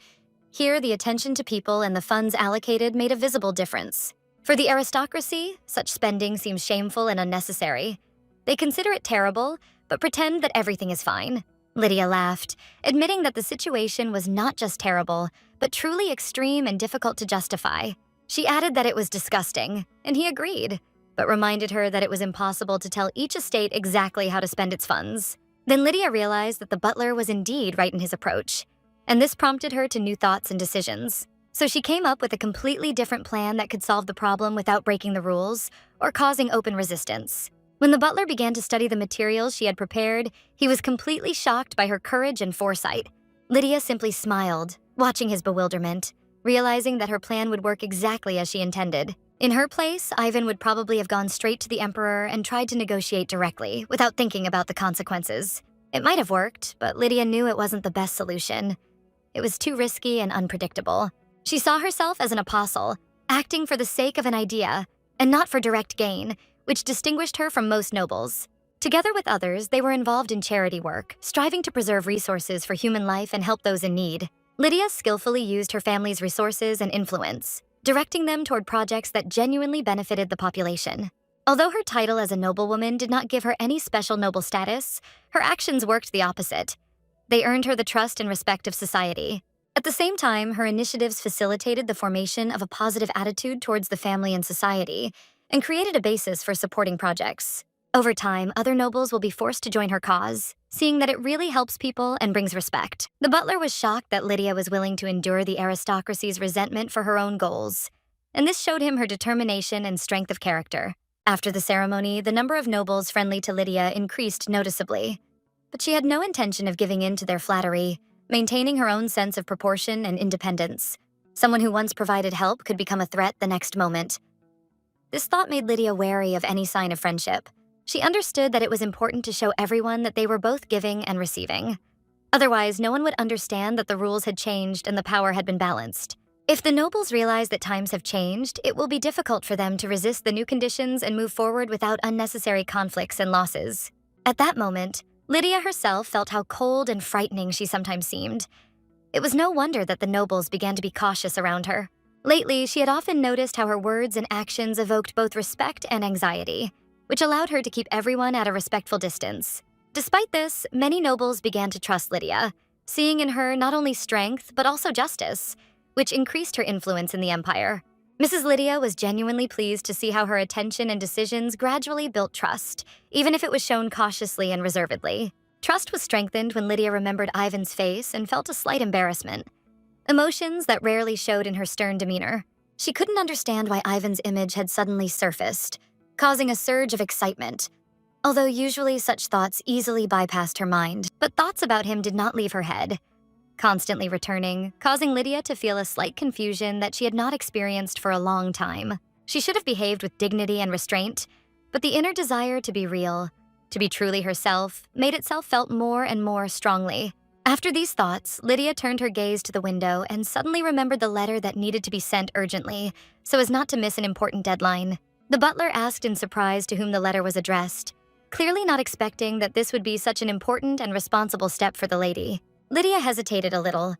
here the attention to people and the funds allocated made a visible difference. For the aristocracy, such spending seems shameful and unnecessary. They consider it terrible, but pretend that everything is fine. Lydia laughed, admitting that the situation was not just terrible, but truly extreme and difficult to justify. She added that it was disgusting, and he agreed, but reminded her that it was impossible to tell each estate exactly how to spend its funds. Then Lydia realized that the butler was indeed right in his approach, and this prompted her to new thoughts and decisions. So she came up with a completely different plan that could solve the problem without breaking the rules or causing open resistance. When the butler began to study the materials she had prepared, he was completely shocked by her courage and foresight. Lydia simply smiled, watching his bewilderment, realizing that her plan would work exactly as she intended. In her place, Ivan would probably have gone straight to the emperor and tried to negotiate directly, without thinking about the consequences. It might have worked, but Lydia knew it wasn't the best solution. It was too risky and unpredictable. She saw herself as an apostle, acting for the sake of an idea, and not for direct gain, which distinguished her from most nobles. Together with others, they were involved in charity work, striving to preserve resources for human life and help those in need. Lydia skillfully used her family's resources and influence, directing them toward projects that genuinely benefited the population. Although her title as a noblewoman did not give her any special noble status, her actions worked the opposite. They earned her the trust and respect of society. At the same time, her initiatives facilitated the formation of a positive attitude towards the family and society, and created a basis for supporting projects. Over time, other nobles will be forced to join her cause, seeing that it really helps people and brings respect. The butler was shocked that Lydia was willing to endure the aristocracy's resentment for her own goals, and this showed him her determination and strength of character. After the ceremony, the number of nobles friendly to Lydia increased noticeably, but she had no intention of giving in to their flattery, maintaining her own sense of proportion and independence. Someone who once provided help could become a threat the next moment. This thought made Lydia wary of any sign of friendship. She understood that it was important to show everyone that they were both giving and receiving. Otherwise, no one would understand that the rules had changed and the power had been balanced. If the nobles realize that times have changed, it will be difficult for them to resist the new conditions and move forward without unnecessary conflicts and losses. At that moment, Lydia herself felt how cold and frightening she sometimes seemed. It was no wonder that the nobles began to be cautious around her. Lately, she had often noticed how her words and actions evoked both respect and anxiety, which allowed her to keep everyone at a respectful distance. Despite this, many nobles began to trust Lydia, seeing in her not only strength but also justice, which increased her influence in the empire. Mrs. Lydia was genuinely pleased to see how her attention and decisions gradually built trust, even if it was shown cautiously and reservedly. Trust was strengthened when Lydia remembered Ivan's face and felt a slight embarrassment, emotions that rarely showed in her stern demeanor. She couldn't understand why Ivan's image had suddenly surfaced, causing a surge of excitement, although usually such thoughts easily bypassed her mind. But thoughts about him did not leave her head, constantly returning, causing Lydia to feel a slight confusion that she had not experienced for a long time. She should have behaved with dignity and restraint, but the inner desire to be real, to be truly herself, made itself felt more and more strongly. After these thoughts, Lydia turned her gaze to the window and suddenly remembered the letter that needed to be sent urgently, so as not to miss an important deadline. The butler asked in surprise to whom the letter was addressed, clearly not expecting that this would be such an important and responsible step for the lady. Lydia hesitated a little,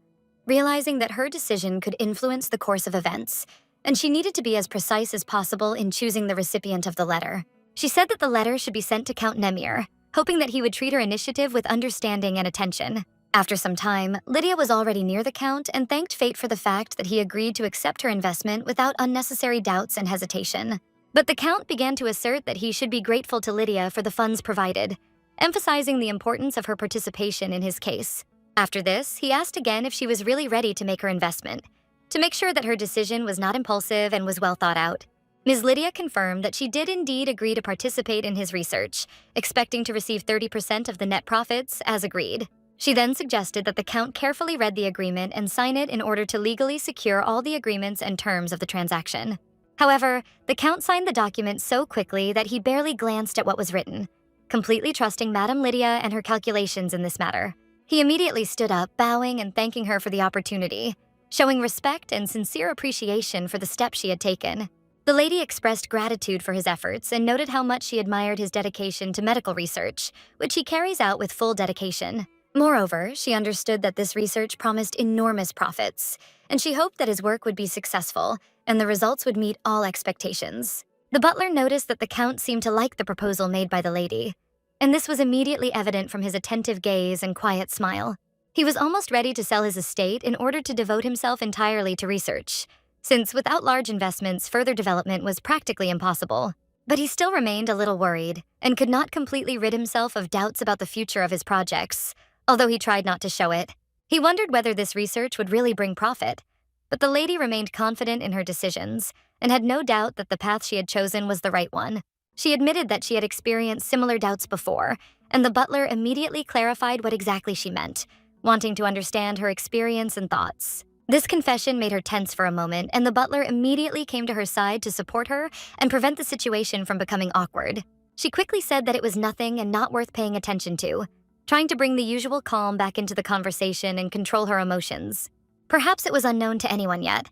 realizing that her decision could influence the course of events, and she needed to be as precise as possible in choosing the recipient of the letter. She said that the letter should be sent to Count Nemir, hoping that he would treat her initiative with understanding and attention. After some time, Lydia was already near the Count and thanked fate for the fact that he agreed to accept her investment without unnecessary doubts and hesitation. But the Count began to assert that he should be grateful to Lydia for the funds provided, emphasizing the importance of her participation in his case. After this, he asked again if she was really ready to make her investment, to make sure that her decision was not impulsive and was well thought out. Ms. Lydia confirmed that she did indeed agree to participate in his research, expecting to receive 30% of the net profits, as agreed. She then suggested that the Count carefully read the agreement and sign it in order to legally secure all the agreements and terms of the transaction. However, the Count signed the document so quickly that he barely glanced at what was written, completely trusting Madame Lydia and her calculations in this matter. He immediately stood up, bowing and thanking her for the opportunity, showing respect and sincere appreciation for the step she had taken. The lady expressed gratitude for his efforts and noted how much she admired his dedication to medical research, which he carries out with full dedication. Moreover, she understood that this research promised enormous profits, and she hoped that his work would be successful and the results would meet all expectations. The butler noticed that the Count seemed to like the proposal made by the lady, and this was immediately evident from his attentive gaze and quiet smile. He was almost ready to sell his estate in order to devote himself entirely to research, since without large investments, further development was practically impossible. But he still remained a little worried and could not completely rid himself of doubts about the future of his projects, although he tried not to show it. He wondered whether this research would really bring profit, but the lady remained confident in her decisions and had no doubt that the path she had chosen was the right one. She admitted that she had experienced similar doubts before, and the butler immediately clarified what exactly she meant, wanting to understand her experience and thoughts. This confession made her tense for a moment, and the butler immediately came to her side to support her and prevent the situation from becoming awkward. She quickly said that it was nothing and not worth paying attention to, trying to bring the usual calm back into the conversation and control her emotions. Perhaps it was unknown to anyone yet,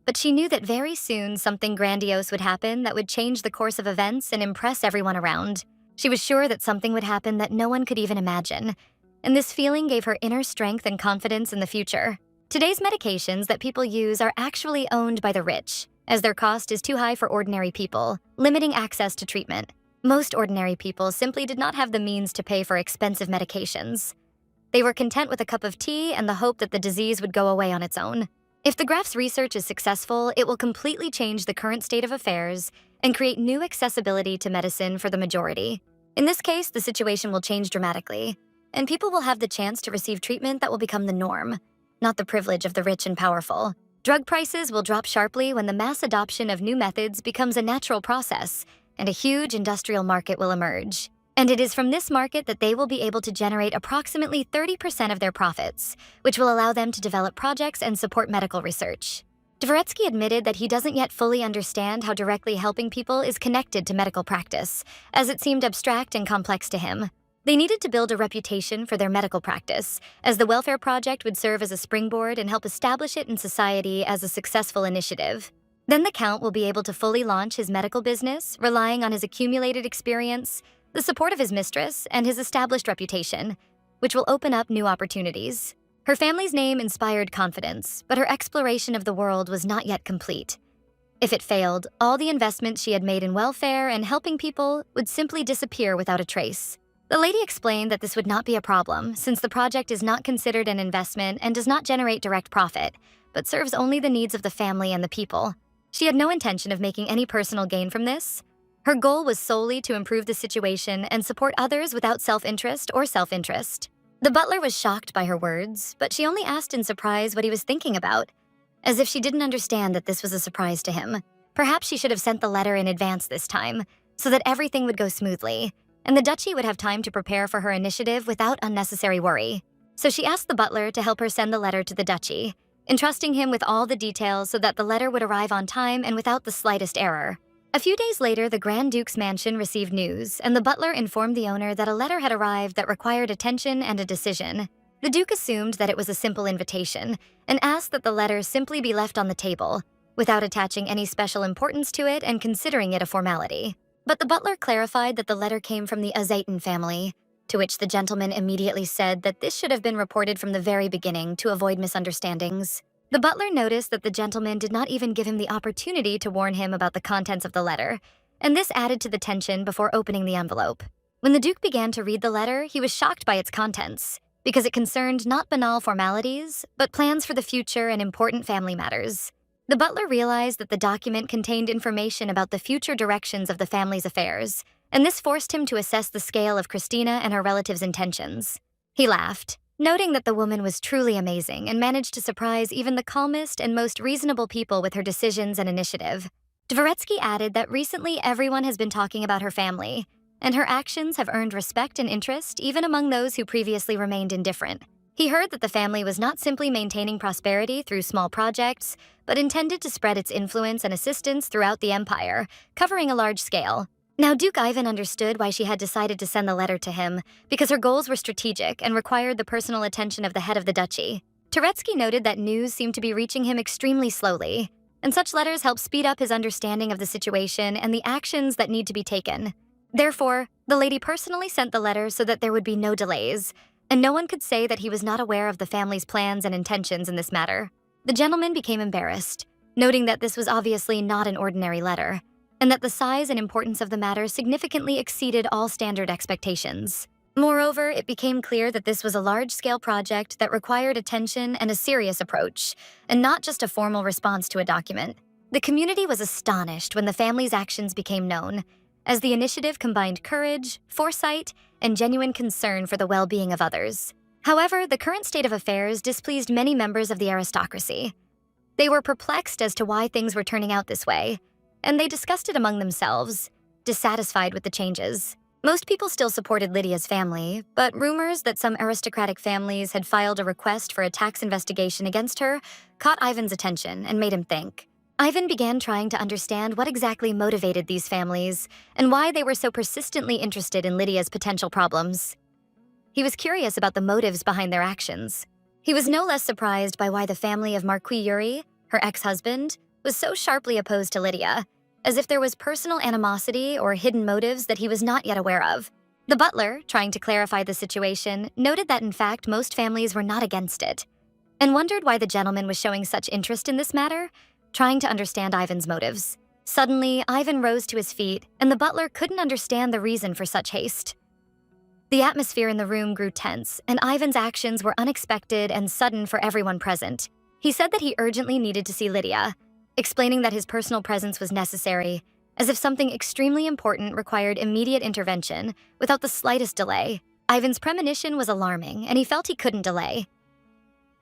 but she knew that very soon something grandiose would happen that would change the course of events and impress everyone around. She was sure that something would happen that no one could even imagine, and this feeling gave her inner strength and confidence in the future. Today's medications that people use are actually owned by the rich, as their cost is too high for ordinary people, limiting access to treatment. Most ordinary people simply did not have the means to pay for expensive medications. They were content with a cup of tea and the hope that the disease would go away on its own. If the Graf's research is successful, it will completely change the current state of affairs and create new accessibility to medicine for the majority. In this case, the situation will change dramatically, and people will have the chance to receive treatment that will become the norm, not the privilege of the rich and powerful. Drug prices will drop sharply when the mass adoption of new methods becomes a natural process, and a huge industrial market will emerge. And it is from this market that they will be able to generate approximately 30% of their profits, which will allow them to develop projects and support medical research. Dvoretsky admitted that he doesn't yet fully understand how directly helping people is connected to medical practice, as it seemed abstract and complex to him. They needed to build a reputation for their medical practice, as the welfare project would serve as a springboard and help establish it in society as a successful initiative. Then the Count will be able to fully launch his medical business, relying on his accumulated experience, the support of his mistress, and his established reputation, which will open up new opportunities. Her family's name inspired confidence, but her exploration of the world was not yet complete. If it failed, all the investments she had made in welfare and helping people would simply disappear without a trace. The lady explained that this would not be a problem, since the project is not considered an investment and does not generate direct profit, but serves only the needs of the family and the people. She had no intention of making any personal gain from this. Her goal was solely to improve the situation and support others without self-interest or self-interest. The butler was shocked by her words, but she only asked in surprise what he was thinking about, as if she didn't understand that this was a surprise to him. Perhaps she should have sent the letter in advance this time, so that everything would go smoothly, and the duchy would have time to prepare for her initiative without unnecessary worry. So she asked the butler to help her send the letter to the duchy, entrusting him with all the details so that the letter would arrive on time and without the slightest error. A few days later, the Grand Duke's mansion received news, and the butler informed the owner that a letter had arrived that required attention and a decision. The Duke assumed that it was a simple invitation and asked that the letter simply be left on the table, without attaching any special importance to it and considering it a formality. But the butler clarified that the letter came from the Azaitan family, to which the gentleman immediately said that this should have been reported from the very beginning to avoid misunderstandings. The butler noticed that the gentleman did not even give him the opportunity to warn him about the contents of the letter, and this added to the tension before opening the envelope. When the Duke began to read the letter, he was shocked by its contents, because it concerned not banal formalities, but plans for the future and important family matters. The butler realized that the document contained information about the future directions of the family's affairs, and this forced him to assess the scale of Christina and her relatives' intentions. He laughed, noting that the woman was truly amazing and managed to surprise even the calmest and most reasonable people with her decisions and initiative. Dvoretsky added that recently everyone has been talking about her family, and her actions have earned respect and interest even among those who previously remained indifferent. He heard that the family was not simply maintaining prosperity through small projects, but intended to spread its influence and assistance throughout the empire, covering a large scale. Now, Duke Ivan understood why she had decided to send the letter to him, because her goals were strategic and required the personal attention of the head of the duchy. Turetsky noted that news seemed to be reaching him extremely slowly, and such letters help speed up his understanding of the situation and the actions that need to be taken. Therefore, the lady personally sent the letter so that there would be no delays, and no one could say that he was not aware of the family's plans and intentions in this matter. The gentleman became embarrassed, noting that this was obviously not an ordinary letter, and that the size and importance of the matter significantly exceeded all standard expectations. Moreover, it became clear that this was a large-scale project that required attention and a serious approach, and not just a formal response to a document. The community was astonished when the family's actions became known, as the initiative combined courage, foresight, and genuine concern for the well-being of others. However, the current state of affairs displeased many members of the aristocracy. They were perplexed as to why things were turning out this way, and they discussed it among themselves, dissatisfied with the changes. Most people still supported Lydia's family, but rumors that some aristocratic families had filed a request for a tax investigation against her caught Ivan's attention and made him think. Ivan began trying to understand what exactly motivated these families and why they were so persistently interested in Lydia's potential problems. He was curious about the motives behind their actions. He was no less surprised by why the family of Marquis Yuri, her ex-husband, was so sharply opposed to Lydia, as if there was personal animosity or hidden motives that he was not yet aware of. The butler, trying to clarify the situation, noted that in fact most families were not against it, and wondered why the gentleman was showing such interest in this matter, trying to understand Ivan's motives. Suddenly, Ivan rose to his feet, and the butler couldn't understand the reason for such haste. The atmosphere in the room grew tense, and Ivan's actions were unexpected and sudden for everyone present. He said that he urgently needed to see Lydia, explaining that his personal presence was necessary, as if something extremely important required immediate intervention without the slightest delay. Ivan's premonition was alarming, and he felt he couldn't delay.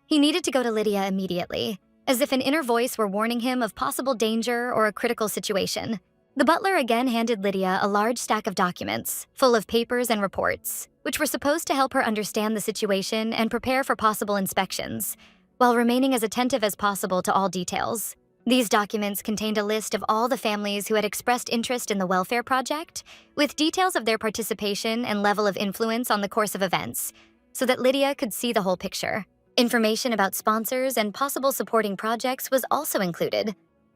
He needed to go to Lydia immediately, as if an inner voice were warning him of possible danger or a critical situation. The butler again handed Lydia a large stack of documents, full of papers and reports, which were supposed to help her understand the situation and prepare for possible inspections, while remaining as attentive as possible to all details. These documents contained a list of all the families who had expressed interest in the welfare project, with details of their participation and level of influence on the course of events, so that Lydia could see the whole picture. Information about sponsors and possible supporting projects was also included.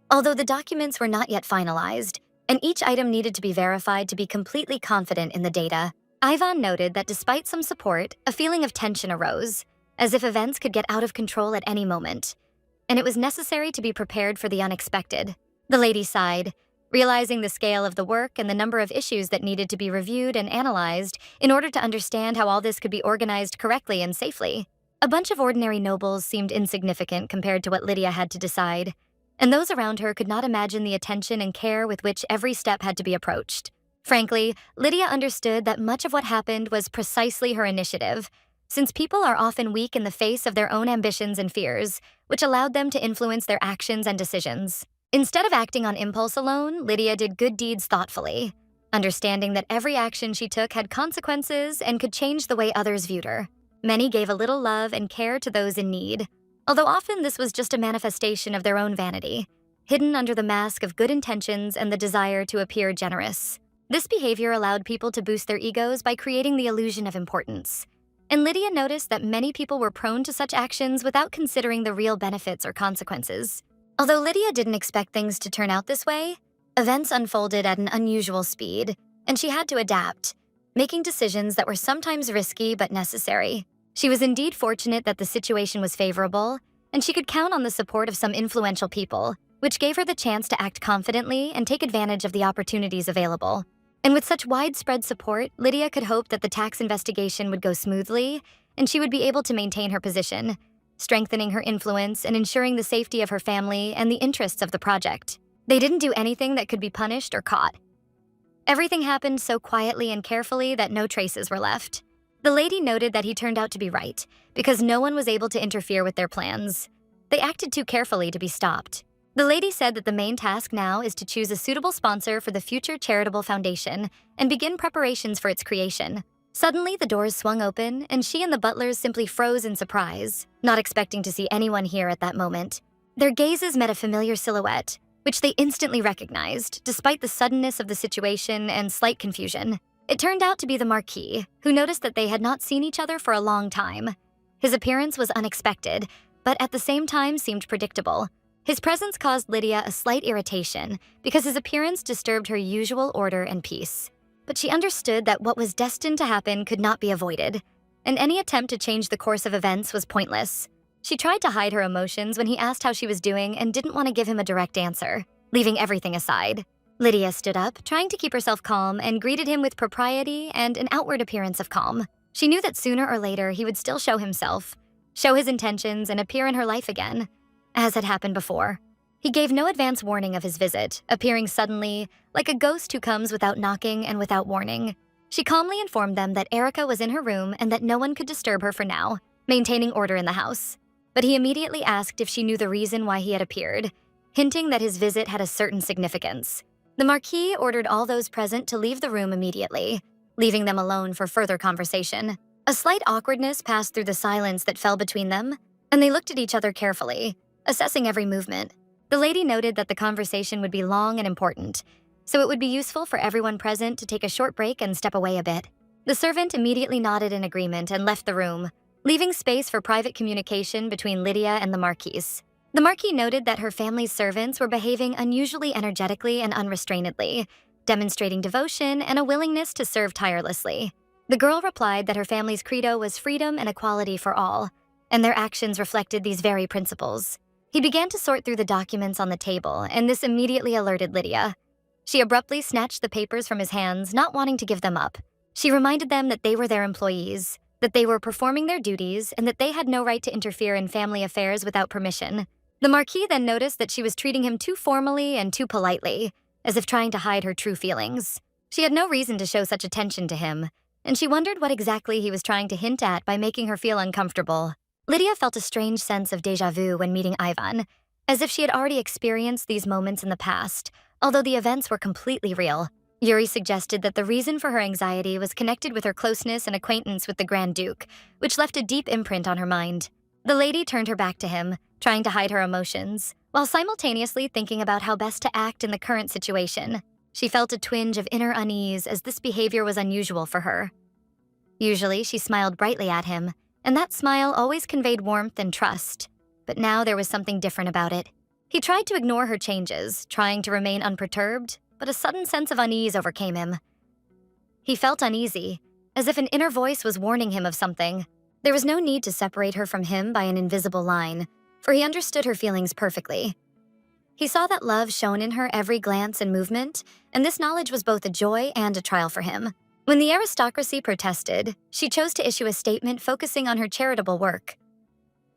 Although the documents were not yet finalized, and each item needed to be verified to be completely confident in the data, Ivan noted that despite some support, a feeling of tension arose, as if events could get out of control at any moment, and it was necessary to be prepared for the unexpected. The lady sighed, realizing the scale of the work and the number of issues that needed to be reviewed and analyzed in order to understand how all this could be organized correctly and safely. A bunch of ordinary nobles seemed insignificant compared to what Lydia had to decide, and those around her could not imagine the attention and care with which every step had to be approached. Frankly, Lydia understood that much of what happened was precisely her initiative, since people are often weak in the face of their own ambitions and fears, which allowed them to influence their actions and decisions. Instead of acting on impulse alone, Lydia did good deeds thoughtfully, understanding that every action she took had consequences and could change the way others viewed her. Many gave a little love and care to those in need, although often this was just a manifestation of their own vanity, hidden under the mask of good intentions and the desire to appear generous. This behavior allowed people to boost their egos by creating the illusion of importance. And Lydia noticed that many people were prone to such actions without considering the real benefits or consequences. Although Lydia didn't expect things to turn out this way, events unfolded at an unusual speed, and she had to adapt, making decisions that were sometimes risky but necessary. She was indeed fortunate that the situation was favorable, and she could count on the support of some influential people, which gave her the chance to act confidently and take advantage of the opportunities available. And with such widespread support, Lydia could hope that the tax investigation would go smoothly, and she would be able to maintain her position, strengthening her influence and ensuring the safety of her family and the interests of the project. They didn't do anything that could be punished or caught. Everything happened so quietly and carefully that no traces were left. The lady noted that he turned out to be right, because no one was able to interfere with their plans. They acted too carefully to be stopped. The lady said that the main task now is to choose a suitable sponsor for the future charitable foundation and begin preparations for its creation. Suddenly, the doors swung open, and she and the butlers simply froze in surprise, not expecting to see anyone here at that moment. Their gazes met a familiar silhouette, which they instantly recognized, despite the suddenness of the situation and slight confusion. It turned out to be the Marquis, who noticed that they had not seen each other for a long time. His appearance was unexpected, but at the same time seemed predictable. His presence caused Lydia a slight irritation because his appearance disturbed her usual order and peace. But she understood that what was destined to happen could not be avoided, and any attempt to change the course of events was pointless. She tried to hide her emotions when he asked how she was doing and didn't want to give him a direct answer, leaving everything aside. Lydia stood up, trying to keep herself calm, and greeted him with propriety and an outward appearance of calm. She knew that sooner or later he would still show himself, show his intentions, and appear in her life again, as had happened before. He gave no advance warning of his visit, appearing suddenly, like a ghost who comes without knocking and without warning. She calmly informed them that Erica was in her room and that no one could disturb her for now, maintaining order in the house. But he immediately asked if she knew the reason why he had appeared, hinting that his visit had a certain significance. The Marquis ordered all those present to leave the room immediately, leaving them alone for further conversation. A slight awkwardness passed through the silence that fell between them, and they looked at each other carefully, assessing every movement. The lady noted that the conversation would be long and important, so it would be useful for everyone present to take a short break and step away a bit. The servant immediately nodded in agreement and left the room, leaving space for private communication between Lydia and the Marquise. The Marquis noted that her family's servants were behaving unusually energetically and unrestrainedly, demonstrating devotion and a willingness to serve tirelessly. The girl replied that her family's credo was freedom and equality for all, and their actions reflected these very principles. He began to sort through the documents on the table, and this immediately alerted Lydia. She abruptly snatched the papers from his hands, not wanting to give them up. She reminded them that they were their employees, that they were performing their duties, and that they had no right to interfere in family affairs without permission. The Marquis then noticed that she was treating him too formally and too politely, as if trying to hide her true feelings. She had no reason to show such attention to him, and she wondered what exactly he was trying to hint at by making her feel uncomfortable. Lydia felt a strange sense of déjà vu when meeting Ivan, as if she had already experienced these moments in the past, although the events were completely real. Yuri suggested that the reason for her anxiety was connected with her closeness and acquaintance with the Grand Duke, which left a deep imprint on her mind. The lady turned her back to him, trying to hide her emotions, while simultaneously thinking about how best to act in the current situation. She felt a twinge of inner unease as this behavior was unusual for her. Usually, she smiled brightly at him, and that smile always conveyed warmth and trust, but now there was something different about it. He tried to ignore her changes, trying to remain unperturbed, but a sudden sense of unease overcame him. He felt uneasy, as if an inner voice was warning him of something. There was no need to separate her from him by an invisible line, for he understood her feelings perfectly. He saw that love shone in her every glance and movement, and this knowledge was both a joy and a trial for him. When the aristocracy protested, she chose to issue a statement focusing on her charitable work.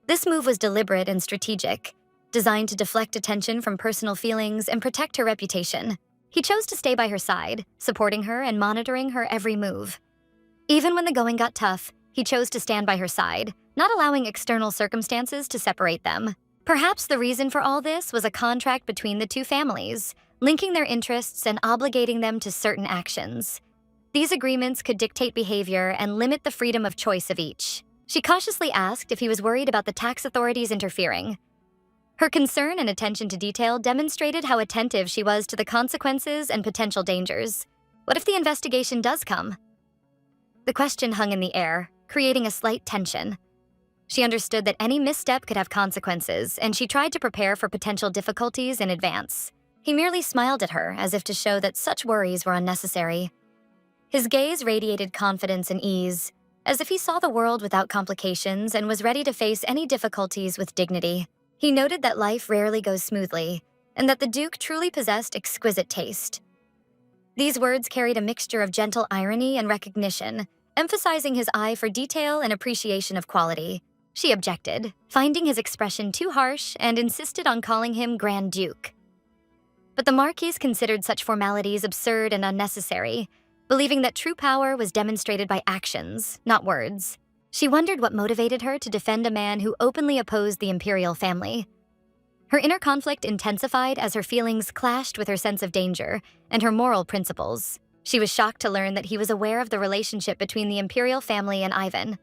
This move was deliberate and strategic, designed to deflect attention from personal feelings and protect her reputation. He chose to stay by her side, supporting her and monitoring her every move. Even when the going got tough, he chose to stand by her side, not allowing external circumstances to separate them. Perhaps the reason for all this was a contract between the two families, linking their interests and obligating them to certain actions. These agreements could dictate behavior and limit the freedom of choice of each. She cautiously asked if he was worried about the tax authorities interfering. Her concern and attention to detail demonstrated how attentive she was to the consequences and potential dangers. What if the investigation does come? The question hung in the air, creating a slight tension. She understood that any misstep could have consequences, and she tried to prepare for potential difficulties in advance. He merely smiled at her, as if to show that such worries were unnecessary. His gaze radiated confidence and ease, as if he saw the world without complications and was ready to face any difficulties with dignity. He noted that life rarely goes smoothly, and that the Duke truly possessed exquisite taste. These words carried a mixture of gentle irony and recognition, emphasizing his eye for detail and appreciation of quality. She objected, finding his expression too harsh, and insisted on calling him Grand Duke. But the Marquise considered such formalities absurd and unnecessary, believing that true power was demonstrated by actions, not words. She wondered what motivated her to defend a man who openly opposed the imperial family. Her inner conflict intensified as her feelings clashed with her sense of danger and her moral principles. She was shocked to learn that he was aware of the relationship between the imperial family and Ivan.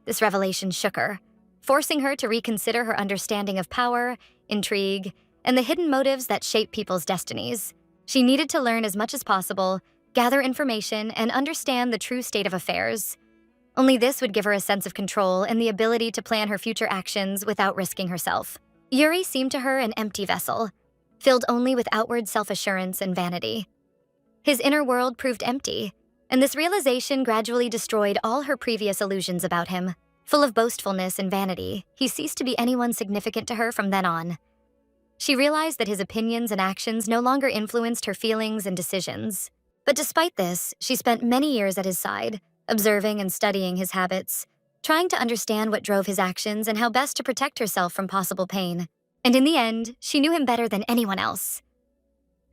This revelation shook her, forcing her to reconsider her understanding of power, intrigue, and the hidden motives that shape people's destinies. She needed to learn as much as possible, gather information, and understand the true state of affairs. Only this would give her a sense of control and the ability to plan her future actions without risking herself. Yuri seemed to her an empty vessel, filled only with outward self-assurance and vanity. His inner world proved empty, and this realization gradually destroyed all her previous illusions about him. Full of boastfulness and vanity, he ceased to be anyone significant to her from then on. She realized that his opinions and actions no longer influenced her feelings and decisions. But despite this, she spent many years at his side, observing and studying his habits, trying to understand what drove his actions and how best to protect herself from possible pain. And in the end, she knew him better than anyone else.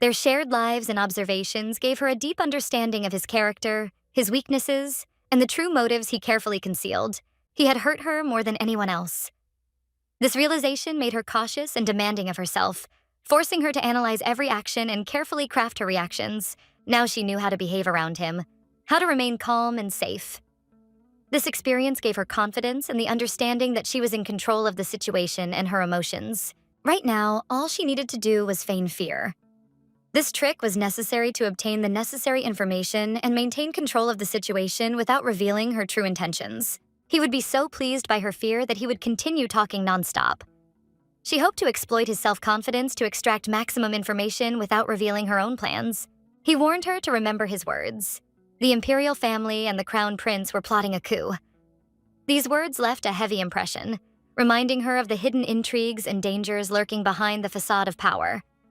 Their shared lives and observations gave her a deep understanding of his character, his weaknesses, and the true motives he carefully concealed. He had hurt her more than anyone else. This realization made her cautious and demanding of herself, forcing her to analyze every action and carefully craft her reactions. Now she knew how to behave around him, how to remain calm and safe. This experience gave her confidence and the understanding that she was in control of the situation and her emotions. Right now, all she needed to do was feign fear. This trick was necessary to obtain the necessary information and maintain control of the situation without revealing her true intentions. He would be so pleased by her fear that he would continue talking nonstop. She hoped to exploit his self-confidence to extract maximum information without revealing her own plans. He warned her to remember his words. The imperial family and the crown prince were plotting a coup. These words left a heavy impression, reminding her of the hidden intrigues and dangers lurking behind the facade of power.